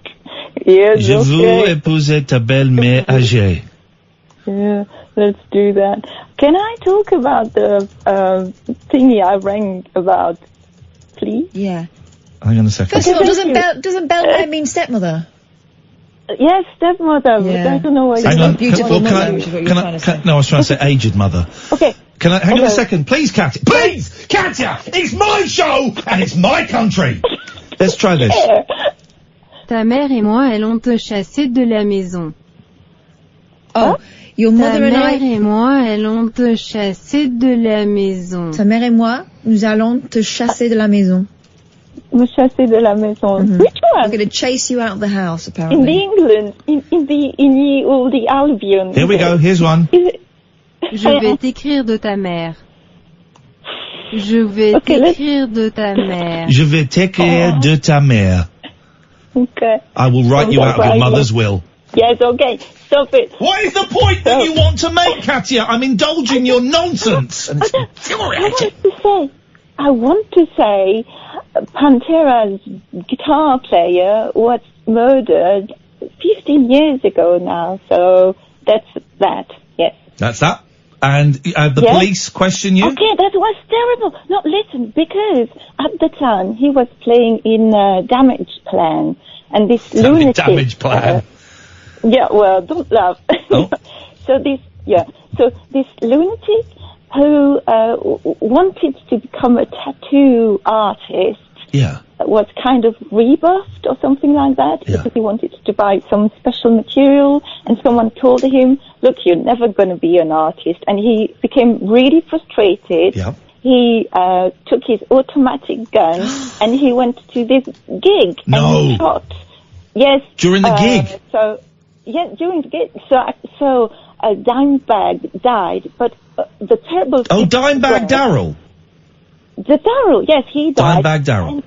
Yes, Je veux épouser ta belle-mère âgée. Yeah, let's do that. Can I talk about the thingy I rang about, please? Yeah. Hang on a second. First of all, doesn't belle-mère mean stepmother? Yes, stepmother. Yeah. But I don't know what Hang on. Beautiful mother, which is what you're trying to say. No, I was trying to say aged mother. Okay. Can I hang on a second, please, Katia? Please, Katia! It's my show and it's my country. Let's try this. Ta mère et moi allons te chasser de la maison. Oh, your mother and I. Ta mère et moi allons te chasser de la maison. Ta mère et moi, nous allons te chasser de la maison. Me chasser de la maison. Mm-hmm. Which one? We're going to chase you out of the house, apparently. In England, in the Albion. Here we go. Here's one. Je vais t'écrire de ta mère. Je vais t'écrire de ta mère. Je vais t'écrire de ta mère. Okay. I will write you out of your mother's will. Yes, okay. Stop it. What is the point that you want to make, Katia? I'm indulging your nonsense. And it's infuriating. I want to say Pantera's guitar player was murdered 15 years ago now, so that's that, yes. That's that. And the police question you? Okay, that was terrible. No, listen, because at the time he was playing in Damage Plan, and this lunatic... Damage Plan? Yeah, well, don't laugh. Oh. So this lunatic who wanted to become a tattoo artist was kind of rebuffed or something like that because he wanted to buy some special material, and someone told him, look, you're never going to be an artist, and he became really frustrated. He took his automatic gun and he went to this gig and he shot. Yes. During the gig? During the gig. So Dimebag died, but the terrible... Oh, Dimebag Darrell? The Darrell, yes, he died. Dimebag Darrell.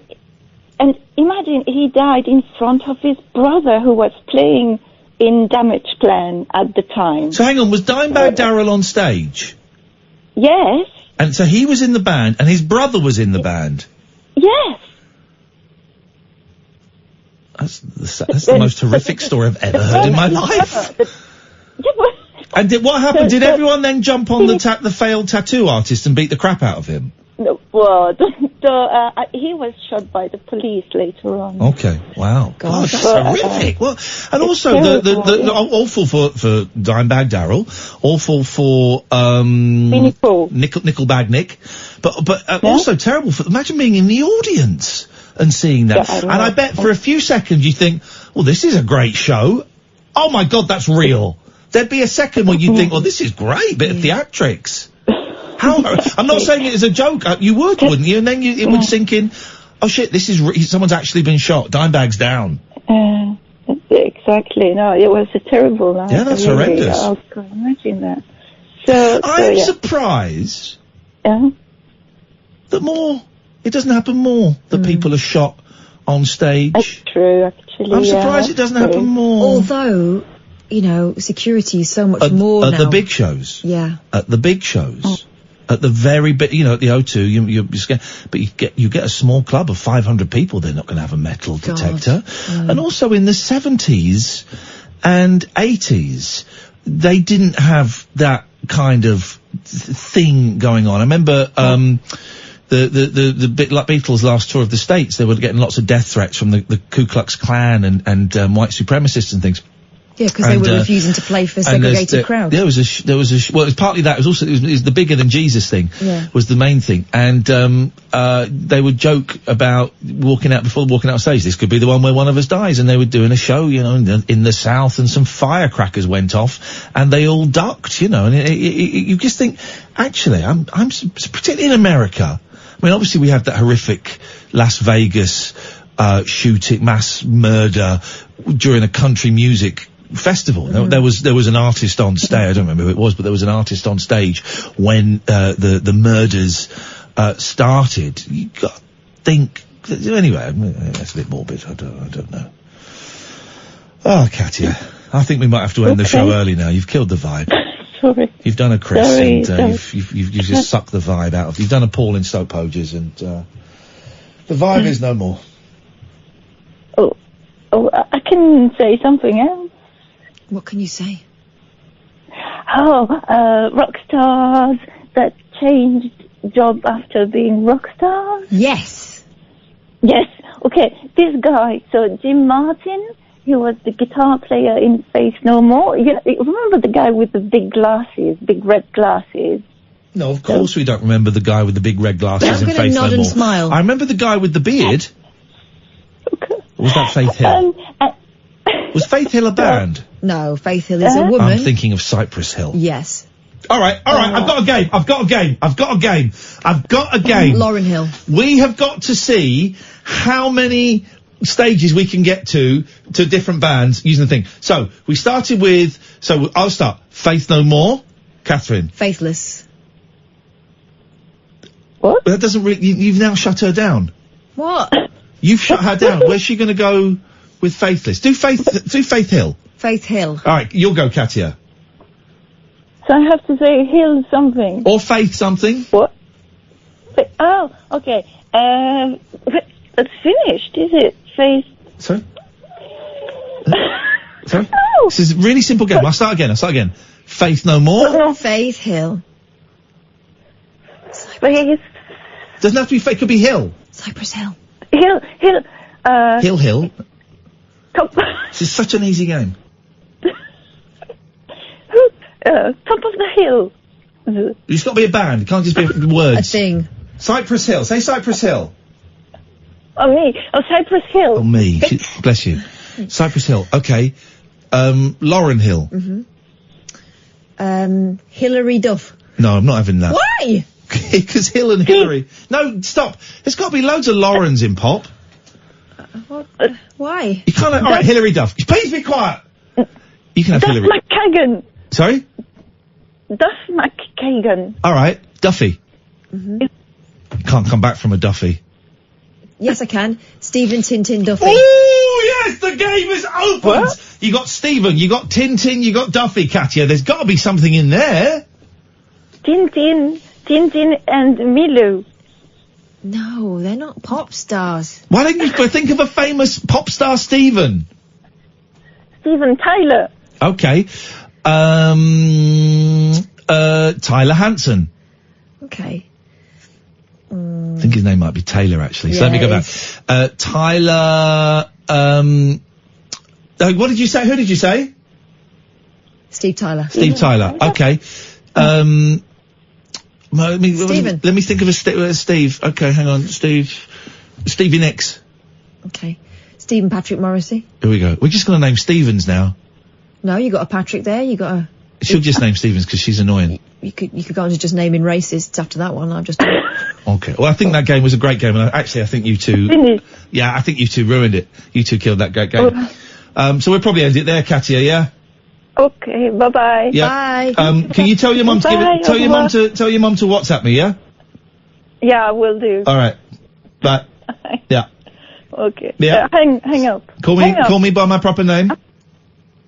And imagine he died in front of his brother who was playing in Damage Plan at the time. So hang on, was Dimebag Darrell on stage? Yes. And so he was in the band, and his brother was in the band? Yes. That's the most horrific story I've ever heard in my life. And what happened? Did everyone then jump on the failed tattoo artist and beat the crap out of him? No, well, he was shot by the police later on. Okay, wow. God, that's horrific. Well, and also the awful for Dimebag Darrell, awful for Nickelbag Nick, but also terrible for. Imagine being in the audience and seeing that. And I bet for a few seconds you think, well, this is a great show. Oh my God, that's real. There'd be a second where you'd think, well, this is great, bit of theatrics. I'm not saying it as a joke. You would, wouldn't you? And then it would sink in. Oh shit! This is someone's actually been shot. Dimebag's down. Exactly. No, it was a terrible night. Yeah, that's horrendous. I can imagine that. So I'm surprised. That it doesn't happen more. That people are shot on stage. That's true. Actually, I'm surprised it doesn't happen more. Although, you know, security is so much more now. At the big shows. Yeah. At the big shows. At the very big, you know, at the O2, you're scared, but you get a small club of 500 people, they're not going to have a metal detector. And also in the 70s and 80s, they didn't have that kind of thing going on. I remember, the Beatles' last tour of the States, they were getting lots of death threats from the Ku Klux Klan and white supremacists and things. Yeah, because they were refusing to play for segregated crowds. There was well, it was partly that. It was the bigger than Jesus thing. Yeah. Was the main thing. And, they would joke about before walking out stage. This could be the one where one of us dies. And they were doing a show, you know, in the South, and some firecrackers went off and they all ducked, you know, and you just think, actually, I'm particularly in America. I mean, obviously we had that horrific Las Vegas, shooting, mass murder during a country music festival. There was an artist on stage. I don't remember who it was, but there was an artist on stage when the murders started. You got to think. Anyway, that's a bit morbid. I don't know. Oh, Katia, I think we might have to end the show early now. You've killed the vibe. Sorry. You've done a Chris, and you've just sucked the vibe out of. You've done a Paul in Stoke Poges, and the vibe is no more. Oh, I can say something else. What can you say? Rock stars that changed job after being rock stars? Yes. Yes. Okay, this guy, so Jim Martin, he was the guitar player in Faith No More. You remember the guy with the big glasses, big red glasses? No, of course we don't remember the guy with the big red glasses in Faith No More. I'm going to nod and smile. I remember the guy with the beard. Okay. Or was that Faith Hill? Was Faith Hill a band? No, Faith Hill is a woman. I'm thinking of Cypress Hill. Yes. All right. I've got a game. Lauryn Hill. We have got to see how many stages we can get to different bands using the thing. So we started with. So I'll start. Faith No More. Catherine. Faithless. What? But that doesn't really. You've now shut her down. What? You've shut her down. Where's she going to go with Faithless? Do Faith Hill. Faith Hill. All right, you'll go, Katia. So I have to say Hill something. Or Faith something. What? Oh, okay. It's finished, is it? Faith. Sorry? Sorry? Oh. This is a really simple game. I'll start again. Faith No More? Faith Hill. Faith. Doesn't have to be Faith, it could be Hill. Cypress Hill. Hill. Hill. This is such an easy game. Top of the Hill. It's got to be a band. It can't just be words. A thing. Cypress Hill. Say Cypress Hill. Oh, me. Oh, Cypress Hill. Oh, me. Bless you. Cypress Hill. Okay. Lauren Hill. Hilary Duff. No, I'm not having that. Why? Because Hill and Hillary. No, stop. There's got to be loads of Laurens in pop. Why? You can't have... All right, Hilary Duff. Please be quiet. You can have Duff Hillary. McKagan. Sorry? Duff McKagan. All right. Duffy. Can't come back from a Duffy. Yes, I can. Stephen Tintin Duffy. Oh, yes, the game is opened. What? You got Stephen, you got Tintin, you got Duffy, Katia. There's got to be something in there. Tintin and Milou. No, they're not pop stars. Why don't you think of a famous pop star, Stephen? Steven Tyler. Okay. Tyler Hanson. Okay. I think his name might be Taylor, actually. So let me go back. Tyler, what did you say? Who did you say? Steve Tyler. Steve Tyler. Okay. Stephen. Let me think of a Steve. Okay, hang on. Stevie Nicks. Okay. Stephen Patrick Morrissey. Here we go. We're just going to name Stevens now. No, you got a Patrick there. You got a. She'll just name Stevens because she's annoying. You could go on to just naming racists after that one. I've just. Okay. Well, I think that game was a great game, and I think you two. Yeah, I think you two ruined it. You two killed that great game. So we'll probably end it there, Katia. Yeah. Okay. Bye bye. Yeah. Bye. Can you tell your mum to tell your mum to WhatsApp me? Yeah. Yeah, I will do. All right. Bye. Yeah. Okay. Yeah. Hang up. Call me by my proper name.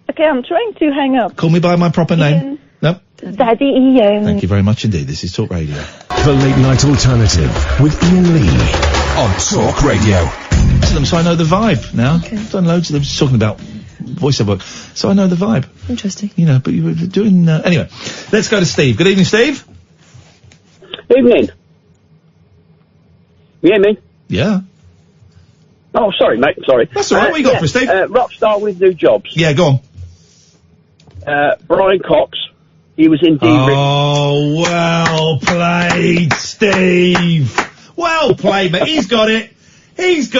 Okay, I'm trying to hang up. Call me by my proper name. No. Daddy Iain. Thank you very much indeed. This is Talk Radio. The Late Night Alternative with Iain Lee on Talk Radio. So I know the vibe now. Okay. I've done loads of them just talking about voiceover work. So I know the vibe. Interesting. You know, but you were doing... anyway, let's go to Steve. Good evening, Steve. Evening. You hear me? Yeah. Oh, sorry, mate. Sorry. That's all right. What you got for us, Steve? Rockstar with new jobs. Yeah, go on. Brian Cox. He was in D-Ring. Oh, well played, Steve. Well played, mate. He's got it. Of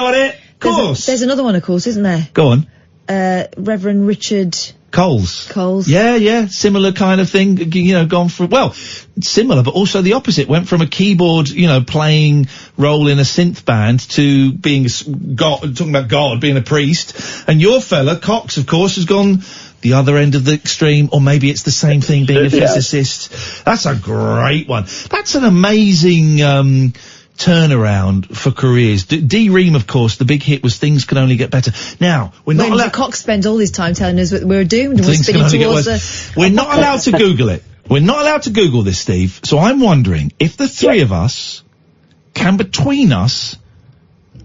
course. There's another one, of course, isn't there? Go on. Reverend Richard... Coles. Yeah. Similar kind of thing. You know, gone from... Well, similar, but also the opposite. Went from a keyboard, playing role in a synth band to being God, talking about God, being a priest. And your fella, Cox, of course, has gone... the other end of the extreme, or maybe it's the same thing, being a physicist. That's a great one. That's an amazing turnaround for careers. D-Ream, of course, the big hit was Things Can Only Get Better. Now, we're not allowed... Cox spends all his time telling us that we're doomed and we're spinning towards We're not allowed to Google it. We're not allowed to Google this, Steve. So I'm wondering if the three of us can, between us...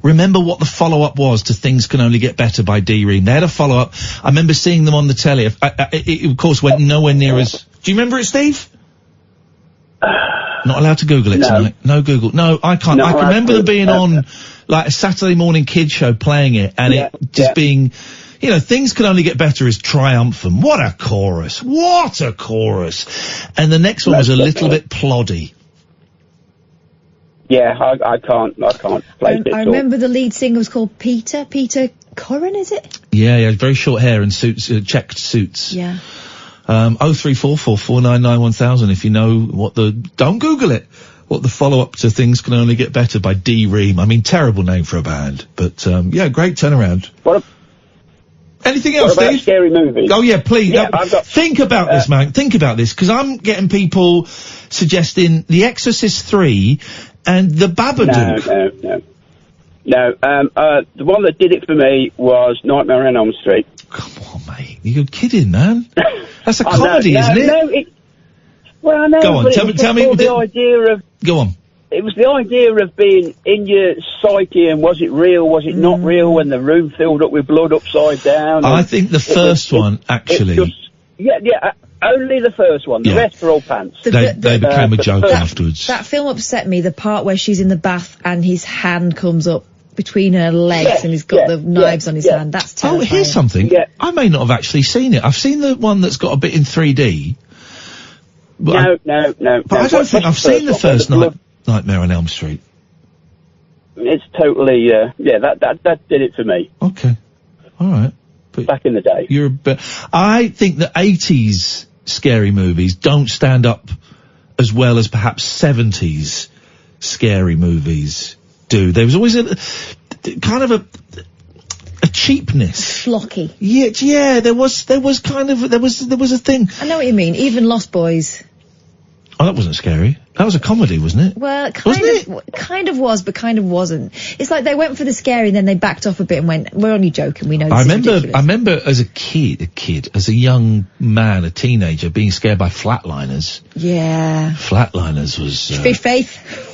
remember what the follow-up was to Things Can Only Get Better by D-Ream. They had a follow-up. I remember seeing them on the telly. It of course, went nowhere near as... Do you remember it, Steve? Not allowed to Google it tonight. No Google. No, I can't. I can remember them being on, like, a Saturday morning kid show playing it, and it just being... Things Can Only Get Better is triumphant. What a chorus. And the next one was a little bit ploddy. Yeah, I can't play it. I remember the lead singer was called Peter Curran, is it? Yeah, very short hair and suits, checked suits. Yeah. 03444991000 if you know what don't Google it, what the follow-up to Things Can Only Get Better by D-Ream. I mean, terrible name for a band, but, great turnaround. Anything else, Steve? Scary movies. Oh, yeah, please. Think about this, man. Think about this, because I'm getting people suggesting The Exorcist 3 and The Babadook. No. The one that did it for me was Nightmare on Elm Street. Come on, mate. You're kidding, man. That's a comedy, isn't it? No, well, I know. Go on, tell me the idea of... Go on. It was the idea of being in your psyche, and was it real, was it not real, when the room filled up with blood upside down? I think the first one, actually... Only the first one. The rest are all pants. They became a joke afterwards. That film upset me, the part where she's in the bath and his hand comes up between her legs and he's got the knives on his hand. That's terrifying. Oh, here's something. I may not have actually seen it. I've seen the one that's got a bit in 3D. No. But I don't think I've seen the first Nightmare on Elm Street. It's totally, that did it for me. Okay. All right. But back in the day. I think the 80s scary movies don't stand up as well as perhaps 70s scary movies do. There was always a cheapness. Flocky. Yeah, there was a thing. I know what you mean, even Lost Boys. Oh, that wasn't scary. That was a comedy, wasn't it? Well, kind of was, but kind of wasn't. It's like they went for the scary and then they backed off a bit and went, we're only joking, we know this is ridiculous. I remember as a kid, as a young man, a teenager, being scared by Flatliners. Yeah. Flatliners was... Faith.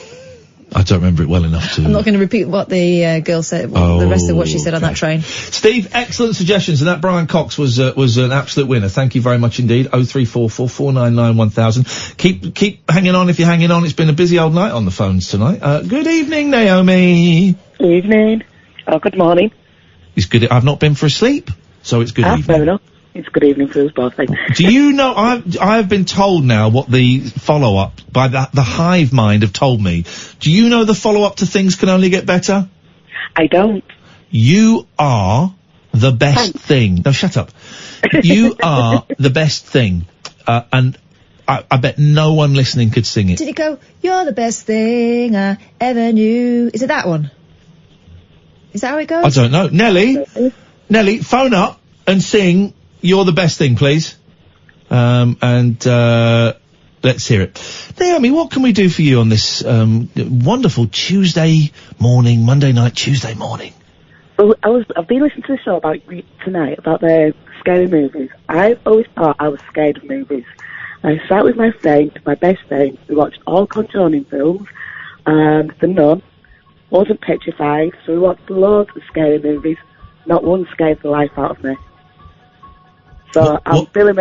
I don't remember it well enough to... I'm not going to repeat what the girl said, the rest of what she said on that train. Steve, excellent suggestions, and that Brian Cox was an absolute winner. Thank you very much indeed. 0344 499 1000. Keep hanging on if you're hanging on. It's been a busy old night on the phones tonight. Good evening, Naomi. Evening. Oh, good morning. It's good. I've not been for a sleep, so it's good evening. Fair enough. It's good evening for us both. Do you know, I've been told now what the follow-up by the hive mind have told me. Do you know the follow-up to Things Can Only Get Better? I don't. You are the best thing. No, shut up. You are the best thing. And I bet no one listening could sing it. Did it go, you're the best thing I ever knew? Is it that one? Is that how it goes? I don't know. Nelly, phone up and sing You're the Best Thing, please. Let's hear it. Naomi, what can we do for you on this wonderful Tuesday morning, Monday night, Tuesday morning? Well, I've been listening to the show about tonight, about the scary movies. I've always thought I was scared of movies. I sat with my best friend, we watched all Conjuring films, The Nun, wasn't petrified, so we watched loads of scary movies, not one scared the life out of me. So I'm feeling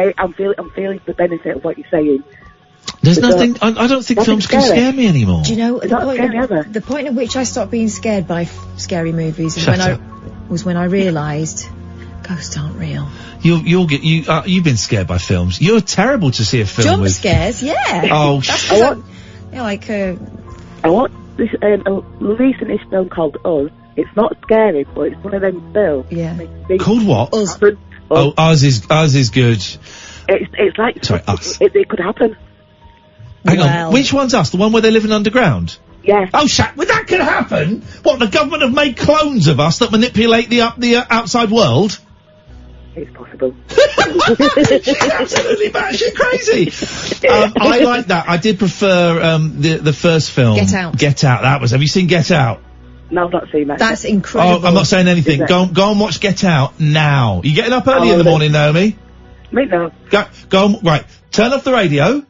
the benefit of what you're saying. There's nothing. I don't think films can scare me anymore. Do you know the point at which I stopped being scared by scary movies was when I realised ghosts aren't real. You've been scared by films. You're terrible to see a film jump with scares. Yeah. Oh, I want this recent film called Us. It's not scary, but it's one of them films. Yeah. Called what? Us. Oh, ours is good. It's like sorry, Us. It could happen. Hang on, which one's Us? The one where they're living underground? Yeah. Oh, well, that could happen. What, the government have made clones of us that manipulate the outside world? It's possible. She's absolutely batshit crazy. I like that. I did prefer the first film. Get Out. Have you seen Get Out? No, I've not seen that. That's incredible. Oh, I'm not saying anything. Go and watch Get Out now. You getting up early in the morning, Naomi? Right now. Go on, right. Turn off the radio.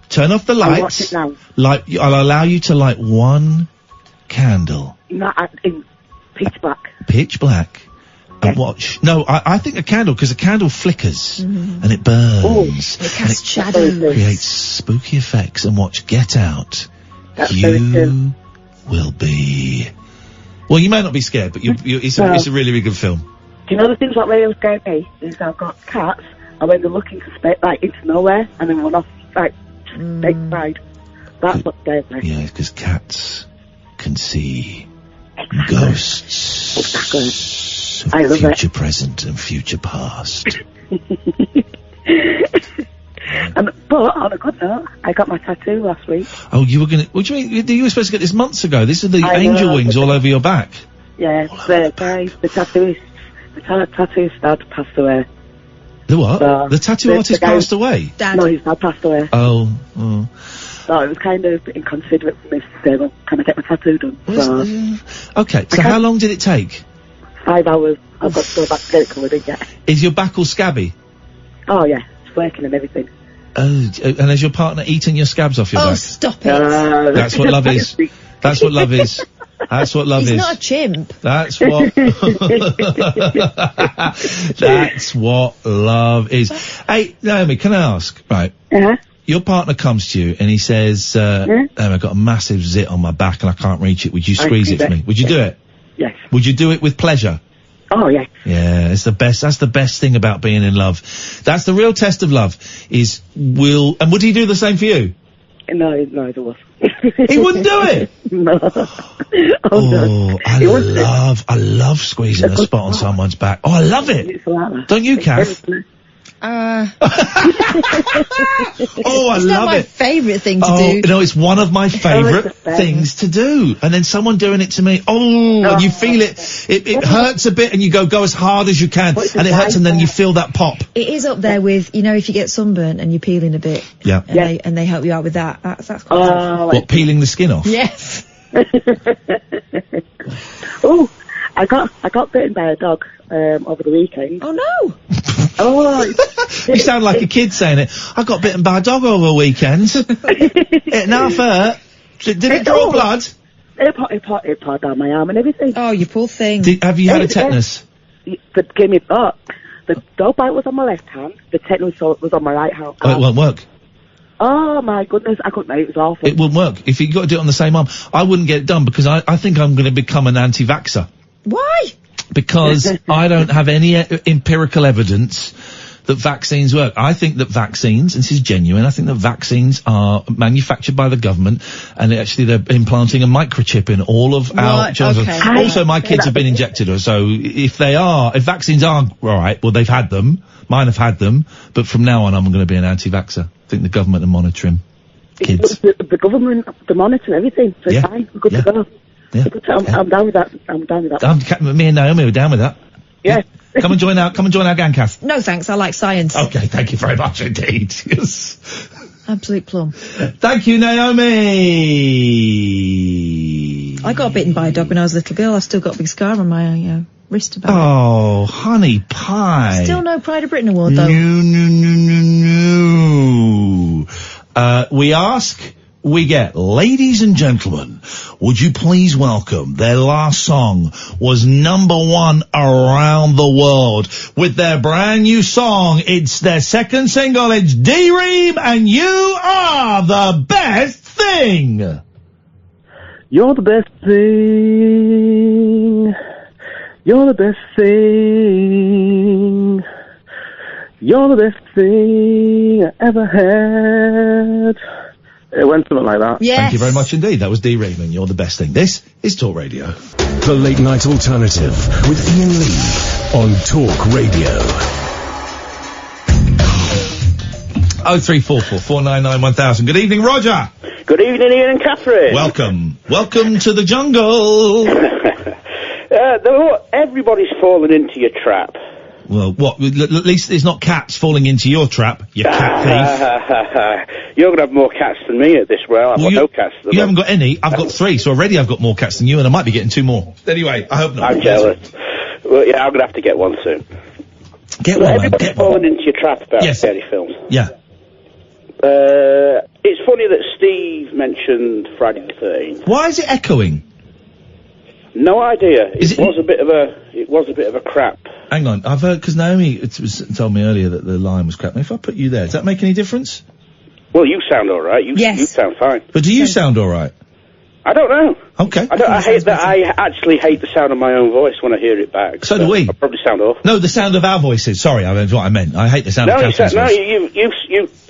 Turn off the lights. I'll watch it now. I'll allow you to light one candle. Not in pitch black. Pitch black. And watch. No, I think a candle, because a candle flickers and it burns. It casts shadows. Creates spooky effects. And watch Get Out. That's you will be. Well, you may not be scared, but it's a really, really good film. Do you know the things that really scare me? Is I've got cats, and when they're looking into nowhere, and then run off big side. That's what scares me. Yeah, because cats can see ghosts. Exactly. I love future present and future past. But on a good note, I got my tattoo last week. Oh, you were gonna? What do you mean? You were supposed to get this months ago. This is the angel wings all over your back. Yeah, the tattooist dad passed away. The what? The tattoo artist passed away? Dad. No, his dad passed away. Oh. So it was kind of inconsiderate for me to say, well, can I get my tattoo done? Okay, so how long did it take? 5 hours. I've got to go back to get it covered in yet. Is your back all scabby? Oh, yeah. It's working and everything. Oh, and has your partner eaten your scabs off your back? Oh, stop it. That's what love is. That's what love is. That's what love is. He's not a chimp. That's what. That's what love is. Hey, Naomi, can I ask? Right. Your partner comes to you and he says, I've got a massive zit on my back and I can't reach it. Would you squeeze it for me? Would you do it? Yes. Would you do it with pleasure? Oh, yes. Yeah, it's the best. That's the best thing about being in love. That's the real test of love. And would he do the same for you? No, it was. He wouldn't do it. No. I love squeezing a spot on someone's back. Oh, I love it. Don't you, Kath? I love not my it. favourite thing to do. No, it's one of my favourite things to do. And then someone doing it to me, and you feel it. It hurts a bit and you go as hard as you can. And it hurts and then you feel that pop. It is up there with, if you get sunburnt and you're peeling a bit. Yeah. And they help you out with that. That's quite What, peeling the skin off? Yes. I got bitten by a dog over the weekend. Oh no! You sound like a kid saying it. I got bitten by a dog over the weekend. It half hurt. Did it draw blood? It poured down my arm and everything. Oh, you poor thing. Have you had a tetanus? Give me that. The dog bite was on my left hand. The tetanus was on my right hand. Oh, it won't work. Oh my goodness, I couldn't. It was awful. It wouldn't work. If you got to do it on the same arm, I wouldn't get it done because I think I'm going to become an anti-vaxxer. Why? Because I don't have any empirical evidence that vaccines work. I think that vaccines, and this is genuine, I think that vaccines are manufactured by the government and they're implanting a microchip in all of our children. Okay. Also, my kids have been injected, so if vaccines are alright, well, they've had them. Mine have had them, but from now on I'm going to be an anti-vaxxer. I think the government are monitoring kids. The government, they're monitoring everything, so it's fine. We're good to go. Yeah. I'm down with that. Me and Naomi are down with that. Yeah. Come and join our gang, Kath. No thanks, I like science. Okay, thank you very much indeed. Yes. Absolute plum. Thank you, Naomi. I got bitten by a dog when I was a little girl. I've still got a big scar on my wrist about it. Oh, honey pie. Still no Pride of Britain award though. No. We ask, we get. Ladies and gentlemen, would you please welcome their last song was #1 around the world with their brand new song. It's their second single. It's D-Ream and You Are the Best Thing. You're the best thing. You're the best thing. You're the best thing I ever had. It went something like that. Yes. Thank you very much indeed. That was D-Ream and You're the Best Thing. This is Talk Radio. The Late Night Alternative with Iain Lee on Talk Radio. 0344 499 1000. Good evening, Roger. Good evening, Iain and Catherine. Welcome to the jungle. Everybody's fallen into your trap. Well, what? At least there's not cats falling into your trap, you cat thief. You're going to have more cats than me at this rate. I've got no cats. You haven't got any. I've got 3, so already I've got more cats than you, and I might be getting 2 more. Anyway, I hope not. I'm jealous. Well, yeah, I'm going to have to get one soon. Get one, Everybody's fallen into your trap about scary films. Yeah. It's funny that Steve mentioned Friday the 13th. Why is it echoing? No idea. It was a bit of a crap. Hang on, I've heard, because Naomi told me earlier that the line was crap. If I put you there, does that make any difference? Well, you sound alright. You sound fine. But do you sound alright? I don't know. Okay. I actually hate the sound of my own voice when I hear it back. So do we. I probably sound awful. No, the sound of our voices. Sorry, that's what I meant. I hate the sound of Catherine's voice.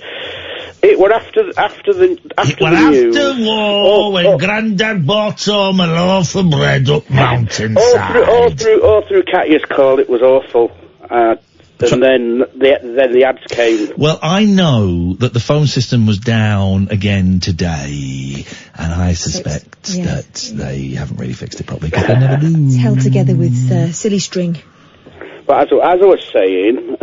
It were after the news. After war, when Grandad bought home a loaf of bread up mountainside. All through Katia's call, it was awful. And then the ads came. Well, I know that the phone system was down again today, and I suspect that they haven't really fixed it properly, because they never do. It's held together with silly string. But as I was saying,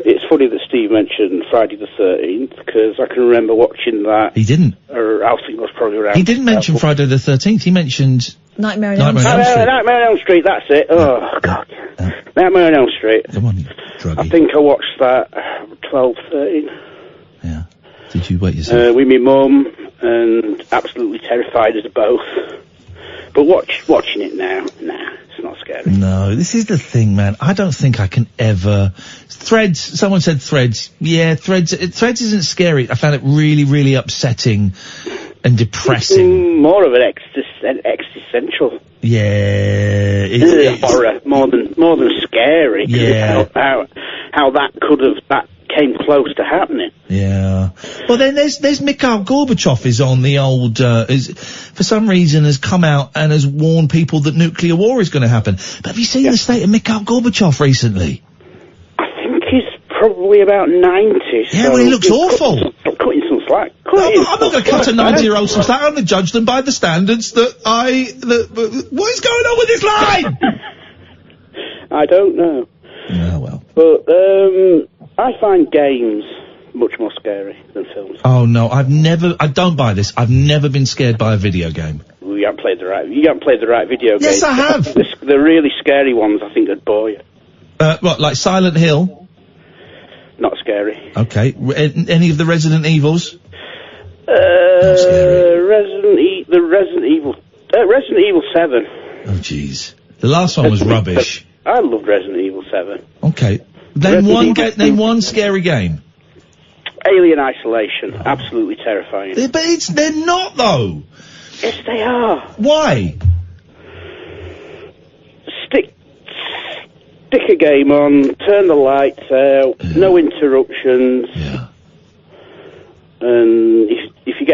it's funny that Steve mentioned Friday the 13th, because I can remember watching that. He didn't. Or I think it was probably around. He didn't mention Friday the 13th. He mentioned Nightmare on Elm Street. Nightmare on Elm Street, that's it. Oh, God. Nightmare on Elm Street. Come on, you druggie. I think I watched that 12, 13. Yeah. Did you wait yourself? With my mum, and absolutely terrified as both. But watching it now, nah, it's not scary. No, this is the thing, man. I don't think I can ever... Threads, someone said Threads. Yeah, Threads isn't scary. I found it really, really upsetting and depressing. More of an existential. Yeah. It's horror, more than scary. Yeah. How that came close to happening. Yeah. Well, then there's Mikhail Gorbachev is on the old, for some reason has come out and has warned people that nuclear war is going to happen. But have you seen the state of Mikhail Gorbachev recently? I think he's probably about 90. Yeah, well, he looks awful. Cutting some slack. I'm not going to cut a 90-year-old some slack. I'm going to judge them by the standards what is going on with this line? I don't know. Oh, well. But, I find games much more scary than films. Oh, no, I don't buy this. I've never been scared by a video game. Well, you haven't played the right video game. Yes, I have. The really scary ones, I think, would bore you. What, like Silent Hill? Not scary. Okay. Any of the Resident Evils? Resident Evil 7. Oh, jeez. The last one was rubbish. I loved Resident Evil 7. Okay. Name one scary game. Alien Isolation. Absolutely terrifying. But they're not, though. Yes, they are. Why? Stick a game on, turn the lights out, no interruptions. Yeah. And if you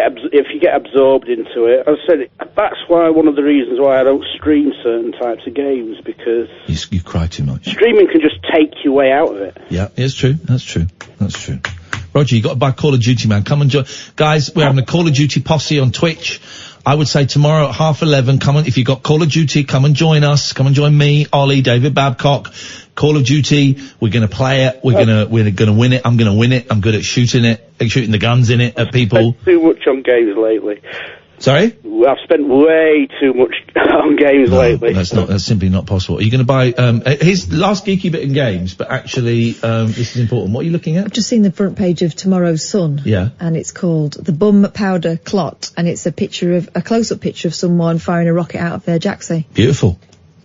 get absorbed into it, as I said, that's why one of the reasons why I don't stream certain types of games, because you cry too much. Streaming can just take your way out of it. Yeah, it's true. That's true. Roger, you got to buy Call of Duty, man. Come and join. Guys, we're having a Call of Duty posse on Twitch. I would say tomorrow at 11:30, come on, if you got Call of Duty, come and join us. Come and join me, Ollie, David Babcock. Call of Duty, we're gonna play it, we're gonna win it, I'm gonna win it, I'm good at shooting the guns in it at people. I've spent too much on games lately. Sorry? I've spent way too much on games lately. That's simply not possible. Are you gonna buy, his last geeky bit in games, but actually, this is important. What are you looking at? I've just seen the front page of tomorrow's Sun. Yeah. And it's called The Bum Powder Clot, and it's a close-up picture of someone firing a rocket out of their jacksie. Beautiful.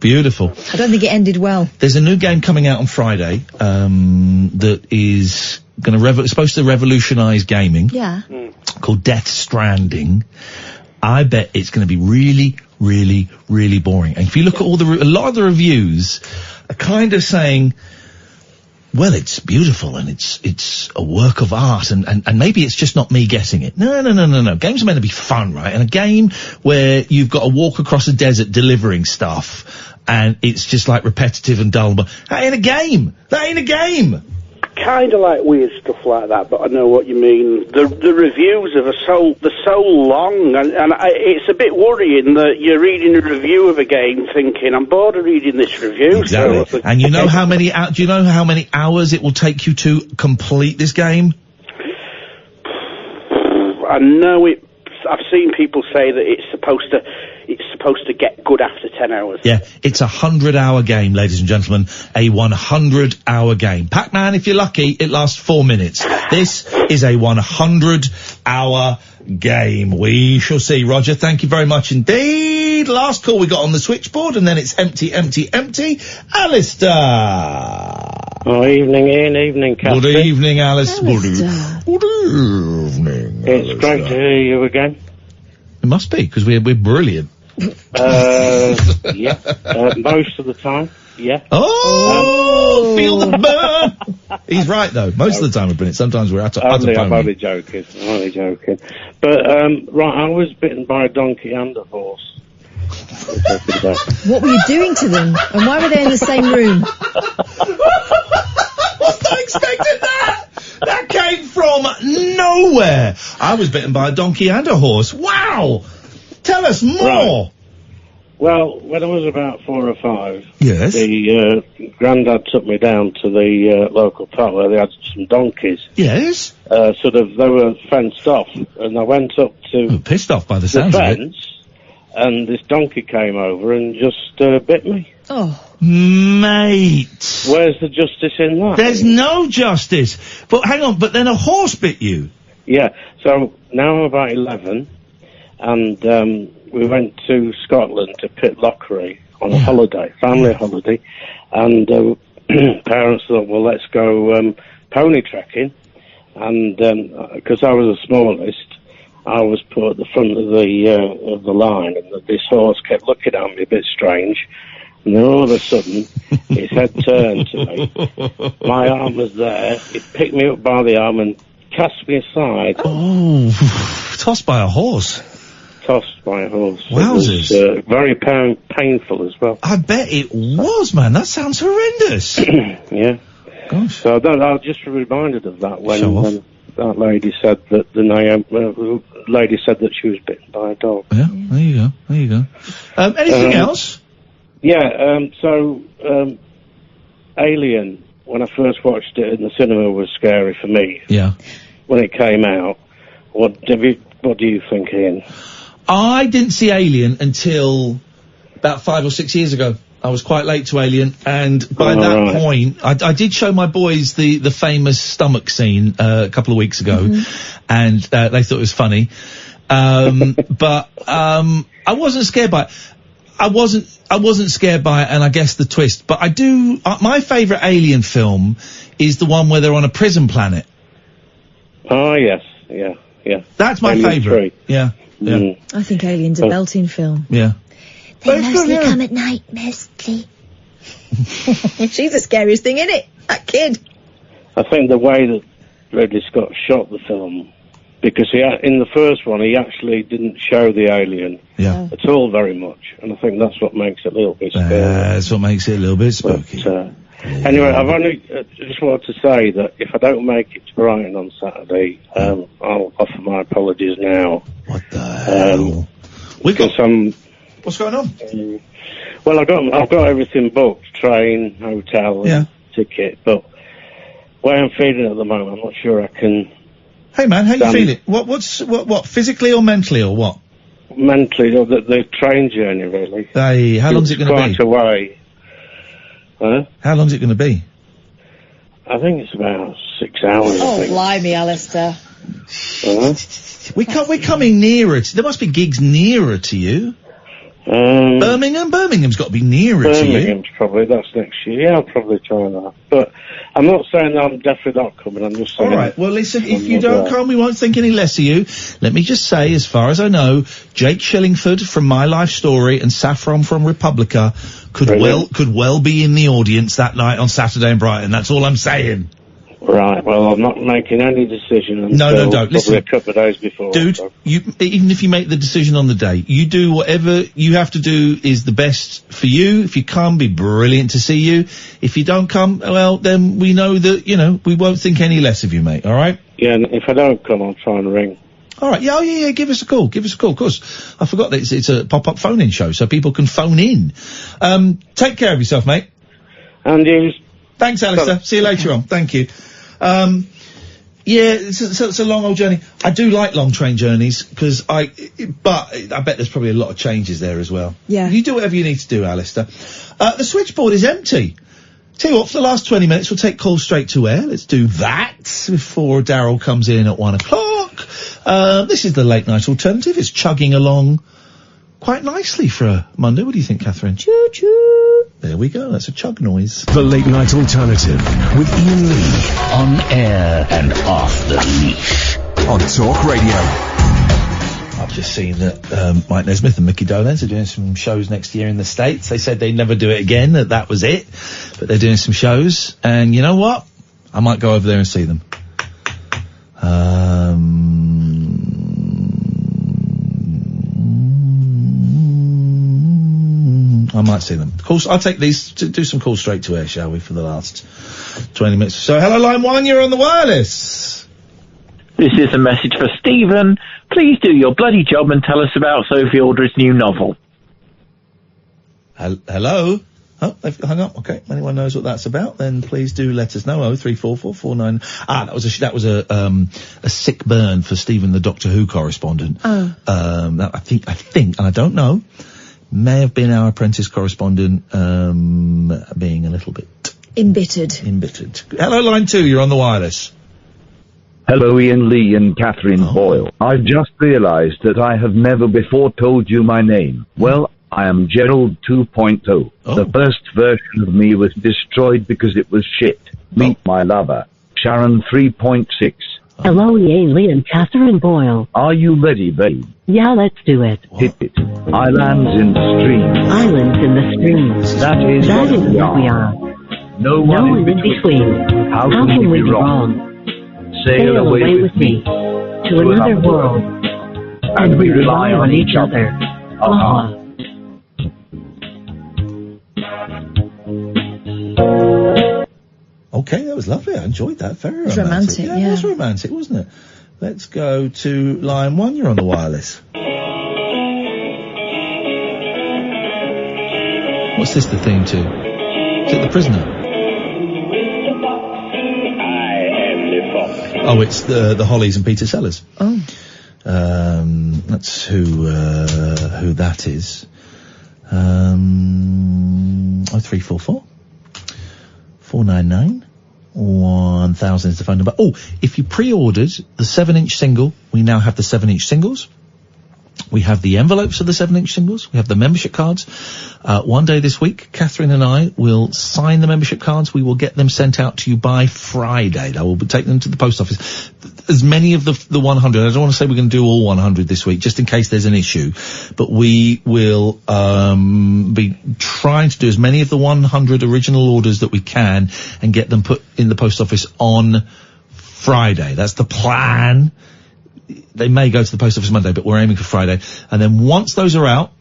I don't think it ended well. There's a new game coming out on Friday, that is supposed to revolutionise gaming. Yeah. Called Death Stranding. I bet it's going to be really, really, really boring. And if you look at a lot of the reviews are kind of saying, well, it's beautiful and it's a work of art and maybe it's just not me getting it. No. Games are meant to be fun, right? And a game where you've got to walk across a desert delivering stuff and it's just like repetitive and dull, but that ain't a game. Kind of like weird stuff like that, but I know what you mean. The reviews are so long, and it's a bit worrying that you're reading a review of a game thinking, I'm bored of reading this review. Exactly. So, and do you know how many hours it will take you to complete this game? I know it. I've seen people say that it's supposed to get good after 10 hours. Yeah, it's a 100-hour game, ladies and gentlemen. A 100-hour game. Pac-Man, if you're lucky, it lasts 4 minutes. This is a 100-hour game. We shall see. Roger, thank you very much indeed. Last call we got on the switchboard, and then it's empty. Alistair! Oh, evening, Ian. Evening, Katia. Good evening, Alistair. Good evening, It's great to hear you again. It must be, because we're brilliant. Yeah. Most of the time, yeah. Feel the burn! He's right, though. Most of the time we're brilliant. Sometimes we're out of I'm only joking. But, right, I was bitten by a donkey and a horse. What were you doing to them? And why were they in the same room? I wasn't expecting that! That came from nowhere! I was bitten by a donkey and a horse. Wow! Tell us more! Right. Well, when I was about 4 or 5, yes, the granddad took me down to the local park where they had some donkeys. Yes. They were fenced off, and I went up to pissed off by the sounds fence, of it. And this donkey came over and just bit me. Oh. Mate. Where's the justice in that? There's no justice. But hang on, but then a horse bit you? Yeah, so now I'm about 11, and we went to Scotland to Pitlochry on a holiday, family holiday, and parents thought, well, let's go pony trekking, and because I was the smallest, I was put at the front of the line, and this horse kept looking at me a bit strange, and then all of a sudden, his head turned to me. My arm was there. He picked me up by the arm and cast me aside. Oh, tossed by a horse. Tossed by a horse. Wowzers. It was very painful as well. I bet it was, man. That sounds horrendous. Yeah. Gosh. So I was just reminded of that when that lady said that lady said that she was bitten by a dog. Yeah, there you go. Anything else? Yeah, Alien, when I first watched it in the cinema, was scary for me. Yeah. When it came out, what do you think, Ian? I didn't see Alien until about 5 or 6 years ago. I was quite late to Alien, and by that point, I did show my boys the famous stomach scene a couple of weeks ago, and they thought it was funny. But I wasn't scared by it. I wasn't scared by it, and I guess the twist. But I do. My favourite Alien film is the one where they're on a prison planet. Oh yes, yeah. That's my favourite. Yeah. I think Alien's a belting film. Yeah. They mostly come at night, mostly. She's the scariest thing in it. That kid. I think the way that Ridley Scott shot the film, because in the first one he actually didn't show the alien at all very much, and I think that's what makes it a little bit scary. That's what makes it a little bit spooky. But, anyway, I've only just wanted to say that if I don't make it to Brighton on Saturday, I'll offer my apologies now. What the hell? What's going on? Well, I've got everything booked: train, hotel, ticket. But the way I'm feeling at the moment, I'm not sure I can. Hey man, how you feeling? What? Physically or mentally or what? Mentally, the train journey really. Hey, how long's it going to be? Quite a way. Huh? How long's it going to be? I think it's about 6 hours. Oh, blimey, Alistair. Uh-huh. We're coming nearer. There must be gigs nearer to you. Birmingham's got to be nearer to you. Birmingham's probably, that's next year. Yeah, I'll probably try that. But I'm not saying that I'm definitely not coming, I'm just saying... Alright, well listen, if you don't come, we won't think any less of you. Let me just say, as far as I know, Jake Shillingford from My Life Story and Saffron from Republica could well be in the audience that night on Saturday in Brighton. That's all I'm saying. Right, well, I'm not making any decision until No, don't. probably Listen, a couple of days before. Dude, even if you make the decision on the day, you do whatever you have to do is the best for you. If you come, be brilliant to see you. If you don't come, well, then we know that, we won't think any less of you, mate, alright? Yeah, and if I don't come, I'll try and ring. Alright, yeah, give us a call, of course. I forgot that it's a pop-up phone-in show, so people can phone in. Take care of yourself, mate. And you. Thanks, Alistair. See you later on. Thank you. It's a long old journey. I do like long train journeys, but I bet there's probably a lot of changes there as well. Yeah. You do whatever you need to do, Alistair. The switchboard is empty. Tell you what, for the last 20 minutes, we'll take calls straight to air. Let's do that before Daryl comes in at 1 o'clock. This is the late night alternative. It's chugging along quite nicely for a Monday. What do you think, Catherine? Choo-choo. There we go. That's a chug noise. The Late Night Alternative with Iain Lee. On air and off the leash. On Talk Radio. I've just seen that Mike Nesmith and Mickey Dolenz are doing some shows next year in the States. They said they'd never do it again, that was it. But they're doing some shows. And you know what? I might go over there and see them. I might see them. Calls, I'll take these to do some calls straight to air, shall we, for the last 20 minutes. So, hello, line 1, you're on the wireless. This is a message for Stephen. Please do your bloody job and tell us about Sophie Aldred's new novel. Hello? Oh, they've hung up. Okay. Anyone knows what that's about, then please do let us know. 0344449. That was a sick burn for Stephen, the Doctor Who correspondent. Oh. That I think, and I don't know, may have been our apprentice correspondent, being a little bit embittered. Hello, line 2, you're on the wireless. Hello, Ian Lee and Catherine Boyle. I've just realized that I have never before told you my name. Well, I am Gerald 2.0. The first version of me was destroyed because it was shit. Meet my lover, Sharon 3.6. Hello, Iain Lee and Catherine Boyle. Are you ready, babe? Yeah, let's do it. Hit it. Islands in the stream. Islands in the stream. That is what we are. No one in between. How can we be wrong? Sail away with me to another world, and we rely on each other. Okay, that was lovely. I enjoyed that. Very It was romantic, It was romantic, wasn't it? Let's go to line 1. You're on the wireless. What's this the theme to? Is it The Prisoner? Oh, it's the Hollies and Peter Sellers. Oh. That's who that is. 0344 499 1000 is the phone number. Oh, if you pre-ordered the 7-inch single, we now have the 7-inch singles. We have the envelopes of the 7-inch singles. We have the membership cards. One day this week, Catherine and I will sign the membership cards. We will get them sent out to you by Friday. I will take them to the post office. As many of the 100. I don't want to say we're going to do all 100 this week, just in case there's an issue. But we will be trying to do as many of the 100 original orders that we can and get them put in the post office on Friday. That's the plan. They may go to the post office Monday, but we're aiming for Friday. And then once those are out,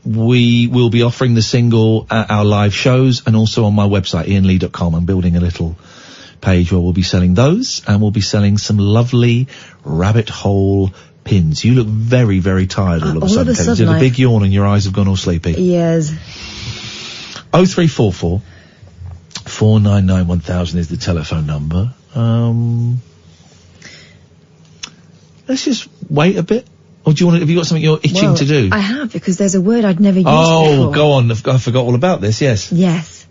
we will be offering the single at our live shows and also on my website, iainlee.com. I'm building a little page where we'll be selling those, and we'll be selling some lovely rabbit hole pins. You look very, very tired all of a sudden. You did a big yawn and your eyes have gone all sleepy. Yes. 0344 499 1000 is the telephone number. Let's just wait a bit. Or do you want to, have you got something you're itching to do? I have, because there's a word I'd never used before. Go on. I forgot all about this, yes. Yes.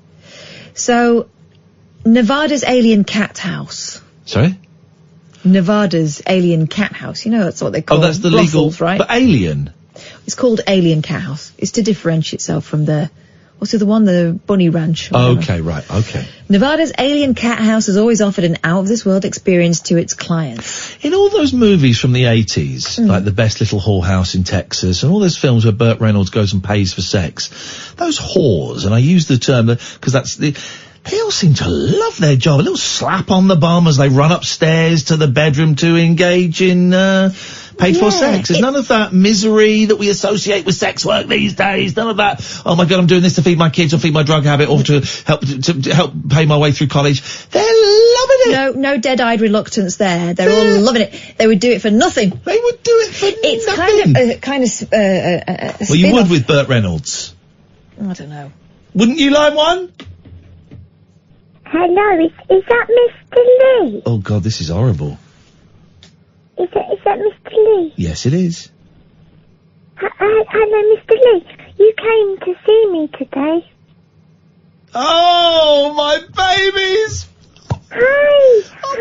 So, Nevada's Alien Cat House. Sorry? Nevada's Alien Cat House. You know, that's what they call it. Oh, that's the legal, right? But Alien? It's called Alien Cat House. It's to differentiate itself from the Bunny Ranch. Okay, right, okay. Nevada's Alien Cat House has always offered an out-of-this-world experience to its clients. In all those movies from the 80s, like The Best Little Whorehouse in Texas, and all those films where Burt Reynolds goes and pays for sex, those whores, and I use the term because they all seem to love their job. A little slap on the bum as they run upstairs to the bedroom to engage in paid-for sex. There's none of that misery that we associate with sex work these days. None of that, oh my God, I'm doing this to feed my kids or feed my drug habit or to help pay my way through college. They're loving it. No dead-eyed reluctance there. They're all loving it. They would do it for nothing. They would do it for nothing. It's well, you would with Burt Reynolds. I don't know. Wouldn't you, line 1? Hello, is that Mr. Lee? Oh God, this is horrible. Is that Mr. Lee? Yes, it is. Hello, Mr. Lee. You came to see me today. Oh, my babies! Hi! My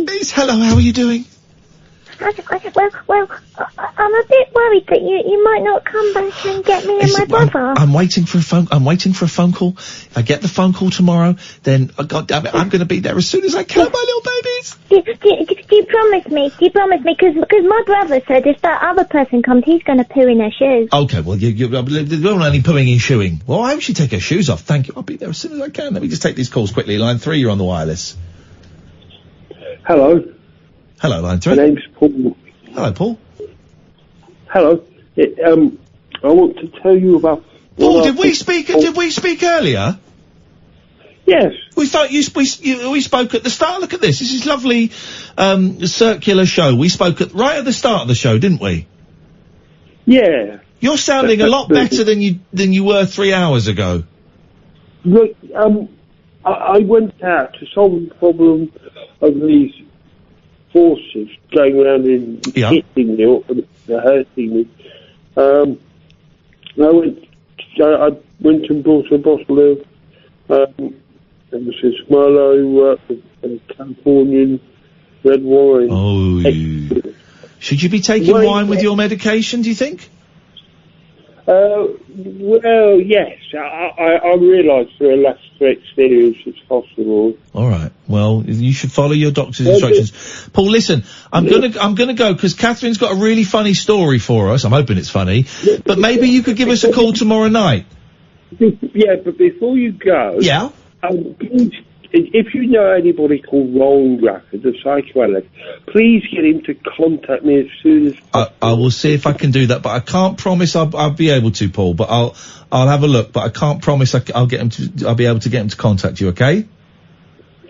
babies. Hello, how are you doing? Well, I'm a bit worried that you might not come back and get me and my brother. I'm waiting for a phone call. If I get the phone call tomorrow, then, God damn it, I'm going to be there as soon as I can, my little babies. Do you promise me? Do you promise me? Because my brother said if that other person comes, he's going to poo in their shoes. Okay, well, you don't want any pooing and shoeing. Well, I hope she take her shoes off. Thank you. I'll be there as soon as I can. Let me just take these calls quickly. Line 3, you're on the wireless. Hello. Hello, line 3. My name's Paul. Hello, Paul. Hello. I want to tell you about... Paul, did we speak earlier? Yes. We spoke at the start. Look at this. This is lovely, circular show. We spoke right at the start of the show, didn't we? Yeah. You're sounding a lot better than you were 3 hours ago. Look, I went out to solve the problem of these forces going around and hitting me or hurting me. I went and bought a bottle of this is Merlot, Californian red wine. Oh, should you be taking wine with your medication, do you think? Well, yes. I realise for a less experience it's possible. All right. Well, you should follow your doctor's instructions. Paul, listen, I'm gonna go because Catherine's got a really funny story for us. I'm hoping it's funny, but maybe you could give us a call tomorrow night. Yeah, but before you go, please, if you know anybody called Ron Grafford, the psychoanalyst, please get him to contact me as soon as possible. I will see if I can do that, but I can't promise I'll be able to, Paul. But I'll have a look, but I can't promise I'll be able to get him to contact you. Okay?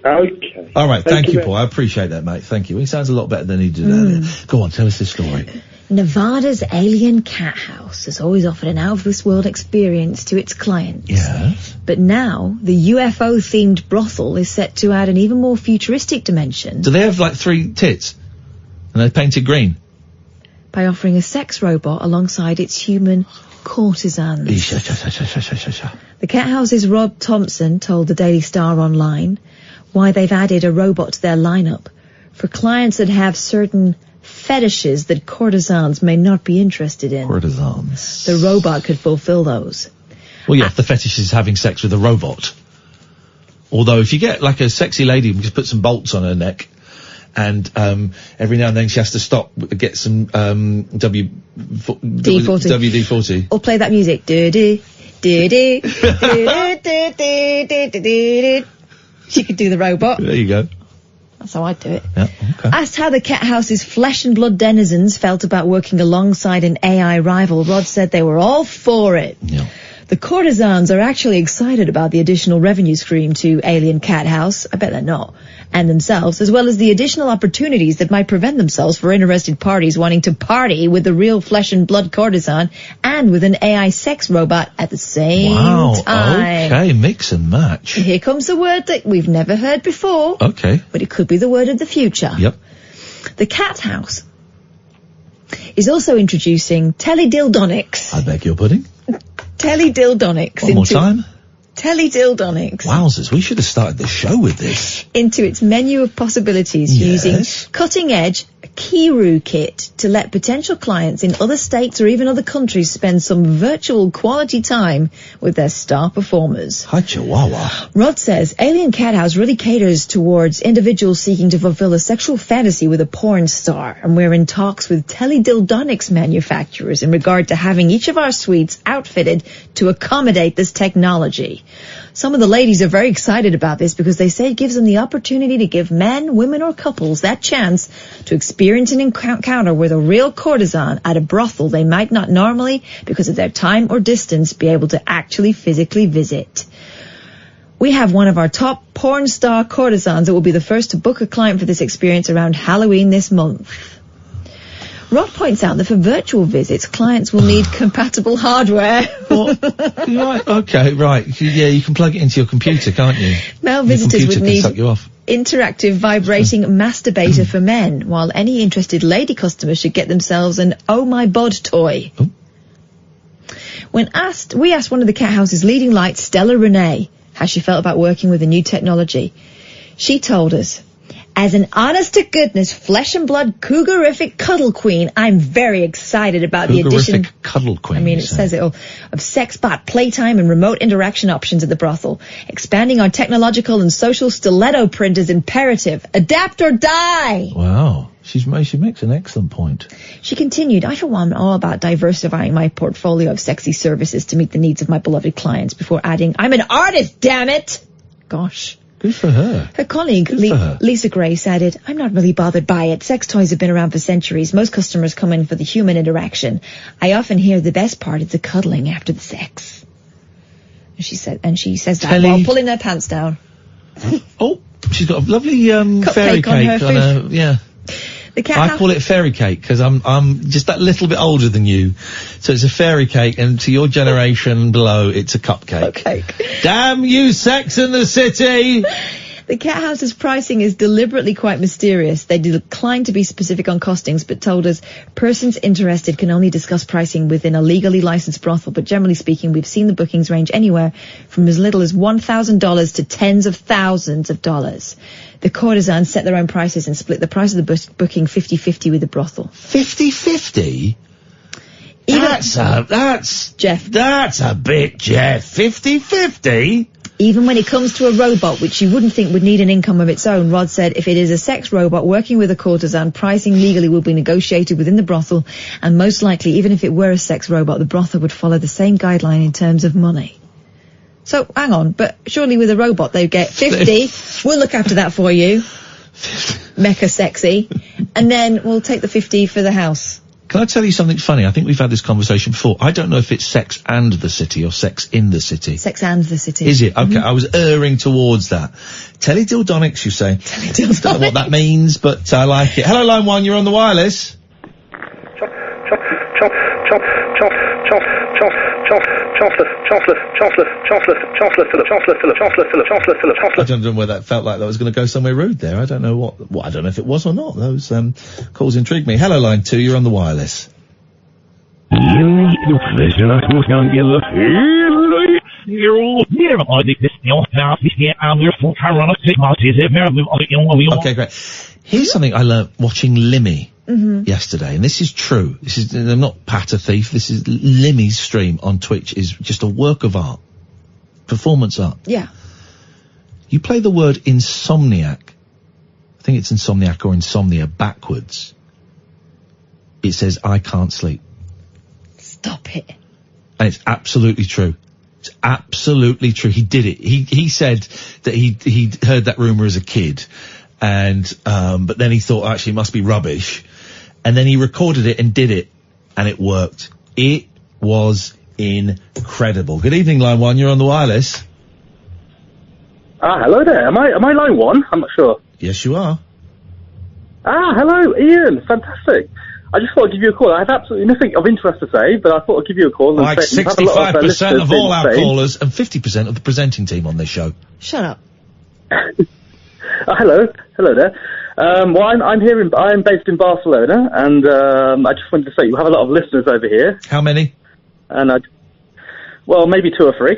Okay. All right. Thank you, Paul. I appreciate that, mate. Thank you. He sounds a lot better than he did earlier. Go on, tell us the story. Nevada's alien cat house has always offered an out-of-this-world experience to its clients. Yes. But now, the UFO-themed brothel is set to add an even more futuristic dimension. Do they have, like, 3 tits? And they're painted green? By offering a sex robot alongside its human courtesans. The cat house's Rob Thompson told the Daily Star Online why they've added a robot to their lineup for clients that have certain fetishes that courtesans may not be interested in. Courtesans. The robot could fulfill those. Well, yeah, if the fetish is having sex with a robot. Although if you get, like, a sexy lady and just put some bolts on her neck, and every now and then she has to stop, get some WD-40. Or play that music. She could do the robot. There you go. That's how I'd do it. Yeah, okay. Asked how the cat house's flesh and blood denizens felt about working alongside an AI rival, Rod said they were all for it. Yeah. The courtesans are actually excited about the additional revenue stream to Alien Cat House. I bet they're not. And themselves, as well as the additional opportunities that might prevent themselves for interested parties wanting to party with the real flesh and blood courtesan and with an AI sex robot at the same time. Okay, mix and match. Here comes the word that we've never heard before. Okay. But it could be the word of the future. Yep. The Cat House is also introducing Teledildonics. I beg your pudding. Teledildonics. One more time. Teledildonics. Wowzers, we should have started the show with this. Into its menu of possibilities using cutting-edge Kiru kit to let potential clients in other states or even other countries spend some virtual quality time with their star performers. Hi, Chihuahua. Rod says Alien Cat House really caters towards individuals seeking to fulfill a sexual fantasy with a porn star, and we're in talks with Teledildonics manufacturers in regard to having each of our suites outfitted to accommodate this technology. Some of the ladies are very excited about this because they say it gives them the opportunity to give men, women, or couples that chance to experience an encounter with a real courtesan at a brothel they might not normally, because of their time or distance, be able to actually physically visit. We have one of our top porn star courtesans that will be the first to book a client for this experience around Halloween this month. Rod points out that for virtual visits, clients will need compatible hardware. Right, okay, right. Yeah, you can plug it into your computer, can't you? Male visitors would need suck you off. interactive vibrating masturbator for men, while any interested lady customer should get themselves an Oh My Bod toy. Oh. We asked one of the Cat House's leading lights, Stella Renee, how she felt about working with the new technology. She told us, as an honest-to-goodness, flesh-and-blood, cougarific cuddle queen, I'm very excited about the addition... cuddle queen, I mean, it says it all. Of sex bot playtime and remote interaction options at the brothel. Expanding our technological and social stiletto print is imperative. Adapt or die! Wow. She makes an excellent point. She continued, I for one am all about diversifying my portfolio of sexy services to meet the needs of my beloved clients before adding, I'm an artist, damn it! Gosh. Good for her. Her colleague, Lisa Gray, said, I'm not really bothered by it. Sex toys have been around for centuries. Most customers come in for the human interaction. I often hear the best part is the cuddling after the sex. And she says that while pulling her pants down. Oh, she's got a lovely fairy cake on her. Yeah. I call it fairy cake because I'm just that little bit older than you, so it's a fairy cake, and to your generation below, it's a cupcake. Okay. Damn you, Sex and the City! The cat house's pricing is deliberately quite mysterious. They declined to be specific on costings, but told us persons interested can only discuss pricing within a legally licensed brothel. But generally speaking, we've seen the bookings range anywhere from as little as $1,000 to tens of thousands of dollars. The courtesans set their own prices and split the price of the booking 50-50 with the brothel. 50-50? Jeff. That's a bit, Jeff. 50-50? Even when it comes to a robot, which you wouldn't think would need an income of its own, Rod said if it is a sex robot working with a courtesan, pricing legally will be negotiated within the brothel, and most likely, even if it were a sex robot, the brothel would follow the same guideline in terms of money. So, hang on, but surely with a robot they'd get 50, we'll look after that for you, mecha sexy, and then we'll take the 50 for the house. Can I tell you something funny? I think we've had this conversation before. I don't know if it's Sex and the City or Sex in the City. Sex and the City. Is it? Okay, I was erring towards that. Teledildonics, you say. Teledildonics. Don't know what that means, but I like it. Hello, line 1, you're on the wireless. I don't know where that felt like that was going to go somewhere rude there. I don't know what I don't know if it was or not. Those calls intrigue me. Hello, line 2, you're on the wireless. Okay, great. Here's something I learnt watching Limmy yesterday, and this is true. I'm not pat a thief. This is Limmy's stream on Twitch is just a work of art, performance art. Yeah. You play the word insomniac. I think it's insomniac or insomnia backwards. It says I can't sleep. Stop it. And it's absolutely true. It's absolutely true. He did it. He said that he'd heard that rumour as a kid, and but then he thought actually it must be rubbish, and then he recorded it and did it, and it worked. It was incredible. Good evening, line 1. You're on the wireless. Hello there. Am I line 1? I'm not sure. Yes, you are. Hello, Ian. Fantastic. I just thought I'd give you a call. I have absolutely nothing of interest to say, but I thought I'd give you a call. Like 65% of all our callers and 50% of the presenting team on this show. Shut up. Hello there. Well, I'm based in Barcelona, and I just wanted to say you have a lot of listeners over here. How many? And well, maybe 2 or 3.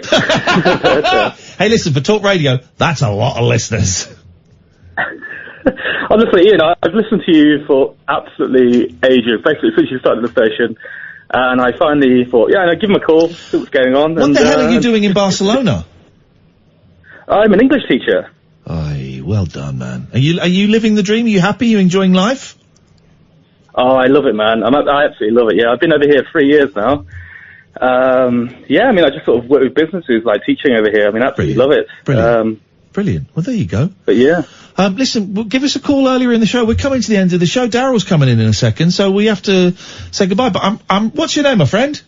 Hey, listen, for Talk Radio, that's a lot of listeners. Honestly, Ian, I've listened to you for absolutely ages, basically since you started the station, and I finally thought, I'd give him a call, see what's going on. What the hell are you doing in Barcelona? I'm an English teacher. Aye, well done, man. Are you living the dream? Are you happy? Are you enjoying life? Oh, I love it, man. I absolutely love it. Yeah, I've been over here 3 years now. I just sort of work with businesses, like teaching over here. Absolutely love it. Brilliant. Brilliant. Well, there you go. But yeah. Listen, give us a call earlier in the show. We're coming to the end of the show. Daryl's coming in a second, so we have to say goodbye. But what's your name, my friend?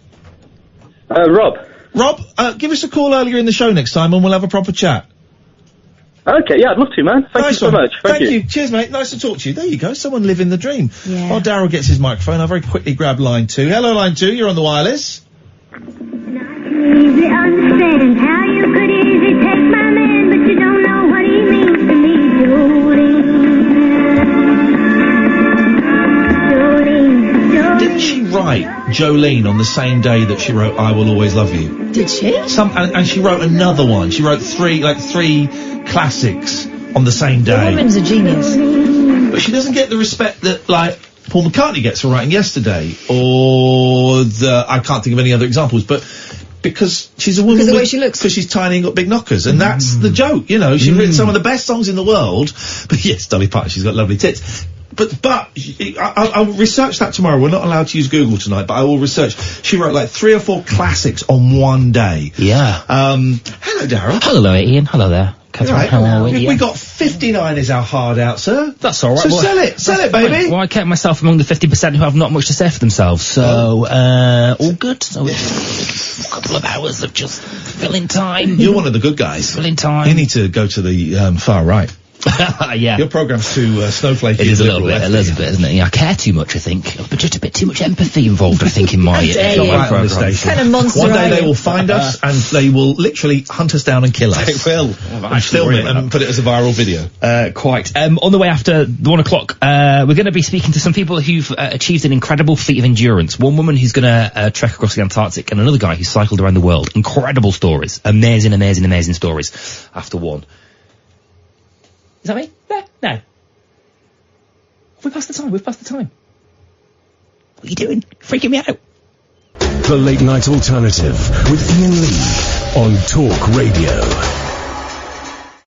Rob. Rob, give us a call earlier in the show next time and we'll have a proper chat. Okay, yeah, I'd love to, man. Thank you so much. Thank you. Cheers, mate. Nice to talk to you. There you go. Someone living the dream. Yeah. While Daryl gets his microphone, I'll very quickly grab line 2. Hello, line 2. You're on the wireless. Easy understand how you could easily take my man, but you don't know what he means to me, Jolene. Didn't she write Jolene on the same day that she wrote I Will Always Love You? Did she? And she wrote another one. She wrote three classics on the same day. The woman's a genius. But she doesn't get the respect that, like, Paul McCartney gets for writing Yesterday, or I can't think of any other examples, but because she's a woman because the way she looks. Because she's tiny and got big knockers, and that's the joke, you know. She's written some of the best songs in the world, but yes, Dolly Parton, she's got lovely tits. But I'll research that tomorrow. We're not allowed to use Google tonight, but I will research. She wrote like 3 or 4 classics on one day. Yeah. Hello, Darryl. Hello, Ian. Hello there. Right. Hello, we got 59 is our hard out, sir. That's all right. So sell it, baby. Well, I kept myself among the 50% who have not much to say for themselves, so all good. So it's a couple of hours of just filling time. You're one of the good guys. Filling time. You need to go to the far right. Yeah. Your program's too snowflakey. It is a little bit, isn't it? Yeah, I care too much, I think. But just a bit too much empathy involved, I think, in my program. Kind of monster. One day they will find us and they will literally hunt us down and kill us. They will. And film it and put it as a viral video. Quite. On the way after 1 o'clock, we're going to be speaking to some people who've achieved an incredible feat of endurance. One woman who's going to trek across the Antarctic, and another guy who's cycled around the world. Incredible stories. Amazing stories. After 1. Is that me? No. We've passed the time. What are you doing? Freaking me out. The Late Night Alternative with Iain Lee on Talk Radio.